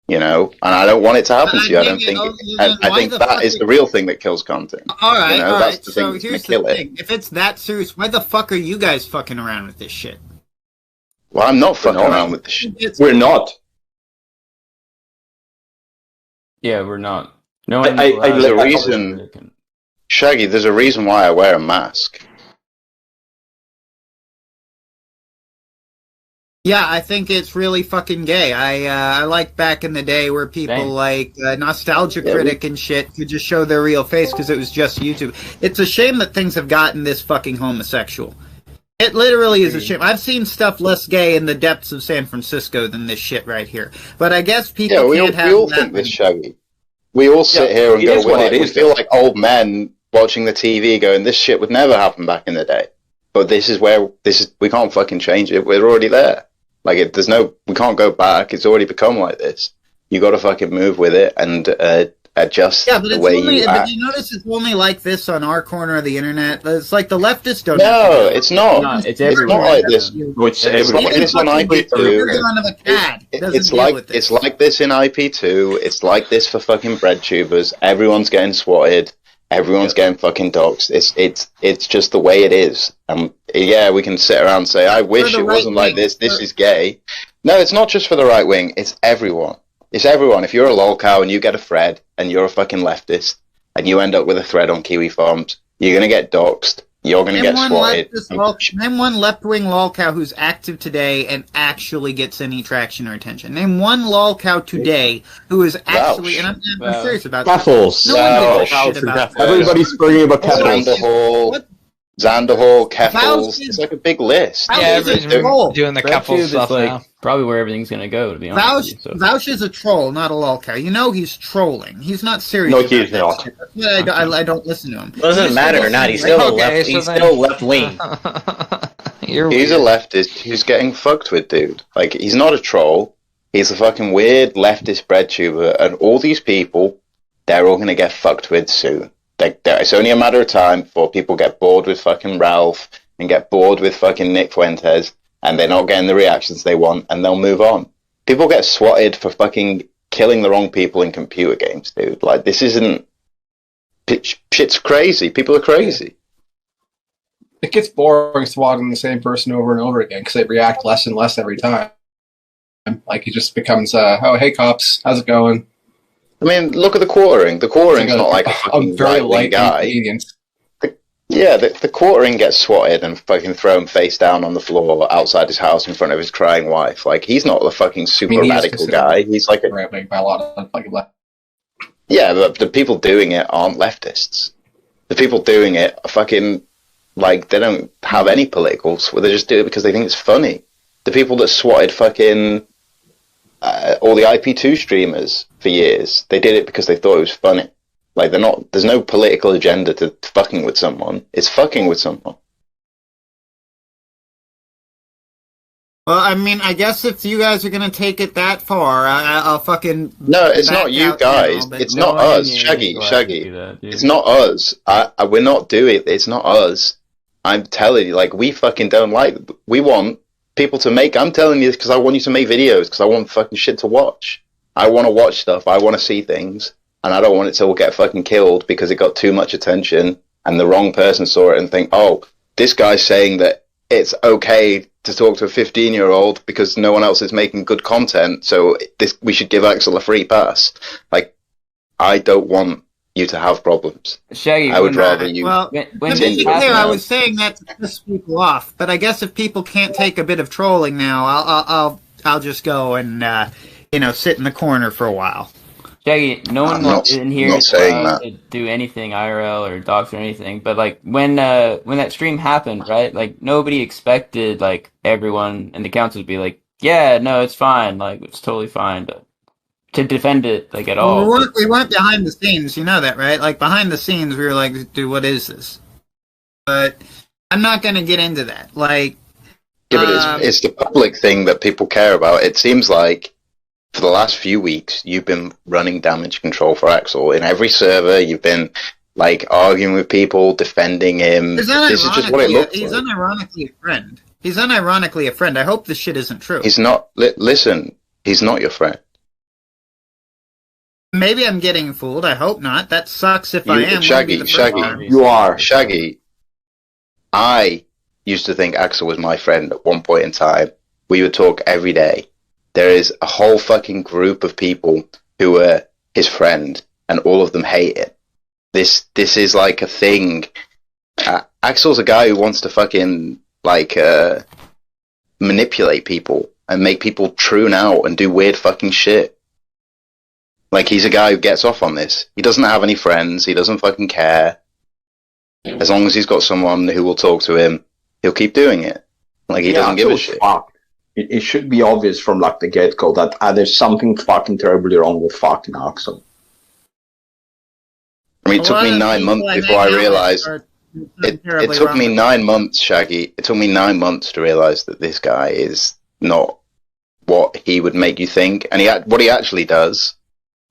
You know, and I don't want it to happen to you. I don't think. I think that is the real thing that kills content. All right, you know, all that's right. the thing So that's here's gonna the kill thing: it. if it's that serious, why the fuck are you guys fucking around with this shit? Well, I'm not fucking around with this shit. We're not. Yeah, we're not. No, There's a reason, Shaggy. There's a reason why I wear a mask. Yeah, I think it's really fucking gay. I like back in the day where people like Nostalgia Critic and shit could just show their real face because it was just YouTube. It's a shame that things have gotten this fucking homosexual. It literally is a shame. I've seen stuff less gay in the depths of San Francisco than this shit right here. But I guess people we can't have all that. think this, Shaggy. We all sit here and go, we feel like old men watching the TV going, this shit would never happen back in the day. But we can't fucking change it. We're already there. Like, we can't go back. It's already become like this. You got to fucking move with it and adjust the way you act. But you notice it's only like this on our corner of the internet. It's like the leftists don't. No, it's not. It's not like this. It's on IP2. It's like this in IP2. It's like this for fucking bread tubers. Everyone's getting swatted. Everyone's getting fucking doxed. It's just the way it is. Yeah, we can sit around and say, I wish it wasn't like this. This is gay. No, it's not just for the right wing. It's everyone. It's everyone. If you're a lolcow and you get a thread and you're a fucking leftist and you end up with a thread on Kiwi Farms, you're going to get doxed. You're going to get swatted. Name one left-wing lolcow who's active today and actually gets any traction or attention. Name one lolcow today who is actually, and I'm serious about this. Keffels. No one gives a shit about this. Everybody's screaming about Keffels. Xanderhall, Keffels. It's like a big list. Yeah, everybody's doing the Keffels stuff now. Probably where everything's going to go, to be honest with you. Vouch is a troll, not a lolcow. You know he's trolling. He's not serious. No, he's not. I don't listen to him. Doesn't matter or not. He's still left. He's still left wing. He's a leftist who's getting fucked with, dude. Like, he's not a troll. He's a fucking weird leftist bread tuber, and all these people, they're all going to get fucked with soon. It's only a matter of time before people get bored with fucking Ralph and get bored with fucking Nick Fuentes, and they're not getting the reactions they want, and they'll move on. People get swatted for fucking killing the wrong people in computer games, dude. Like, this isn't... Shit's crazy. People are crazy. It gets boring swatting the same person over and over again because they react less and less every time. Like, it just becomes, oh, hey, cops, how's it going? I mean, look at the quartering. The quartering's not like a fucking right-wing guy. The quartering gets swatted and fucking thrown face down on the floor outside his house in front of his crying wife. Like, he's not the fucking super radical guy. He's like by a lot of like left. Yeah, but the people doing it aren't leftists. The people doing it are fucking, like, they don't have any politicals. They just do it because they think it's funny. The people that swatted fucking all the IP2 streamers for years, they did it because they thought it was funny. Like, there's no political agenda to fucking with someone. It's fucking with someone. Well, I mean, I guess if you guys are going to take it that far, I'll fucking... No, it's not you guys. It's not us. Shaggy. It's not us. We're not doing it. It's not us. I'm telling you, like, we fucking don't like... We want people to make... I'm telling you this because I want you to make videos, because I want fucking shit to watch. I want to watch stuff. I want to see things. And I don't want it to all get fucking killed because it got too much attention and the wrong person saw it and think, oh, this guy's saying that it's okay to talk to a 15-year-old because no one else is making good content, so we should give Axel a free pass. Like, I don't want you to have problems. Shaggy, I would rather you. Well, to be clear, I was saying that to piss people off, but I guess if people can't take a bit of trolling now, I'll just go and sit in the corner for a while. Shaggy, no one in here not is saying allowed that. to do anything IRL or docs or anything. But like when that stream happened, right? Like nobody expected like everyone in the council to be like, yeah, no, it's fine, like it's totally fine to defend it like at all. We weren't behind the scenes, you know that, right? Like behind the scenes, we were like, dude, what is this? But I'm not going to get into that. Like, yeah, but it's the public thing that people care about. It seems like for the last few weeks, you've been running damage control for Axel. In every server, you've been, like, arguing with people, defending him. This is just what it looks like. He's unironically a friend. He's unironically a friend. I hope this shit isn't true. He's not... Listen, he's not your friend. Maybe I'm getting fooled. I hope not. That sucks if I am. Shaggy, you are. Shaggy, I used to think Axel was my friend at one point in time. We would talk every day. There is a whole fucking group of people who were his friend, and all of them hate it. This is like a thing. Axel's a guy who wants to fucking, like, manipulate people and make people tune out and do weird fucking shit. Like, he's a guy who gets off on this. He doesn't have any friends. He doesn't fucking care. As long as he's got someone who will talk to him, he'll keep doing it. Like, he doesn't give a shit. It should be obvious from like the get-go that there's something fucking terribly wrong with fucking Axel. I mean, it took me 9 months before I realized... It took me 9 months, Shaggy. It took me 9 months to realize that this guy is not what he would make you think. And what he actually does...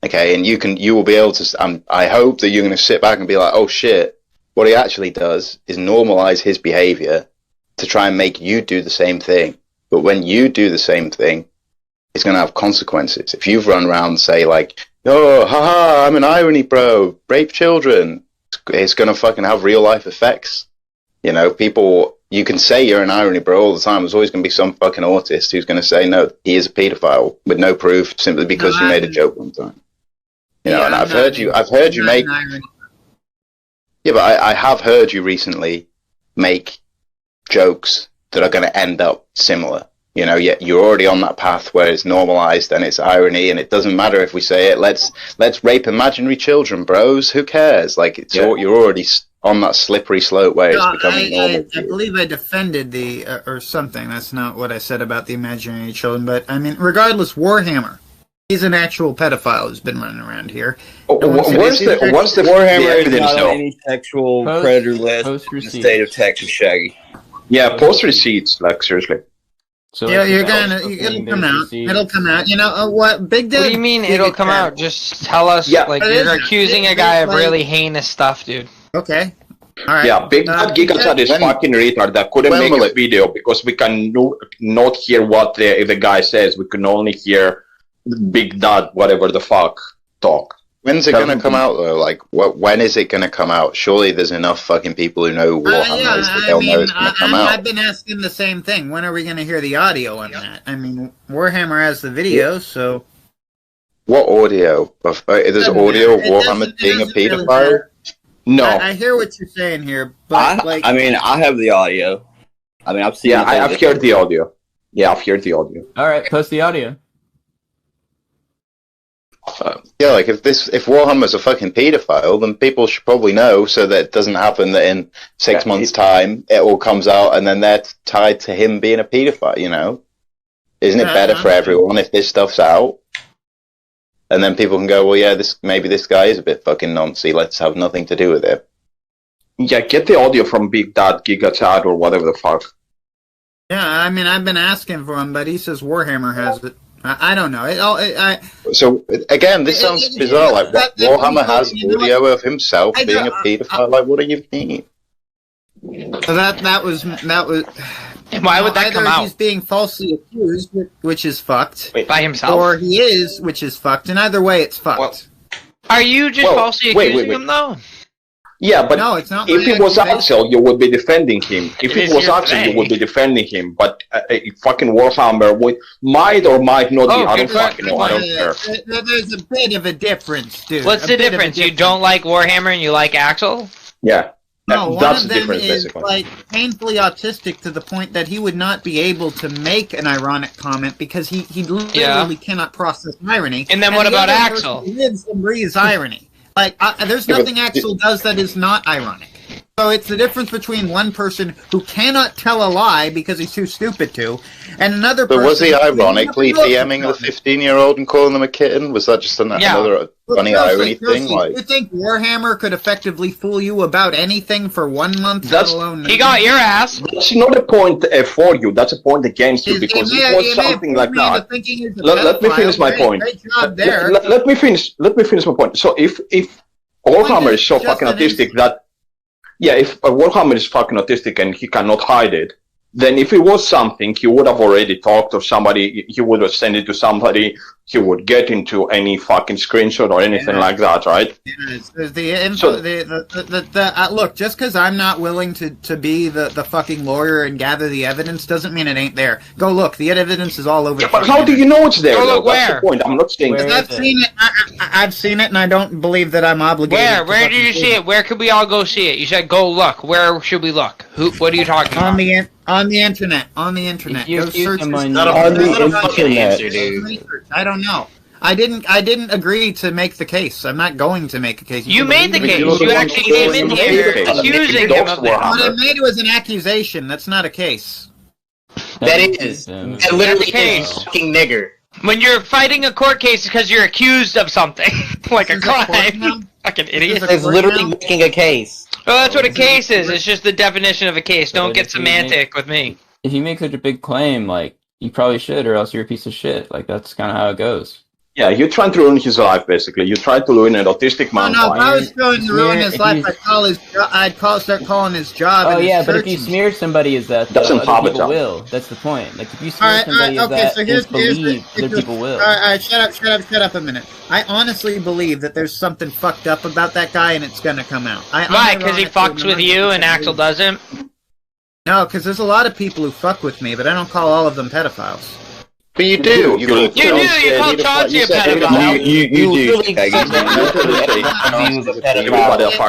Okay, and you will be able to... I hope that you're going to sit back and be like, oh shit. What he actually does is normalize his behavior to try and make you do the same thing. But when you do the same thing, it's going to have consequences. If you've run around and say like, oh, haha, I'm an irony bro, rape children, it's going to fucking have real life effects. You know, people... You can say you're an irony bro all the time. There's always going to be some fucking autist who's going to say, no, he is a pedophile with no proof simply because you made a joke one time. You know, and I've heard you make... Yeah, but I have heard you recently make jokes that are going to end up similar. You know, yet you're already on that path where it's normalized and it's irony, and it doesn't matter if we say it. Let's rape imaginary children, bros. Who cares? Like, it's you're already on that slippery slope where it's becoming normal. I believe I defended the or something. That's not what I said about the imaginary children, but I mean, regardless, Warhammer. He's an actual pedophile who's been running around here. What's the Warhammer is not on any sexual predator list in the state of Texas, Shaggy. Yeah, post receipts, like seriously. So yeah, it'll come out. It'll come out. You know what? Big Dad. What do you mean it'll come out? Just tell us. Yeah, like you're accusing a guy of really heinous stuff, dude. Okay. All right. Yeah, Big Dad Gigatat is fucking retard that couldn't make a video because we can not hear what the guy says. We can only hear Big Dad, whatever the fuck, talk. When's it going to come out, though? Like, when is it going to come out? Surely there's enough fucking people who know Warhammer is that they'll know it's going to come out. I've been asking the same thing. When are we going to hear the audio on that? I mean, Warhammer has the video, so... What audio? There's audio of Warhammer being a pedophile? No. I hear what you're saying here, but I mean, I have the audio. I mean, I've seen. Yeah, I've heard the audio. Yeah, I've heard the audio. All right, post the audio. Yeah, like if Warhammer's a fucking pedophile, then people should probably know so that it doesn't happen that in 6 months' time it all comes out and then they're tied to him being a pedophile. You know, isn't it better for everyone if this stuff's out? And then people can go, well, yeah, maybe this guy is a bit fucking noncy. Let's have nothing to do with it. Yeah, get the audio from Big Dad Gigatat or whatever the fuck. Yeah, I mean, I've been asking for him, but he says Warhammer has it. I don't know. So again, this sounds bizarre. Like Warhammer has audio of himself being a pedophile. Like, what do you mean? So that was. And why would that come out? He's being falsely accused, which is fucked. By himself, or he is, which is fucked. And either way, it's fucked. Are you just falsely accusing him, though? Yeah, but no, it's not. If it was Axel, you would be defending him. If it was Axel, you would be defending him. But fucking Warhammer might or might not be. I don't fucking know. I don't care. There's a bit of a difference, dude. What's the difference? You don't like Warhammer and you like Axel? Yeah. No, one That's of the them difference, is basically. like painfully autistic to the point that he would not be able to make an ironic comment because he literally cannot process irony. And then what the about other Axel? person lives and breathes irony. Like there's Yeah, nothing Axel does that is not ironic. So it's the difference between one person who cannot tell a lie because he's too stupid to, and another But person. was he who ironically knows DMing the something. 15-year-old and calling them a kitten? Was that just another funny irony thing? Like, You think Warhammer could effectively fool you about anything for 1 month, That's- let alone... He got your ass. That's not a point for you. That's a point against you because it was something like that. Let me finish my point. Great job there. Let me finish my point. So if Warhammer is so fucking autistic that, yeah, if Warhammer is fucking autistic and he cannot hide it, then if it was something, he would have already talked to somebody, he would have sent it to somebody, he would get into any fucking screenshot or anything like that, right? Yes, the info, look, just because I'm not willing to be the fucking lawyer and gather the evidence doesn't mean it ain't there. Go look, the evidence is all over. Yeah, but how do you know it's there? Go look That's where? the point. I'm not saying Because I've seen it. I've seen it, and I don't believe that I'm obligated. Where did you see it? Where could we all go see it? You said go look. Where should we look? What are you talking about? On the internet. On the internet. You Go accuse search. someone- Not On a- the not a internet. fucking Answer, dude. research. I don't know. I didn't agree to make the case. I'm not going to make a case. You can made the believe case. me. You actually came in here accusing him of that. What I made was an accusation. That's not a case. That is. That literally is fucking nigger. When you're fighting a court case because you're accused of something, like a crime. Fucking idiot. It's literally making a case. Well, that's what a case is. It's just the definition of a case. Don't get semantic with me. If you make such a big claim, like, you probably should, or else you're a piece of shit. Like, that's kind of how it goes. Yeah, you're trying to ruin his life, basically. You tried to ruin an autistic man. No, if I was going to ruin his life, I'd start calling his job. Oh and yeah, his but if church you and- smear somebody as that, Doesn't other pop it people up. will. That's the point. Like, if you smear somebody as okay, that, so just here's believe other people will. All right, shut up a minute. I honestly believe that there's something fucked up about that guy, and it's gonna come out. Why? Because he fucks with you and Axel doesn't? No, because there's a lot of people who fuck with me, but I don't call all of them pedophiles. but you do. You You call Chauncey a pedophile.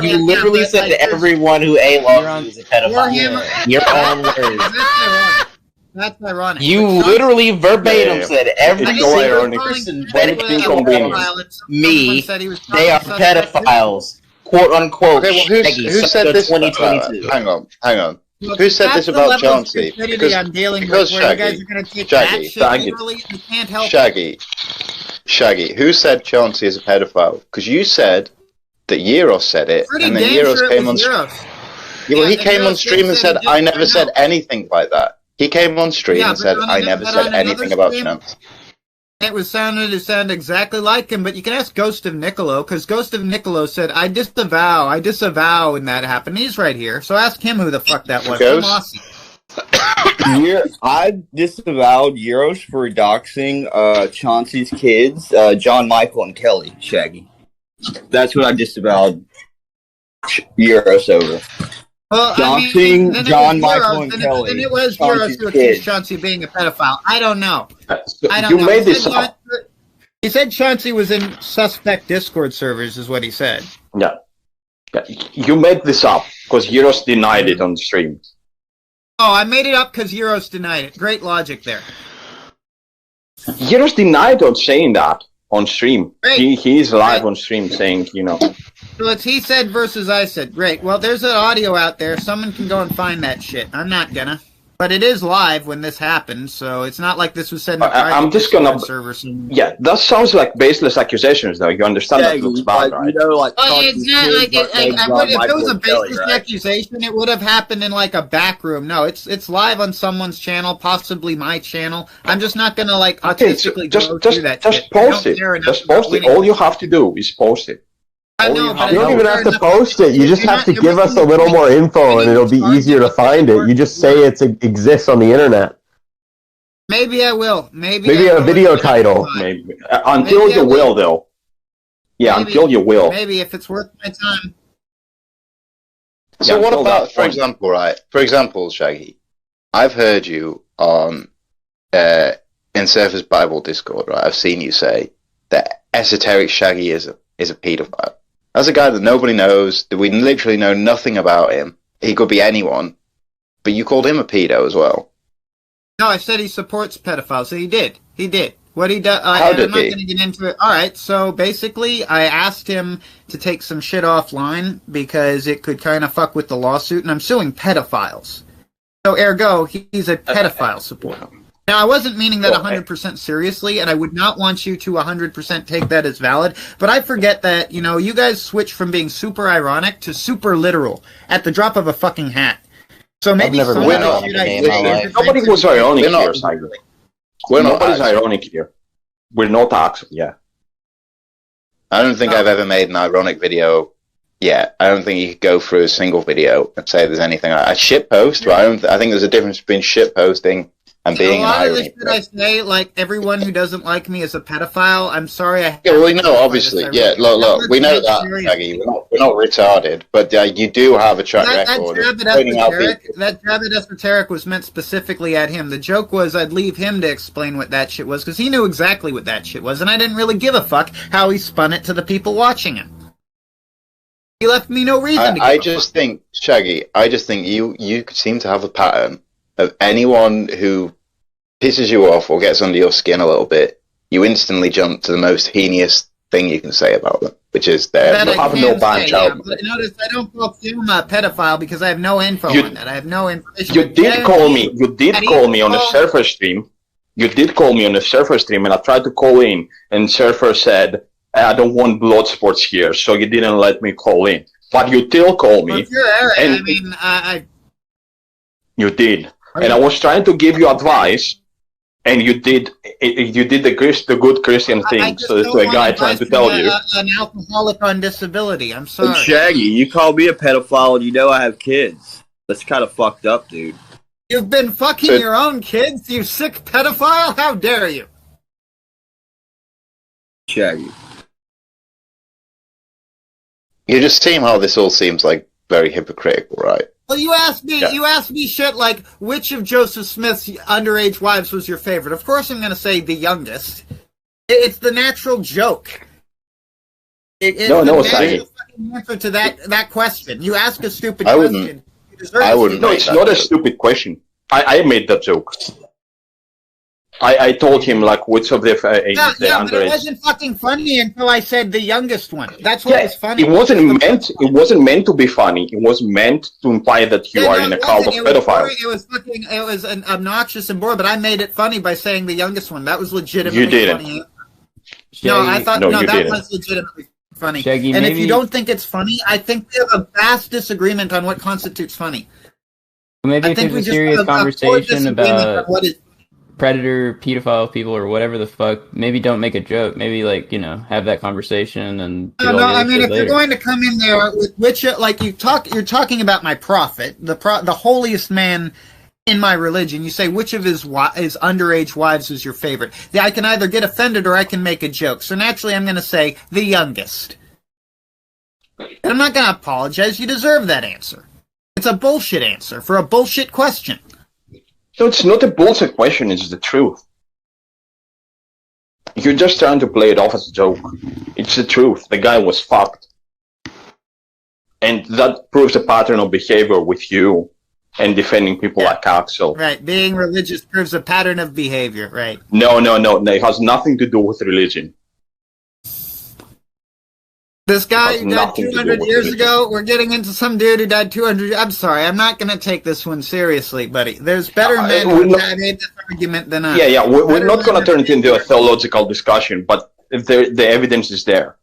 You literally said everyone who loves you is a pedophile. Your own words. That's ironic. You literally verbatim said every It's so single ironic. person Very that inconvenient. me, they are pedophiles. Quote unquote. Okay, well, who said this? 2022. Hang on. Look, Who said that's this the about level of Chauncey? stupidity I'm dealing because with, where you Shaggy, guys are going to take Shaggy, that shit Shaggy. literally. You can't help it. Shaggy, who said Chauncey is a pedophile? Because you said that Euros said it, Pretty and then damn Euros sure it came on was stream. Euros. Yeah, well, he Yeah, came Euros on stream and said, said I it never just said now. anything like that. He came on stream Yeah, and but said, on I another- never but said on anything another about stream- Chauncey. It sounded exactly like him, but you can ask Ghost of Niccolo, because Ghost of Niccolo said, I disavow when that happened. He's right here, so ask him who the fuck that was. Ghost? I'm Aussie. I disavowed Euros for doxing Chauncey's kids, John Michael and Kelly, Shaggy. That's what I disavowed Euros over. Well, Doxing then it John was Michael Euros, and then Kelly. Then it was Chauncey's Euros who accused kids. Chauncey being a pedophile. I don't know. I don't You know. made this up. He said Chauncey was in suspect Discord servers, is what he said. Yeah. You made this up because Euros denied it on stream. Oh, I made it up because Euros denied it. Great logic there. Euros denied on saying that on stream. Right. He is live on stream saying, So it's he said versus I said. Great. Well, there's an audio out there. Someone can go and find that shit. I'm not gonna. But it is live when this happened, so it's not like this was said in a private I'm just gonna. Discord server somewhere. Yeah, that sounds like baseless accusations, though. You understand that looks bad, right? It's not like if it was a baseless accusation, it would have happened in like a back room. No, it's live on someone's channel, possibly my channel. I'm just not gonna like autistically go through that. Just shit. I post don't it. care enough Just about post it. winning. All you have to do is post it. I know, but You don't even have to post it. You just have to give us a little more info, and it'll be easier to find it. You just say it exists on the internet. Maybe I will. Maybe a video title. Maybe until you will, though. Yeah, Maybe. until you will. Maybe if it's worth my time. So Yeah, what until about, that for point. example, right? For example, Shaggy, I've heard you on in Surface Bible Discord, right? I've seen you say that Esoteric Shaggyism is a paedophile. That's a guy that nobody knows, that we literally know nothing about him. He could be anyone, but you called him a pedo as well. No, I said he supports pedophiles. So he did. He did. What he does, How and did I'm not he? going to get into it. All right, so basically, I asked him to take some shit offline because it could kind of fuck with the lawsuit, and I'm suing pedophiles. So ergo, he's a pedophile supporter. Now, I wasn't meaning that 100% seriously, and I would not want you to 100% take that as valid, but I forget that, you know, you guys switch from being super ironic to super literal at the drop of a fucking hat. So maybe some of the shit I say... Nobody was ironic here, Simon. We're not Nobody's actually. ironic here. We're not actually, yeah. I don't think I've ever made an ironic video yet. I don't think you could go through a single video and say there's anything. I shit post, right? I think there's a difference between shit posting and being a an lot of the irony. shit I say, like everyone who doesn't like me is a pedophile. I'm sorry. Yeah, well, we know, obviously. Yeah, look, we know that, Shaggy. We're not retarded, but you do have a track record of pointing out people. That jab at Esoteric was meant specifically at him. The joke was I'd leave him to explain what that shit was, because he knew exactly what that shit was, and I didn't really give a fuck how he spun it to the people watching him. He left me no reason to give I a just think, Shaggy, I just think you seem to have a pattern of anyone who pisses you off or gets under your skin a little bit, you instantly jump to the most heinous thing you can say about them, which is That they're I have can no say, ban child. but notice I don't call him a pedophile because I have no info on that. I have no information. You did call me. You did call me on a Surfer stream. You did call me on a Surfer stream, and I tried to call in, and Surfer said, "I don't want blood sports here," so you didn't let me call in. But you still call me. Well, if you're Eric, and I mean, you did, and I was trying to give you advice, and you did the good Christian thing. So to a guy trying to tell you, an alcoholic on disability. I'm sorry. And Shaggy, you call me a pedophile, and you know I have kids. That's kind of fucked up, dude. You've been fucking your own kids, you sick pedophile? How dare you? Shaggy. You just seem how this all seems like very hypocritical, right? Well, you asked me. Yeah. You asked me shit like which of Joseph Smith's underage wives was your favorite. Of course, I'm going to say the youngest. It's the natural joke. It's No, the natural Shaggy. fucking answer to that question. You ask a stupid I question. wouldn't. You deserve I a wouldn't. No, stupid it's answer. not a stupid question. I made that joke. I told him like which of the Yeah, the yeah, but it underage. wasn't fucking funny until I said the youngest one. That's what was funny. It wasn't meant. It wasn't meant to be funny. It was meant to imply that you are in a cult of pedophiles. It was an obnoxious and boring, but I made it funny by saying the youngest one. That was legitimately You didn't. funny. No, I thought No, no, you that didn't. was legitimately funny. Shaggy, and if maybe- you don't think it's funny, I think we have a vast disagreement on what constitutes funny. Maybe I if think there's we a just serious have a core conversation disagreement on about what is predator, pedophile people, or whatever the fuck, maybe don't make a joke. Maybe have that conversation and do No, all no. the I other mean, shit if you're later. going to come in there with which, like you're talking about my prophet, the holiest man in my religion. You say which of his underage wives is your favorite? I can either get offended or I can make a joke. So naturally, I'm going to say the youngest, and I'm not going to apologize. You deserve that answer. It's a bullshit answer for a bullshit question. So it's not a bullshit question. It's the truth. You're just trying to play it off as a joke. It's the truth. The guy was fucked, and that proves a pattern of behavior with you and defending people like Axel. Right, being religious proves a pattern of behavior. Right. No. It has nothing to do with religion. This guy Has who died nothing to do 200 with years religion. ago, we're getting into some dude who died 200. I'm sorry, I'm not going to take this one seriously, buddy. There's better men we're who not- have made this argument than us. Yeah. We're Better not going men to turn it into a theological discussion, but if the evidence is there,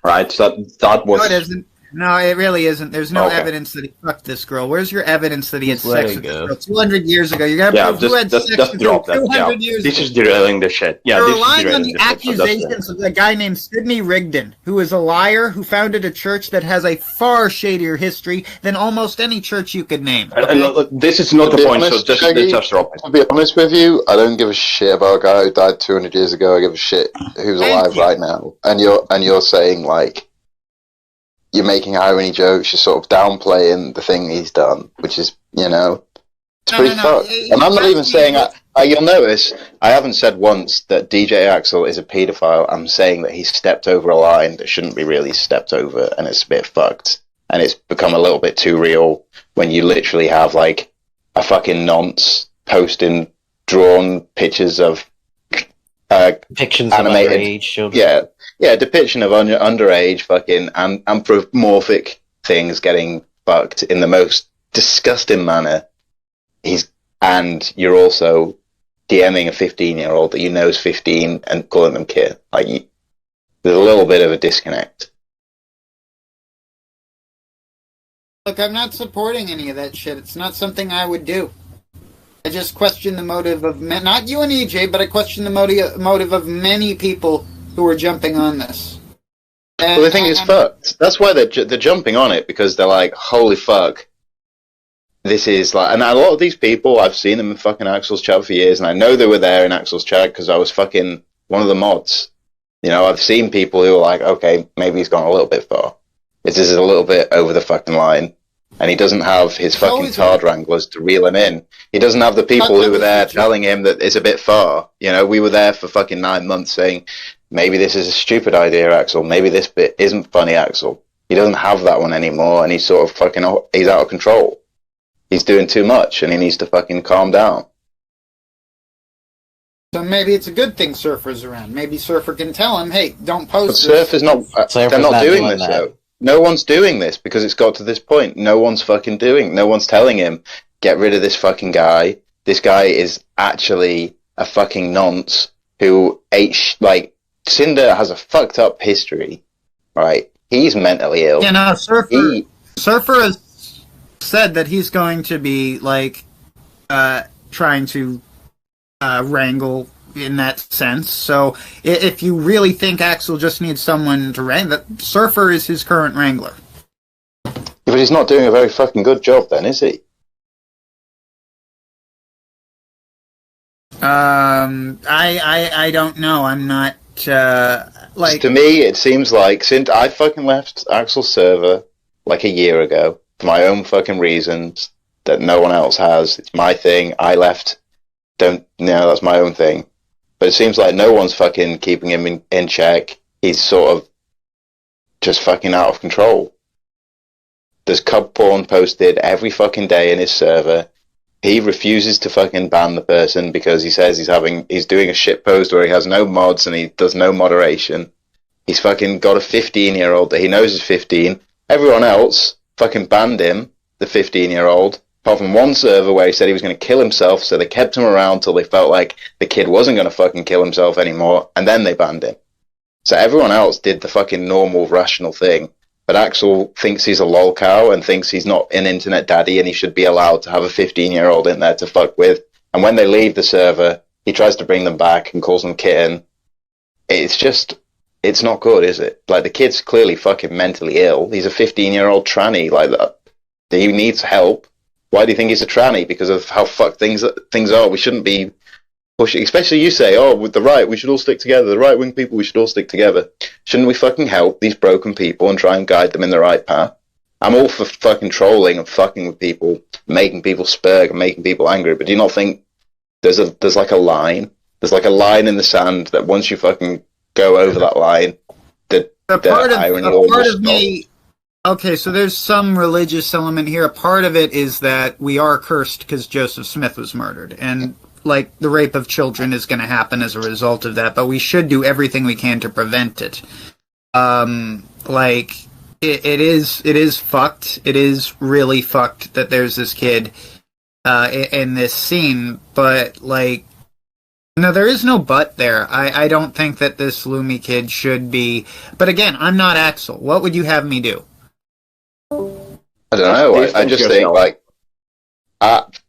right? So that was. No, it isn't. No, it really isn't. There's no Okay. evidence that he fucked this girl. Where's your evidence that he had Just let sex it with this go. girl 200 years ago? You got to Yeah, prove who had sex just with drop her that. 200 Yeah, years this ago. is derailing the shit. Yeah, You're this is relying on derailing the the shit. So that's accusations of a guy named Sidney Rigdon, who is a liar who founded a church that has a far shadier history than almost any church you could name. And look, this is not To the be point, honest, so Shaggy, just drop it. to be honest with you, I don't give a shit about a guy who died 200 years ago. I give a shit who's Thank alive you. right now. And you're saying like, you're making irony jokes, you're sort of downplaying the thing he's done, which is, it's pretty fucked. And I'm not even saying, you'll notice, I haven't said once that DJ Axel is a paedophile. I'm saying that he's stepped over a line that shouldn't be really stepped over, and it's a bit fucked. And it's become a little bit too real when you literally have, like, a fucking nonce posting drawn pictures of depictions animated, of underage children. Yeah, depiction of underage fucking anthropomorphic things getting fucked in the most disgusting manner. And you're also DMing a 15-year-old that you know is 15 and calling them kid. Like, there's a little bit of a disconnect. Look, I'm not supporting any of that shit. It's not something I would do. I just question the motive of not you and EJ, but I question the motive of many people who are jumping on this. Well, they think it's fucked. That's why they're jumping on it, because they're like, holy fuck. This is like, and a lot of these people, I've seen them in fucking Axel's chat for years, and I know they were there in Axel's chat because I was fucking one of the mods. I've seen people who are like, okay, maybe he's gone a little bit far. This is a little bit over the fucking line. And he doesn't have his fucking tard wranglers to reel him in. He doesn't have the people who were there telling him that it's a bit far. We were there for fucking 9 months saying, maybe this is a stupid idea, Axel. Maybe this bit isn't funny, Axel. He doesn't have that one anymore, and he's sort of fucking, he's out of control. He's doing too much, and he needs to fucking calm down. So maybe it's a good thing Surfer's around. Maybe Surfer can tell him, hey, don't post this. But Surfer's not, they're not doing this, though. No one's doing this because it's got to this point. No one's fucking no one's telling him, get rid of this fucking guy. This guy is actually a fucking nonce who Cinder has a fucked up history, right? He's mentally ill. Yeah, no, Surfer has said that he's going to be, trying to wrangle in that sense. So if you really think Axel just needs someone to wrangle, Surfer is his current wrangler. But he's not doing a very fucking good job then, is he? I don't know. I'm not, To me, it seems like, since I fucking left Axel's server, a year ago, for my own fucking reasons, that no one else has. It's my thing. I left. That's my own thing. But it seems like no one's fucking keeping him in check. He's sort of just fucking out of control. There's cub porn posted every fucking day in his server. He refuses to fucking ban the person because he says he's doing a shit post where he has no mods and he does no moderation. He's fucking got a 15-year-old that he knows is 15. Everyone else fucking banned him, the 15-year-old. Apart from one server where he said he was going to kill himself, so they kept him around till they felt like the kid wasn't going to fucking kill himself anymore, and then they banned him. So everyone else did the fucking normal, rational thing. But Axel thinks he's a lolcow and thinks he's not an internet daddy and he should be allowed to have a 15-year-old in there to fuck with. And when they leave the server, he tries to bring them back and calls them kitten. It's not good, is it? The kid's clearly fucking mentally ill. He's a 15-year-old tranny like that. He needs help. Why do you think he's a tranny? Because of how fucked things are. We shouldn't be pushing, especially you say, with the right, we should all stick together. The right-wing people, we should all stick together. Shouldn't we fucking help these broken people and try and guide them in the right path? I'm all for fucking trolling and fucking with people, making people spurg and making people angry, but do you not think there's a line? There's a line in the sand that once you fucking go over that line, the irony almost stops. Okay, so there's some religious element here. A part of it is that we are cursed because Joseph Smith was murdered. And, the rape of children is going to happen as a result of that. But we should do everything we can to prevent it. It is fucked. It is really fucked that there's this kid in this scene. But, no, there is no but there. I don't think that this Lumi kid should be... But again, I'm not Axel. What would you have me do? I don't know. I just think,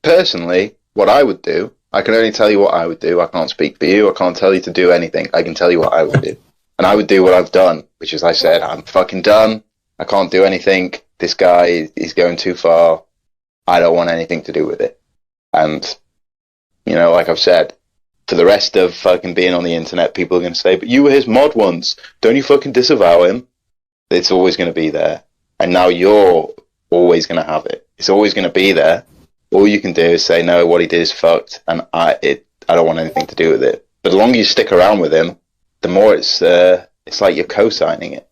personally, what I would do, I can only tell you what I would do. I can't speak for you. I can't tell you to do anything. I can tell you what I would do. And I would do what I've done, which is I said, I'm fucking done. I can't do anything. This guy is going too far. I don't want anything to do with it. And, like I've said, for the rest of fucking being on the internet, people are going to say, but you were his mod once. Don't you fucking disavow him? It's always going to be there. and now you're always going to have it. It's always going to be there. All you can do is say, no, what he did is fucked, and I don't want anything to do with it. But the longer you stick around with him, the more it's like you're co-signing it.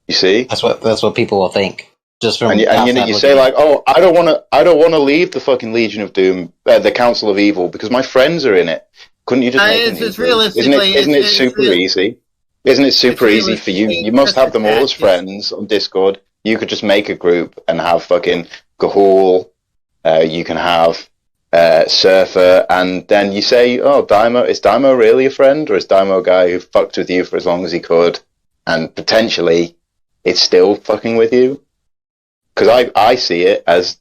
You see? That's what people will think. Just from you say like, oh, I don't want to leave the fucking Legion of Doom, the Council of Evil, because my friends are in it. Couldn't you just make it? Isn't it super easy? Isn't it super easy for you? You must have them all as friends on Discord. You could just make a group and have fucking Gahul. You can have Surfer, and then you say, oh, Daimo, is Daimo really a friend, or is Daimo a guy who fucked with you for as long as he could, and potentially it's still fucking with you? Because I see it as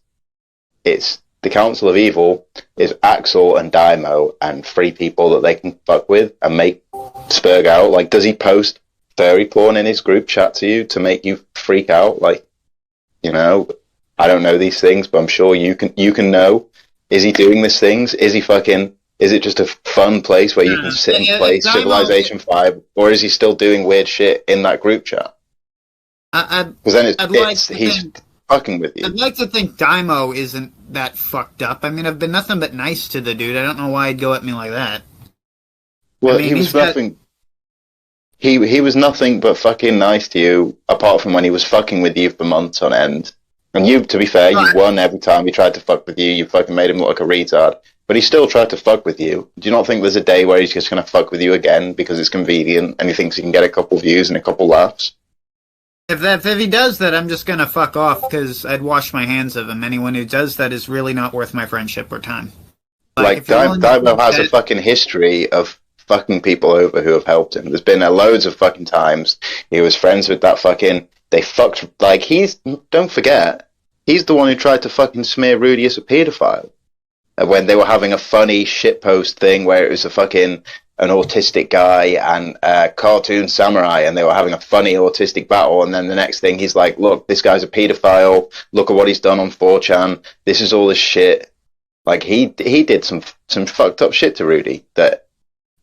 it's the Council of Evil is Axel and Daimo and 3 people that they can fuck with and make spurg out. Like, does he post furry porn in his group chat to you to make you freak out? Like, you know, I don't know these things, but I'm sure you can know. Is he doing these things? Is it just a fun place where you can sit and play Civilization 5, or is he still doing weird shit in that group chat? Because then he's fucking with you. I'd like to think Daimo isn't that fucked up. I mean, I've been nothing but nice to the dude. I don't know why he'd go at me like that. Well, he was nothing. He was nothing but fucking nice to you, apart from when he was fucking with you for months on end. And you, to be fair, you won every time he tried to fuck with you. You fucking made him look like a retard. But he still tried to fuck with you. Do you not think there's a day where he's just going to fuck with you again because it's convenient and he thinks he can get a couple views and a couple laughs? If he does that, I'm just gonna fuck off because I'd wash my hands of him. Anyone who does that is really not worth my friendship or time. Like Daimo has a fucking history of fucking people over who have helped him. There's been loads of fucking times he was friends with that fucking. They fucked like don't forget, he's the one who tried to fucking smear Rudy as a paedophile when they were having a funny shitpost thing where it was an autistic guy and a cartoon samurai, and they were having a funny autistic battle, and then the next thing he's like, look, this guy's a pedophile, look at what he's done on 4chan, this is all this shit. Like, he did some fucked up shit to Rudy. That,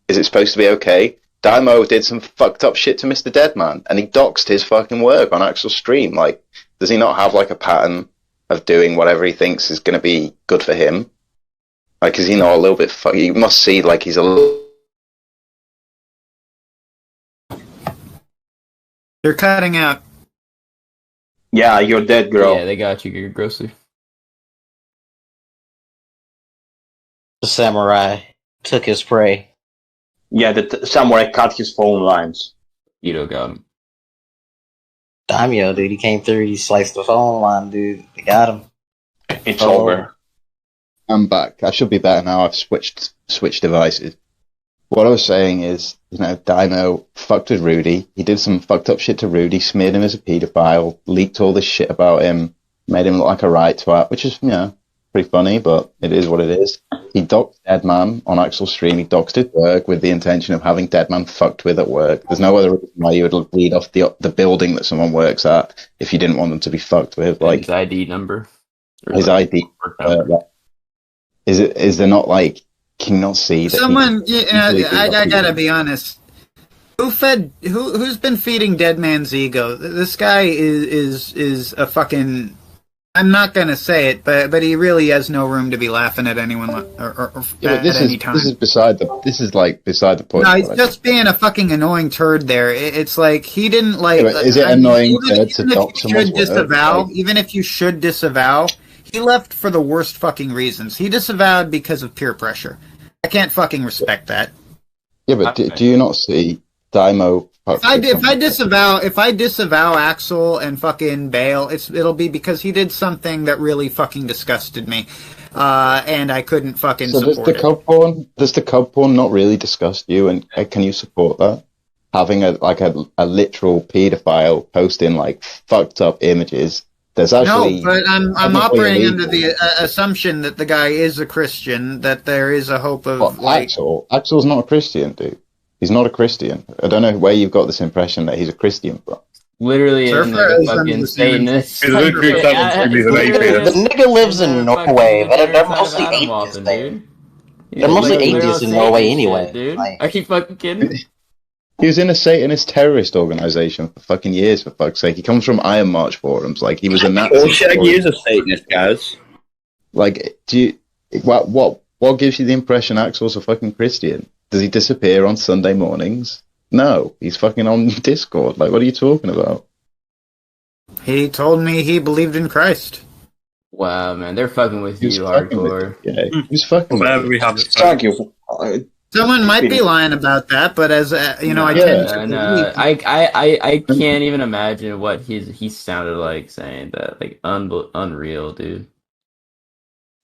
is it supposed to be okay? Daimo did some fucked up shit to Mr. Deadman, and he doxed his fucking work on Axel's stream. Like, does he not have, like, a pattern of doing whatever he thinks is going to be good for him? Like, is he not a little bit you must see, like, he's a little... You're cutting out. Yeah, you're dead, girl. Yeah, they got you, grossly. The samurai took his prey. Yeah, the samurai cut his phone lines. Ito got him. Daimyo, dude, he came through, he sliced the phone line, dude. They got him. It's over. I'm back. I should be better now. I've switched devices. What I was saying is, Daimo fucked with Rudy. He did some fucked up shit to Rudy, smeared him as a paedophile, leaked all this shit about him, made him look like a right twat, which is, pretty funny, but it is what it is. He doxed Deadman on Axel's stream. He doxed his work with the intention of having Deadman fucked with at work. There's no other reason why you would read off the building that someone works at if you didn't want them to be fucked with. Like his ID number. His ID. Is there not like? Can you not see that? Someone, I gotta be honest. Who's been feeding Deadman's ego? This guy is a fucking. I'm not gonna say it, but he really has no room to be laughing at anyone or at any time. This is beside the point. No, he's just being a fucking annoying turd. There, it's like he didn't like. Yeah, is it annoying to dox someone's work? Even if you should disavow, he left for the worst fucking reasons. He disavowed because of peer pressure. I can't fucking respect that. Yeah, but do you not see Daimo? If I disavow Axel and fucking Bale, it'll be because he did something that really fucking disgusted me, and I couldn't fucking support it. Does the cub porn not really disgust you, and can you support that? Having a literal paedophile posting like fucked up images. There's actually no, but I'm operating under the assumption that the guy is a Christian, that there is a hope of Axel's not a Christian, dude. He's not a Christian. I don't know where you've got this impression that he's a Christian from. Literally, in like a fucking Satanist. The nigga lives in Norway. They're mostly atheists, dude. They're mostly atheists in Norway anyway. Dude. Are you fucking kidding? He was in a Satanist terrorist organization for fucking years, for fuck's sake. He comes from Iron March forums. Like, he was a Nazi. Well, Shaggy is a Satanist, guys. Like, what gives you the impression Axel's a fucking Christian? Does he disappear on Sunday mornings? No, he's fucking on Discord. Like, what are you talking about? He told me he believed in Christ. Wow, man, they're fucking with you hardcore. Yeah, he's fucking with you. We have it. Thank you. Someone might be lying about that, but as you know, I tend to believe. I can't even imagine what he sounded like saying that. Like, unreal, dude.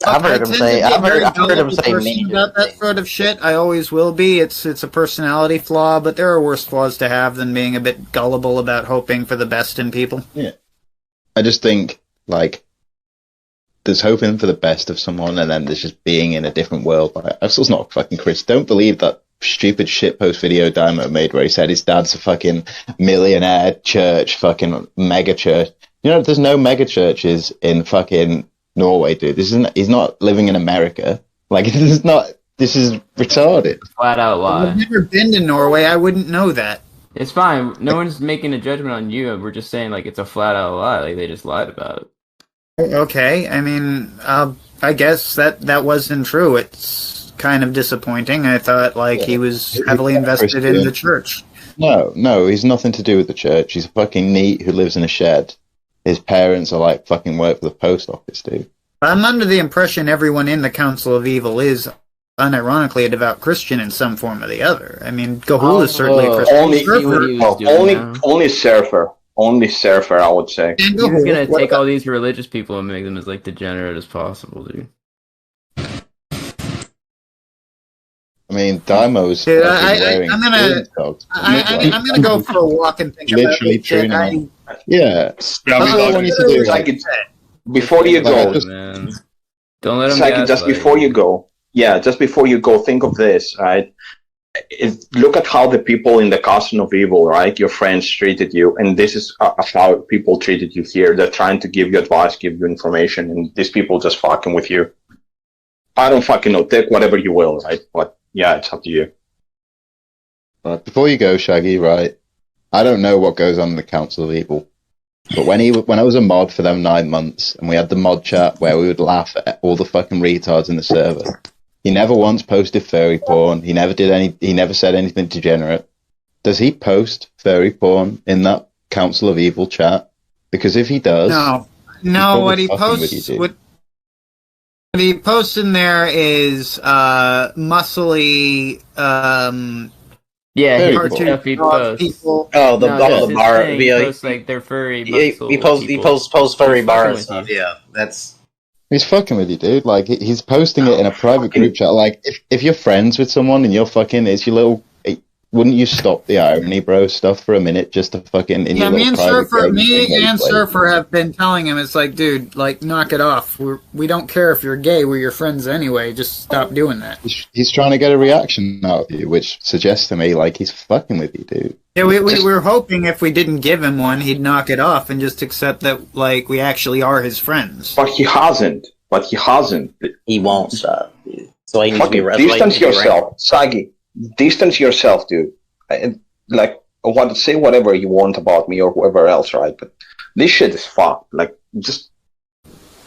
I've heard him say. I've heard him say mean about that sort of shit. I always will be. It's a personality flaw, but there are worse flaws to have than being a bit gullible about hoping for the best in people. Yeah, I just think like there's hoping for the best of someone, and then there's just being in a different world. Like, Axel's not fucking Chris. Don't believe that stupid shitpost video Dimo made where he said his dad's a fucking millionaire church, fucking mega church. You know, there's no mega churches in fucking Norway, dude. He's not living in America. Like, this is retarded. Flat out lie. I've never been to Norway. I wouldn't know that. It's fine. No one's making a judgment on you. We're just saying, like, it's a flat out lie. Like, they just lied about it. Okay, I mean, I guess that wasn't true. It's kind of disappointing. I thought, like, he was heavily invested in the church. No, he's nothing to do with the church. He's a fucking neat who lives in a shed. His parents are like fucking work for the post office, dude. I'm under the impression everyone in the Council of Evil is, unironically, a devout Christian in some form or the other. I mean, Gahul is certainly a Christian. Only Surfer. Only Surfer, I would say. He's gonna take all these religious people and make them as like degenerate as possible, dude. I mean, Daimo's wearing I'm gonna go for a walk and think literally about it. Yeah. Before you go, don't let him Psychic, just before you go, think of this, right? Look at how the people in the Castle of Evil, right? Your friends treated you, and this is how people treated you here. They're trying to give you advice, give you information, and these people just fucking with you. I don't fucking know. Take whatever you will, right? But yeah, it's up to you. But before you go, Shaggy, right? I don't know what goes on in the Council of Evil, but when I was a mod for them 9 months, and we had the mod chat where we would laugh at all the fucking retards in the server. He never once posted furry porn. He never said anything degenerate. Does he post furry porn in that Council of Evil chat? Because if he does, no. What he posts, what he posts in there is muscly. Yeah, he posts. People. Oh, the bar. He posts like their furry. He posts furry bar stuff. Yeah, that's. He's fucking with you, dude. Like, he's posting it in a private group chat. Like, if you're friends with someone and you're fucking, it's your little. Wouldn't you stop the irony, bro, stuff for a minute just to fucking? In your me and private Surfer have been telling him, it's like, dude, like, knock it off. We don't care if you're gay. We're your friends anyway. Just stop doing that. He's trying to get a reaction out of you, which suggests to me like he's fucking with you, dude. Yeah, we were hoping if we didn't give him one, he'd knock it off and just accept that, like, we actually are his friends. But he hasn't. He won't stop. So I need to be distance yourself, Sagi. Distance yourself, dude. Like, say whatever you want about me or whoever else, right? But this shit is fucked. Like, just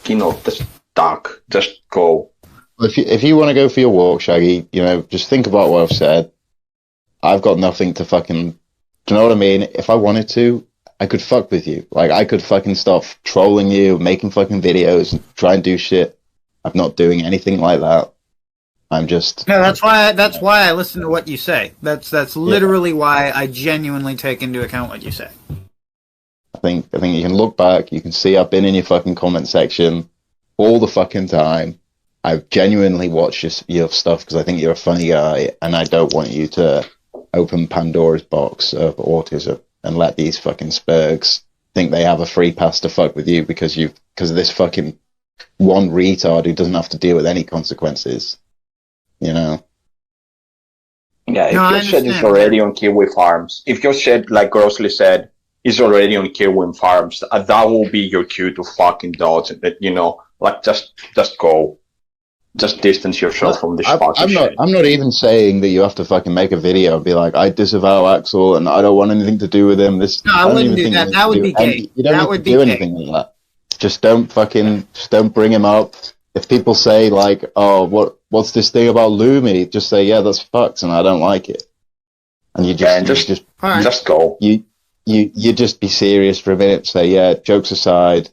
just duck. Just go. If you want to go for your walk, Shaggy, just think about what I've said. I've got nothing to fucking. Do you know what I mean? If I wanted to, I could fuck with you. Like, I could fucking stop trolling you, making fucking videos, and try and do shit. I'm not doing anything like that. I'm just. No, that's why I listen to what you say. That's literally why I genuinely take into account what you say. I think you can look back. You can see I've been in your fucking comment section all the fucking time. I've genuinely watched your stuff because I think you're a funny guy, and I don't want you to open Pandora's box of autism and let these fucking spurgs think they have a free pass to fuck with you because of this fucking one retard who doesn't have to deal with any consequences. Yeah, if your shed is already on Kiwi Farms, if your shed, like Grossly said, is already on Kiwi Farms, that will be your cue to fucking dodge it. Like, just go. just distance yourself from the spot. I'm not even saying that you have to fucking make a video and be like, I disavow Axel and I don't want anything to do with him. No, I wouldn't do that. That would be gay. You don't need to do anything like that. Just don't bring him up. If people say like, oh, what's this thing about Lumi? Just say, yeah, that's fucked and I don't like it. And you just go. You just be serious for a minute. Say, yeah, jokes aside,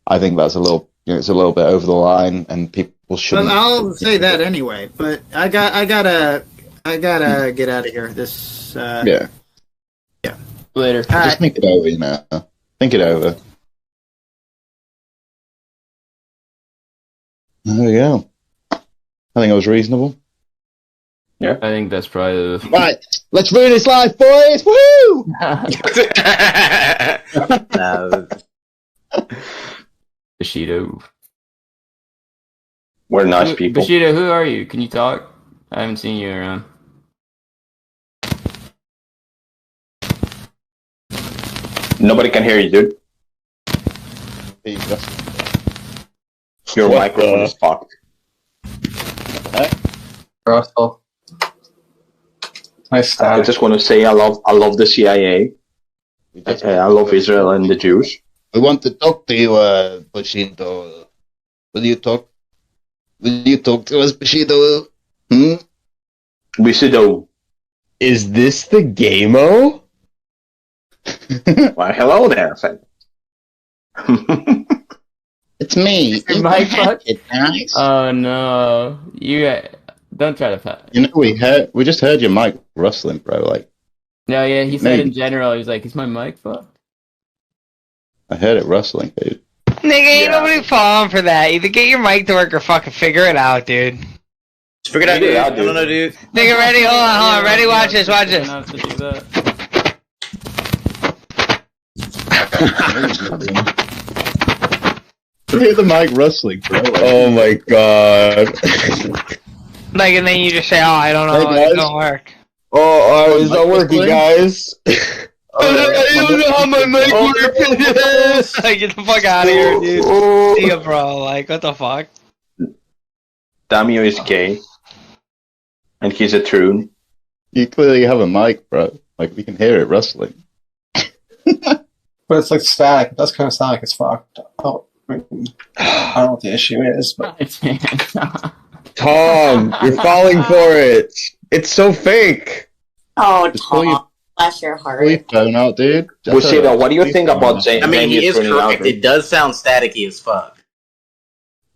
I think that's it's a little bit over the line, and people shouldn't. Well, I'll say that anyway. But I gotta get out of here. This. Yeah. Later. Just think it over, you know. Think it over. There we go. I think I was reasonable. Yeah. I think that's probably the... Right, let's ruin his life, boys! Woo! Bushido. We're nice people. Bushido, who are you? Can you talk? I haven't seen you around. Nobody can hear you, dude. Your microphone is fucked. Russell. Nice I just want to say I love the CIA. I love Israel and the Jews. We want to talk to you, Bushido. Will you talk to us, Bushido? Bushido. Is this the Game-O? Why, hello there, friend. It's me. Mike fuck? Oh no. Don't try to pat. You know, we just heard your mic rustling, bro. Like, no, yeah, he said in general, he was like, is my mic fucked? I heard it rustling, dude. Nigga, ain't nobody falling for that. Either get your mic to work or fucking figure it out, dude. Figure it out, dude. I don't know, dude. Nigga, ready? Hold on. Ready? Watch this. Hear the mic rustling, bro. Oh my god. Like, and then you just say, oh, I don't know, it don't work. Oh, it's not working, guys. I don't know how my mic works. Get the fuck out of here, dude. See ya, bro. Like, what the fuck? Damio is gay. And he's a troon. You clearly have a mic, bro. Like, we can hear it rustling. But it's like static. It does kind of sound like it's fucked. Oh, I don't know what the issue is, but... Tom, you're falling for it. It's so fake. Oh, Tom. Bless your heart. Pull your phone out, dude. Bushido, what do you think about Zane? I mean, he is correct. It does sound staticky as fuck.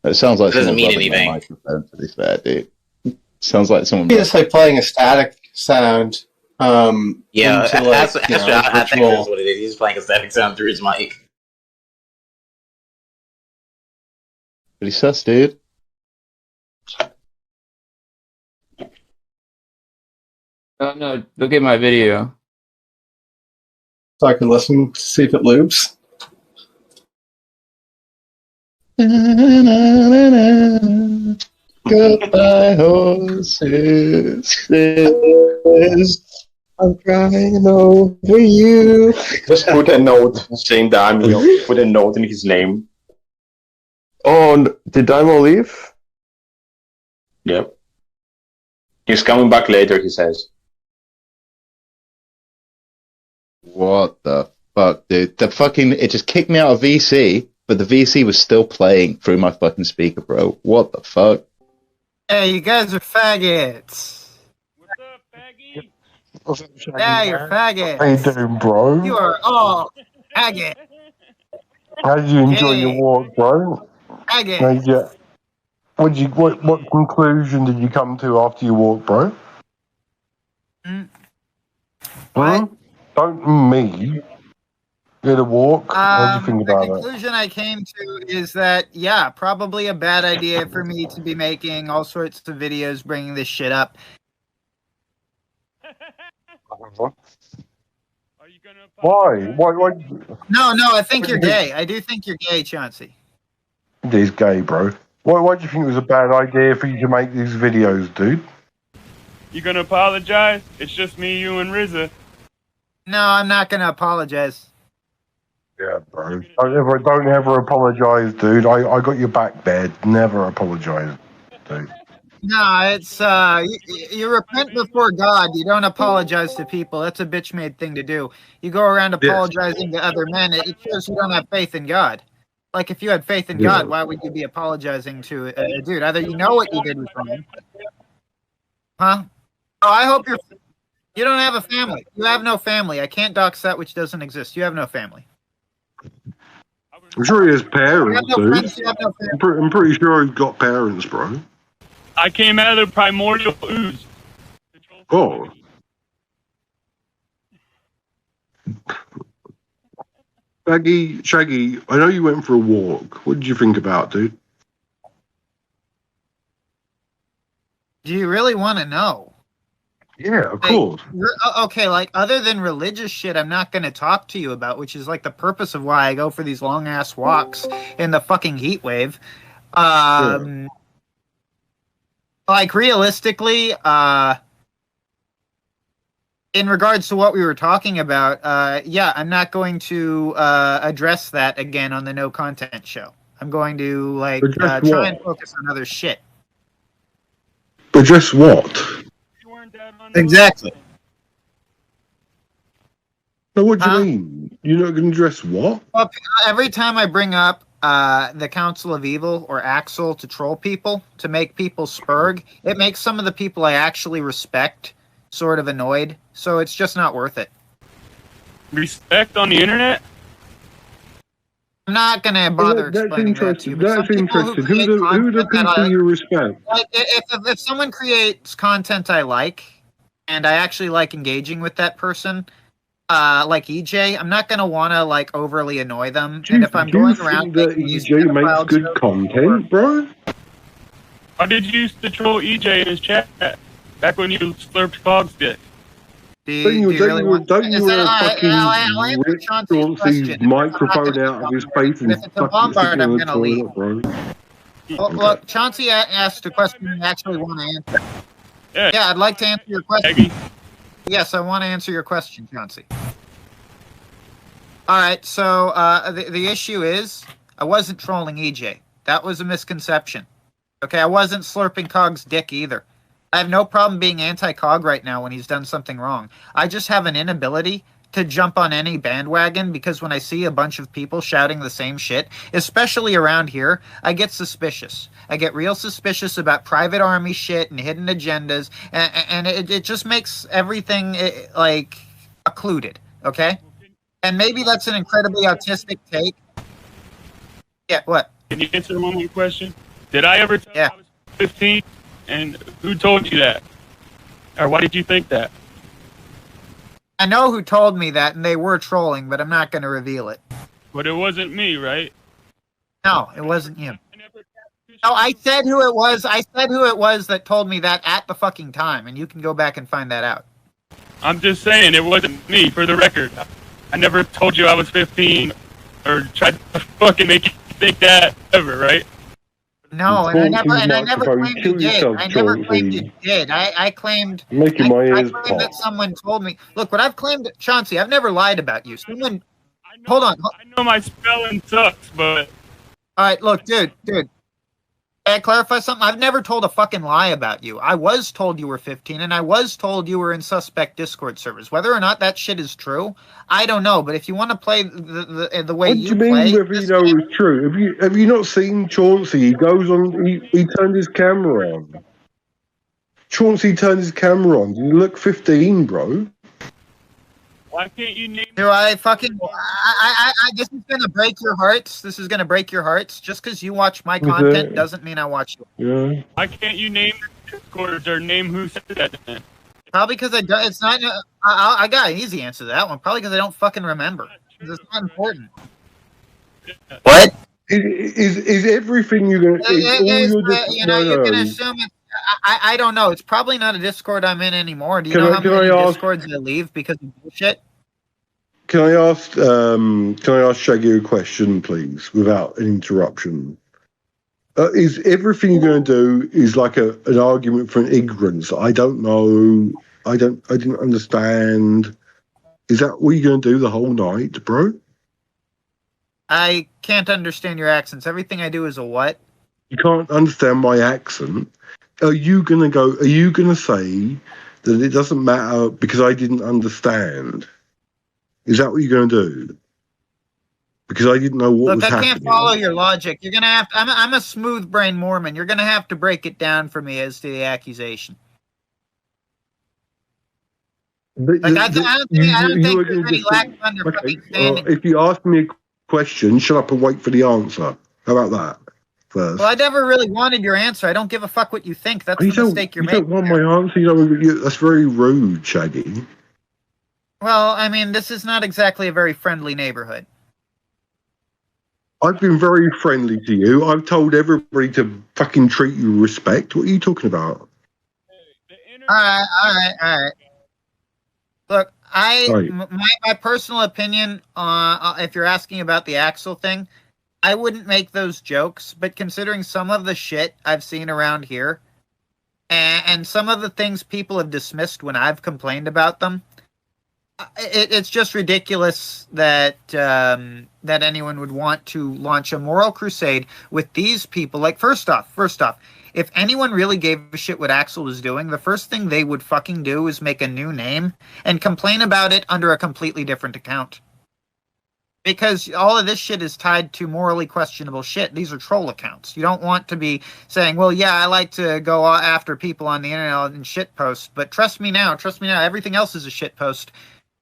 It sounds like it doesn't mean someone anything. Microphone, to be fair, dude. Sounds like someone. It's like playing a static sound. Yeah, into, like, I think that's what it is. He's playing a static sound through his mic. Pretty sus, dude. Oh no, look at my video. So I can listen to see if it loops. Goodbye, horses. I'm crying over you. Just put a note saying Damio. Put a note in his name. Oh, did Daimo leave? Yep. He's coming back later, he says. What the fuck, dude? It just kicked me out of VC, but the VC was still playing through my fucking speaker, bro. What the fuck? Hey, you guys are faggots. What's up, Shaggy? Yeah, you're faggots. How you doing, bro? You are all faggots. How did you enjoy your walk, bro? Faggot. What conclusion did you come to after your walk, bro? What? Don't me. Did a walk? What did you think about The conclusion I came to is that, yeah, probably a bad idea for me to be making all sorts of videos bringing this shit up. Why? No, I think you're gay. I do think you're gay, Chauncey. He's gay, bro. Why do you think it was a bad idea for you to make these videos, dude? You gonna apologize? It's just me, you, and RZA. No, I'm not gonna apologize. Yeah, bro. Don't ever apologize, dude. I got your back, bed. Never apologize. dude. No, it's you repent before God. You don't apologize to people. That's a bitch-made thing to do. You go around apologizing to other men. It shows you don't have faith in God. Like if you had faith in God, why would you be apologizing to a dude? Either you know what you did was wrong, huh? Oh, I hope you don't have a family. You have no family. I can't dox that which doesn't exist. You have no family. I'm sure he has parents, no dude. friends, you have no family. I'm pretty sure he's got parents, bro. I came out of the primordial ooze. Oh. Shaggy, I know you went for a walk. What did you think about, dude? Do you really want to know? Yeah, of course. Okay, like other than religious shit, I'm not going to talk to you about, which is like the purpose of why I go for these long ass walks in the fucking heat wave. Like realistically, in regards to what we were talking about, yeah, I'm not going to address that again on the No Content Show. I'm going to like try and focus on other shit. Address what? Exactly. No, what do you mean? You're not going to address what? Well, every time I bring up the Council of Evil or Axel to troll people, to make people spurg, it makes some of the people I actually respect sort of annoyed. So it's just not worth it. Respect on the internet? I'm not going to bother explaining that to you. That's interesting. Who are the people you respect? Like, if someone creates content I like, and I actually like engaging with that person, like EJ, I'm not going to want to like overly annoy them. And if I'm going around that EJ makes good content, bro? Why did you used to troll EJ in his chat back when you slurped Cog's dick? Don't you fucking rip Chauncey's microphone out of his face and fucking stick it in the toilet, bro? Well, look, Chauncey asked a question you actually want to answer. Yeah, I'd like to answer your question. Yes, I want to answer your question, Chauncey. All right, so the issue is I wasn't trolling EJ. That was a misconception. Okay, I wasn't slurping Cog's dick either. I have no problem being anti-Cog right now when he's done something wrong. I just have an inability to jump on any bandwagon because when I see a bunch of people shouting the same shit, especially around here, I get suspicious. I get real suspicious about private army shit and hidden agendas, and it just makes everything like occluded, okay? And maybe that's an incredibly autistic take. Yeah, what? Can you answer one more question? Did I ever tell you I was 15? And who told you that? Or why did you think that? I know who told me that, and they were trolling, but I'm not going to reveal it. But it wasn't me, right? No, it wasn't you. No, I said who it was. I said who it was that told me that at the fucking time, and you can go back and find that out. I'm just saying it wasn't me, for the record. I never told you I was 15 or tried to fucking make you think that ever, right? No, and I never claimed you did. I never claimed you did. I claimed that someone told me. Look, what I've claimed, Chauncey, I've never lied about you. Someone, hold on. I know my spelling sucks, but... All right, look, dude. Can I clarify something? I've never told a fucking lie about you. I was told you were 15, and I was told you were in suspect Discord servers. Whether or not that shit is true, I don't know. But if you want to play the way you play... What do you mean whether you know it's true? Have you not seen Chauncey? He goes on... He turned his camera on. Chauncey turned his camera on. You look 15, bro. Why can't you name... Do I fucking... this is going to break your hearts. This is going to break your hearts. Just because you watch my content doesn't mean I watch you. Yeah. Why can't you name the Discords or name who said that then? Probably because it's not... I got an easy answer to that one. Probably because I don't fucking remember. Because it's not important. What? Is everything you're going to... You're going to assume it's... I don't know. It's probably not a Discord I'm in anymore. Do you know how many Discords I leave because of bullshit? Can I ask Shaggy a question, please, without an interruption? Is everything you're going to do is like an argument for an ignorance? I don't know. I didn't understand. Is that what you're going to do the whole night, bro? I can't understand your accents. Everything I do is a what? You can't understand my accent. Are you gonna go? Are you gonna say that it doesn't matter because I didn't understand? Is that what you're gonna do? Because I didn't know what Look, was I happening. can't follow your logic. You're gonna have to, I'm a smooth brain Mormon. You're gonna have to break it down for me as to the accusation. Like, I don't think there's any lack of understanding. If you ask me a question, shut up and wait for the answer. How about that first? Well, I never really wanted your answer. I don't give a fuck what you think. That's the mistake you're making. You don't want my answer. That's very rude, Shaggy. Well, I mean, this is not exactly a very friendly neighborhood. I've been very friendly to you. I've told everybody to fucking treat you with respect. What are you talking about? All right. Look, my personal opinion, if you're asking about the Axel thing, I wouldn't make those jokes, but considering some of the shit I've seen around here, and some of the things people have dismissed when I've complained about them, it's just ridiculous that that anyone would want to launch a moral crusade with these people. Like, first off, if anyone really gave a shit what Axel was doing, the first thing they would fucking do is make a new name and complain about it under a completely different account. Because all of this shit is tied to morally questionable shit. These are troll accounts. You don't want to be saying, well, yeah, I like to go after people on the internet and shit post, but trust me now, everything else is a shit post.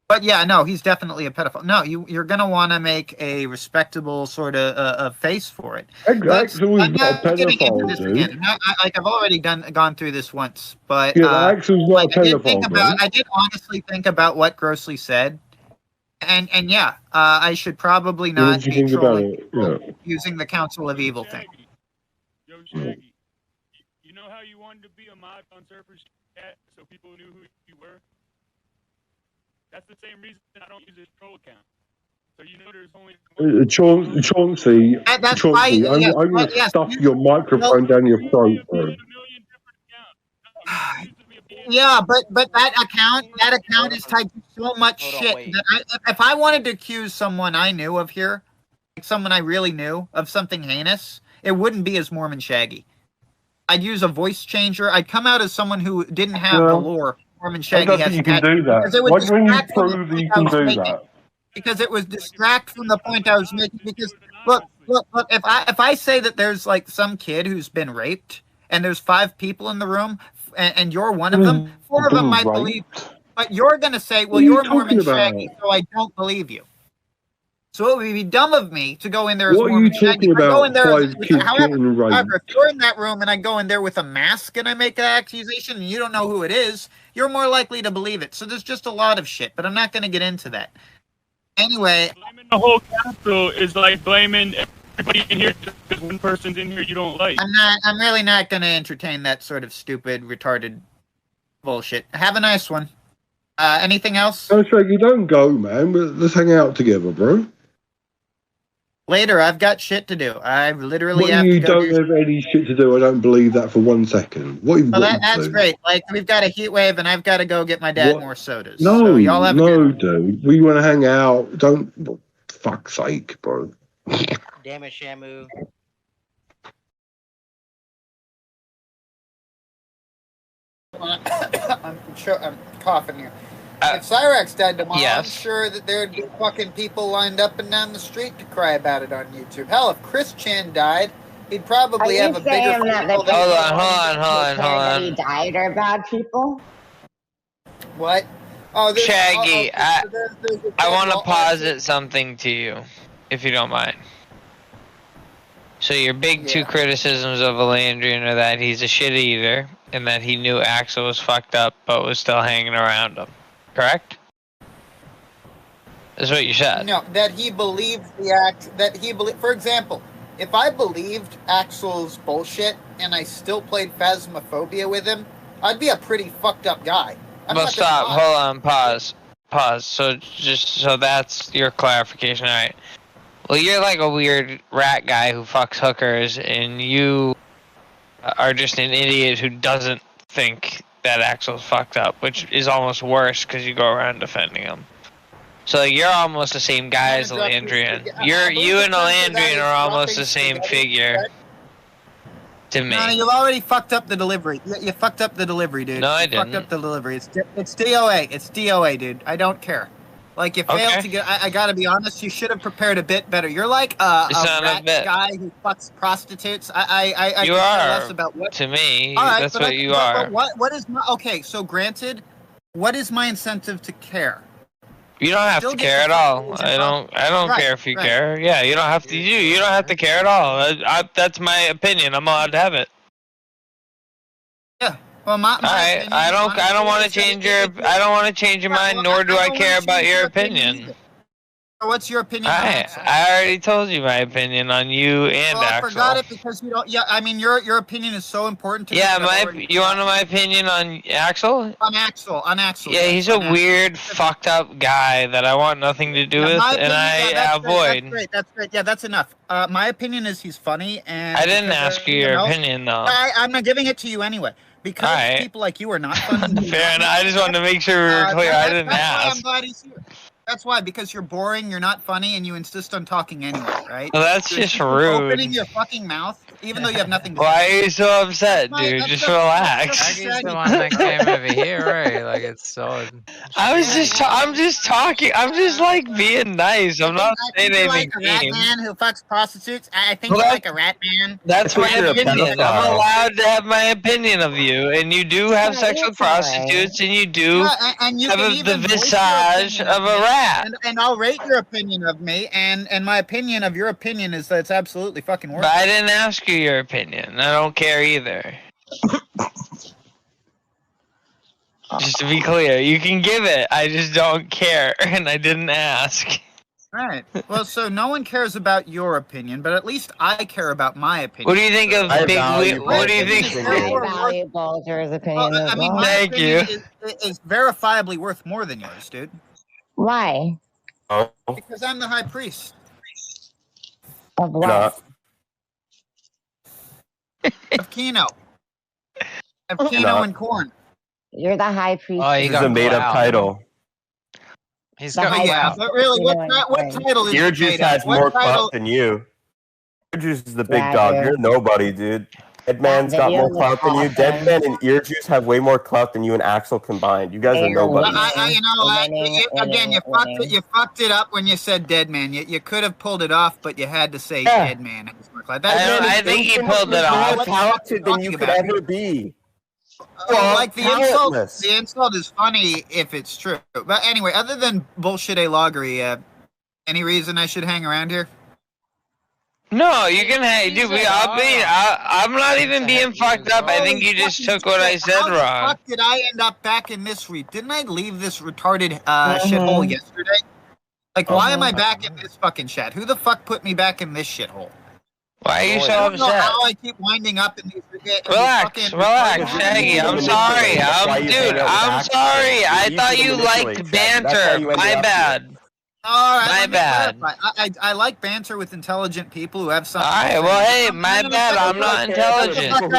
But yeah, no, he's definitely a pedophile. No, you're going to want to make a respectable sort of a face for it. Axel is not a pedophile, dude. I've already gone through this once, but Axel's not a pedophile. I did honestly think about what Grossly said, and yeah, I should probably not be trolling using the Council of Evil thing. Yo, Shaggy, you know how you wanted to be a mod on Surfer's chat so people knew who you were? That's the same reason I don't use this troll account. So you know there's only Chauncey, I'm going to stuff your microphone down your throat, bro. Yeah, but that account is tied to so much shit that if I wanted to accuse someone I knew of here, like someone I really knew of something heinous, it wouldn't be as Mormon Shaggy. I'd use a voice changer. I'd come out as someone who didn't have the lore Mormon Shaggy has. You can do that. Why don't you prove that you can do that? Because it was distract from the point I was making. Because look, if I say that there's like some kid who's been raped and there's 5 people in the room and you're one of them, 4 of them might believe, but you're gonna say, well, you're Mormon Shaggy, so I don't believe you. So it would be dumb of me to go in there as Mormon Shaggy. However, if you're in that room and I go in there with a mask and I make an accusation and you don't know who it is, you're more likely to believe it. So there's just a lot of shit, but I'm not going to get into that. Anyway. Blaming the whole council is like blaming everybody in here just because one person's in here you don't like. I'm really not going to entertain that sort of stupid, retarded bullshit. Have a nice one. Anything else? No, Shaggy, don't go, man. Let's hang out together, bro. Later, I've got shit to do. I literally have to go. You don't have any shit to do. I don't believe that for 1 second. What have you got that's to do? Great. Like, we've got a heat wave, and I've got to go get my dad more sodas. No, so y'all have dude. We want to hang out. Don't. For fuck's sake, bro. Damn it, Shamu. I'm coughing here. If Cyrax died tomorrow, I'm sure that there'd be fucking people lined up and down the street to cry about it on YouTube. Hell, if Chris Chan died, he'd probably have a bigger. Hold on. He died are bad people. What? Oh, Shaggy, I want to posit something to you, if you don't mind. So your big 2 criticisms of Elandrian are that he's a shit eater and that he knew Axel was fucked up but was still hanging around him. Correct? That's what you said. No, that he believed for example, if I believed Axel's bullshit and I still played Phasmophobia with him, I'd be a pretty fucked up guy. But stop, hold on, pause. So so that's your clarification, alright. Well, you're like a weird rat guy who fucks hookers, and you are just an idiot who doesn't think that Axel's fucked up, which is almost worse because you go around defending him. So like, you're almost the same guy as Elandrian. You and Elandrian are almost the same figure. to me. No, you've already fucked up the delivery. You fucked up the delivery, dude. No, I you didn't. Fucked up the delivery. It's DOA. It's DOA, dude. I don't care. Like, you failed to get... I gotta be honest, you should have prepared a bit better. You're like a rat guy who fucks prostitutes. I You could care are, less about what... to me. All right, That's but what you are. But what is my... Okay, so granted, what is my incentive to care? You don't have to care at all. I don't care if you care. Yeah, you don't have to. You don't have to care at all. That's my opinion. I'm allowed to have it. Yeah. Well, my Alright, I don't want to change your. I don't want to change your mind, nor do I care about your opinion. What's your opinion on Axel? I already told you my opinion on you and Well, I Axel. forgot it because you don't. Yeah, I mean, your opinion is so important to me. Yeah, you want to know my opinion on Axel? On Axel. Yeah, he's a weird, fucked up guy that I want nothing to do with, and I avoid. That's great. Yeah, that's enough. My opinion is he's funny, and I didn't ask you your opinion though. I'm not giving it to you anyway. Because people like you are not funny. Fair enough. I just wanted to make sure we were clear. I didn't ask. Why I'm glad he's here. That's why, because you're boring, you're not funny, and you insist on talking anyway, right? Well, that's just rude. Opening your fucking mouth, even though you have nothing to say. Why are you so upset, dude? Just relax. Shaggy's the one that came over here, right? Like, it's so... I'm just talking. I'm just, like, being nice. I'm not saying anything like a rat man who fucks prostitutes. I think you're like a rat man. That's my opinion. I'm allowed to have my opinion of you, and you do have sex with prostitutes, and you do have the visage of a rat. And I'll rate your opinion of me, and my opinion of your opinion is that it's absolutely fucking worth it. But I didn't ask you your opinion. I don't care either. Just to be clear, you can give it. I just don't care, and I didn't ask. Right. Well, so no one cares about your opinion, but at least I care about my opinion. What do you think of Big Wheel? What do you think? Valuable to his opinion. Well, I mean, my opinion is verifiably worth more than yours, dude. Why? Because I'm the high priest. Of what? Of Kino. Of Kino and Corn. You're the high priest. Oh, this is a made-up title. He's got but really, what title is Ear it Juice made has of? What more title? clout than you. Ear Juice is the big dog. You're nobody, dude. Deadman's got more clout than you. Deadman and Ear Juice have way more clout than you and Axel combined. You guys are nobody. Again, you fucked it up when you said Deadman. You could have pulled it off, but you had to say Deadman. I think he pulled it off. More talented than you could ever be. Well, like the insult is funny if it's true. But anyway, other than bullshit loggery, any reason I should hang around here? No, you can hang, dude. I'm not even being fucked up. I think you just took what I said wrong. How the fuck did I end up back in this Didn't I leave this retarded shithole yesterday? Like, why am I back in this fucking shit? Who the fuck put me back in this shithole? Why are you so upset? I don't know how I keep winding up in these. Relax, Shaggy. I'm sorry. I'm sorry. I thought you liked banter. My bad. All right, my bad. I like banter with intelligent people who have something. All right, well, hey, my bad. I'm not intelligent.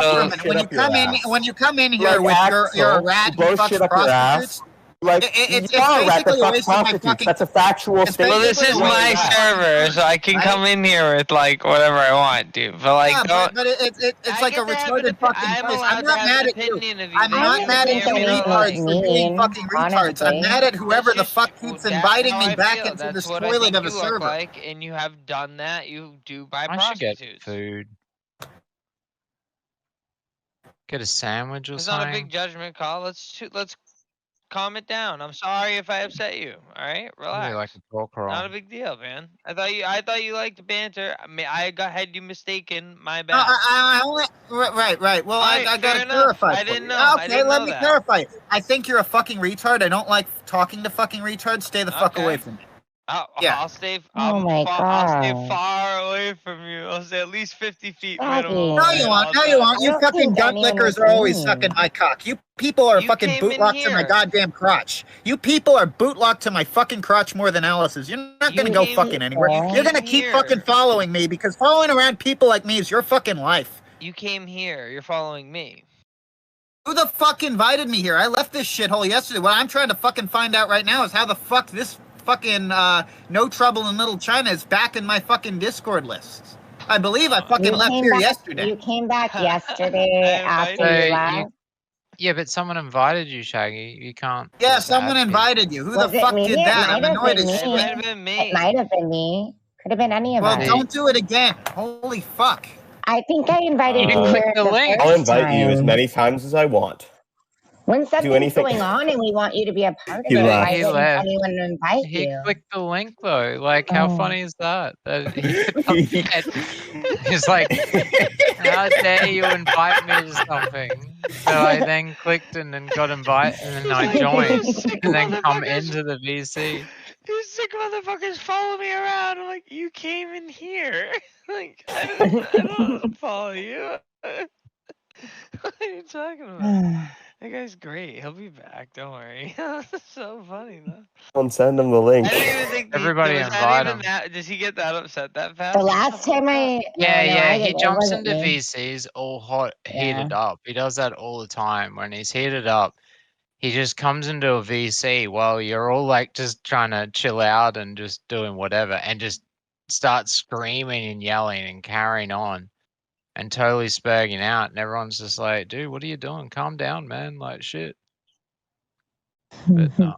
When you come in here with your rat who fucks prostitutes, it's basically a waste of my fucking... That's a factual statement. Well, this is my server, so I can come in here with, like, whatever I want, dude. But, like, but it's like a retarded fucking place. I'm not mad at you. I'm not mad at you retards for being fucking retards. I'm mad at whoever the fuck keeps inviting me back into this toilet of a server. And you have done that. You do buy I should get prostitutes. food. Get a sandwich or It's something. not a big judgment call. Let's calm it down. I'm sorry if I upset you. All right, relax. Like a talk around. Not a big deal, man. I thought you liked banter. I mean, had you mistaken. My bad. Right. Well, Right, I gotta fair enough. clarify. I for didn't you. know. I Okay, didn't let know me that. clarify. I think you're a fucking retard. I don't like talking to fucking retards. Stay the fuck away from me. I'll stay. Oh my I'll stay God. far away from you. I'll stay at least 50 feet Shaggy. minimum. No, you won't. No, you won't. You don't fucking think gun anyone lickers was are always mean. sucking my cock. You people are fucking came in bootlocked to my here. goddamn crotch. You people are bootlocked to my fucking crotch more than Alice's. You're not gonna You go came fucking anywhere. here. You're gonna keep fucking following me because following around people like me is your fucking life. You came here. You're following me. Who the fuck invited me here? I left this shithole yesterday. What I'm trying to fucking find out right now is how the fuck this fucking No Trouble in Little China is back in my fucking Discord lists. I believe I fucking left here yesterday. You came back yesterday after you left. Yeah, but someone invited you, Shaggy. You can't. Yeah, someone invited you. Who the fuck did that? I'm annoyed as shit. It might have been me. Could have been any of us. Well, don't do it again. Holy fuck. I think I invited you here the first I'll invite you as time. many times as I want. When something's anything. going on and we want you to be a part of He it, left. why He wouldn't left. anyone invite He you? clicked the link though. Like, how funny is that? That he's like, how dare you invite me to something? So I then clicked and then got invited and then I joined and then come into the VC. You sick motherfuckers follow me around. I'm like, you came in here. Like, I don't follow you. What are you talking about? That guy's great. He'll be back. Don't worry. That's so funny though. I'll send him the link. I didn't even think Everybody was invite that even him. that. Does he get that upset that fast? The last time He jumps into VCs all hot, heated up. He does that all the time. When he's heated up, he just comes into a VC while you're all like just trying to chill out and just doing whatever, and just starts screaming and yelling and carrying on and totally spurging out. And everyone's just like, dude, what are you doing? Calm down, man. Like, shit. But no.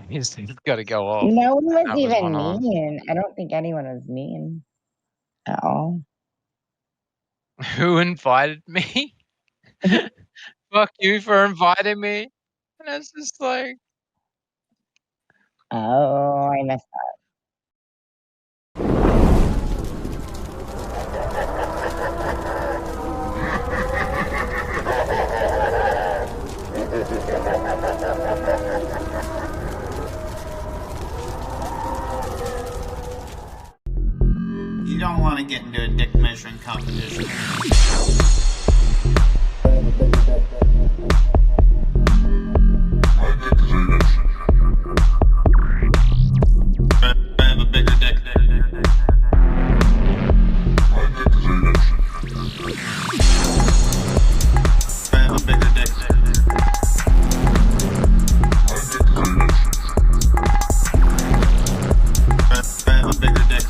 He's got to go off. No one That was was even one of them. mean. I don't think anyone was mean at all. Who invited me? Fuck you for inviting me. And it's just like, Oh, I messed up. You don't want to get into a dick measuring competition. I have a bigger dick. I have a bigger dick. I have a bigger dick.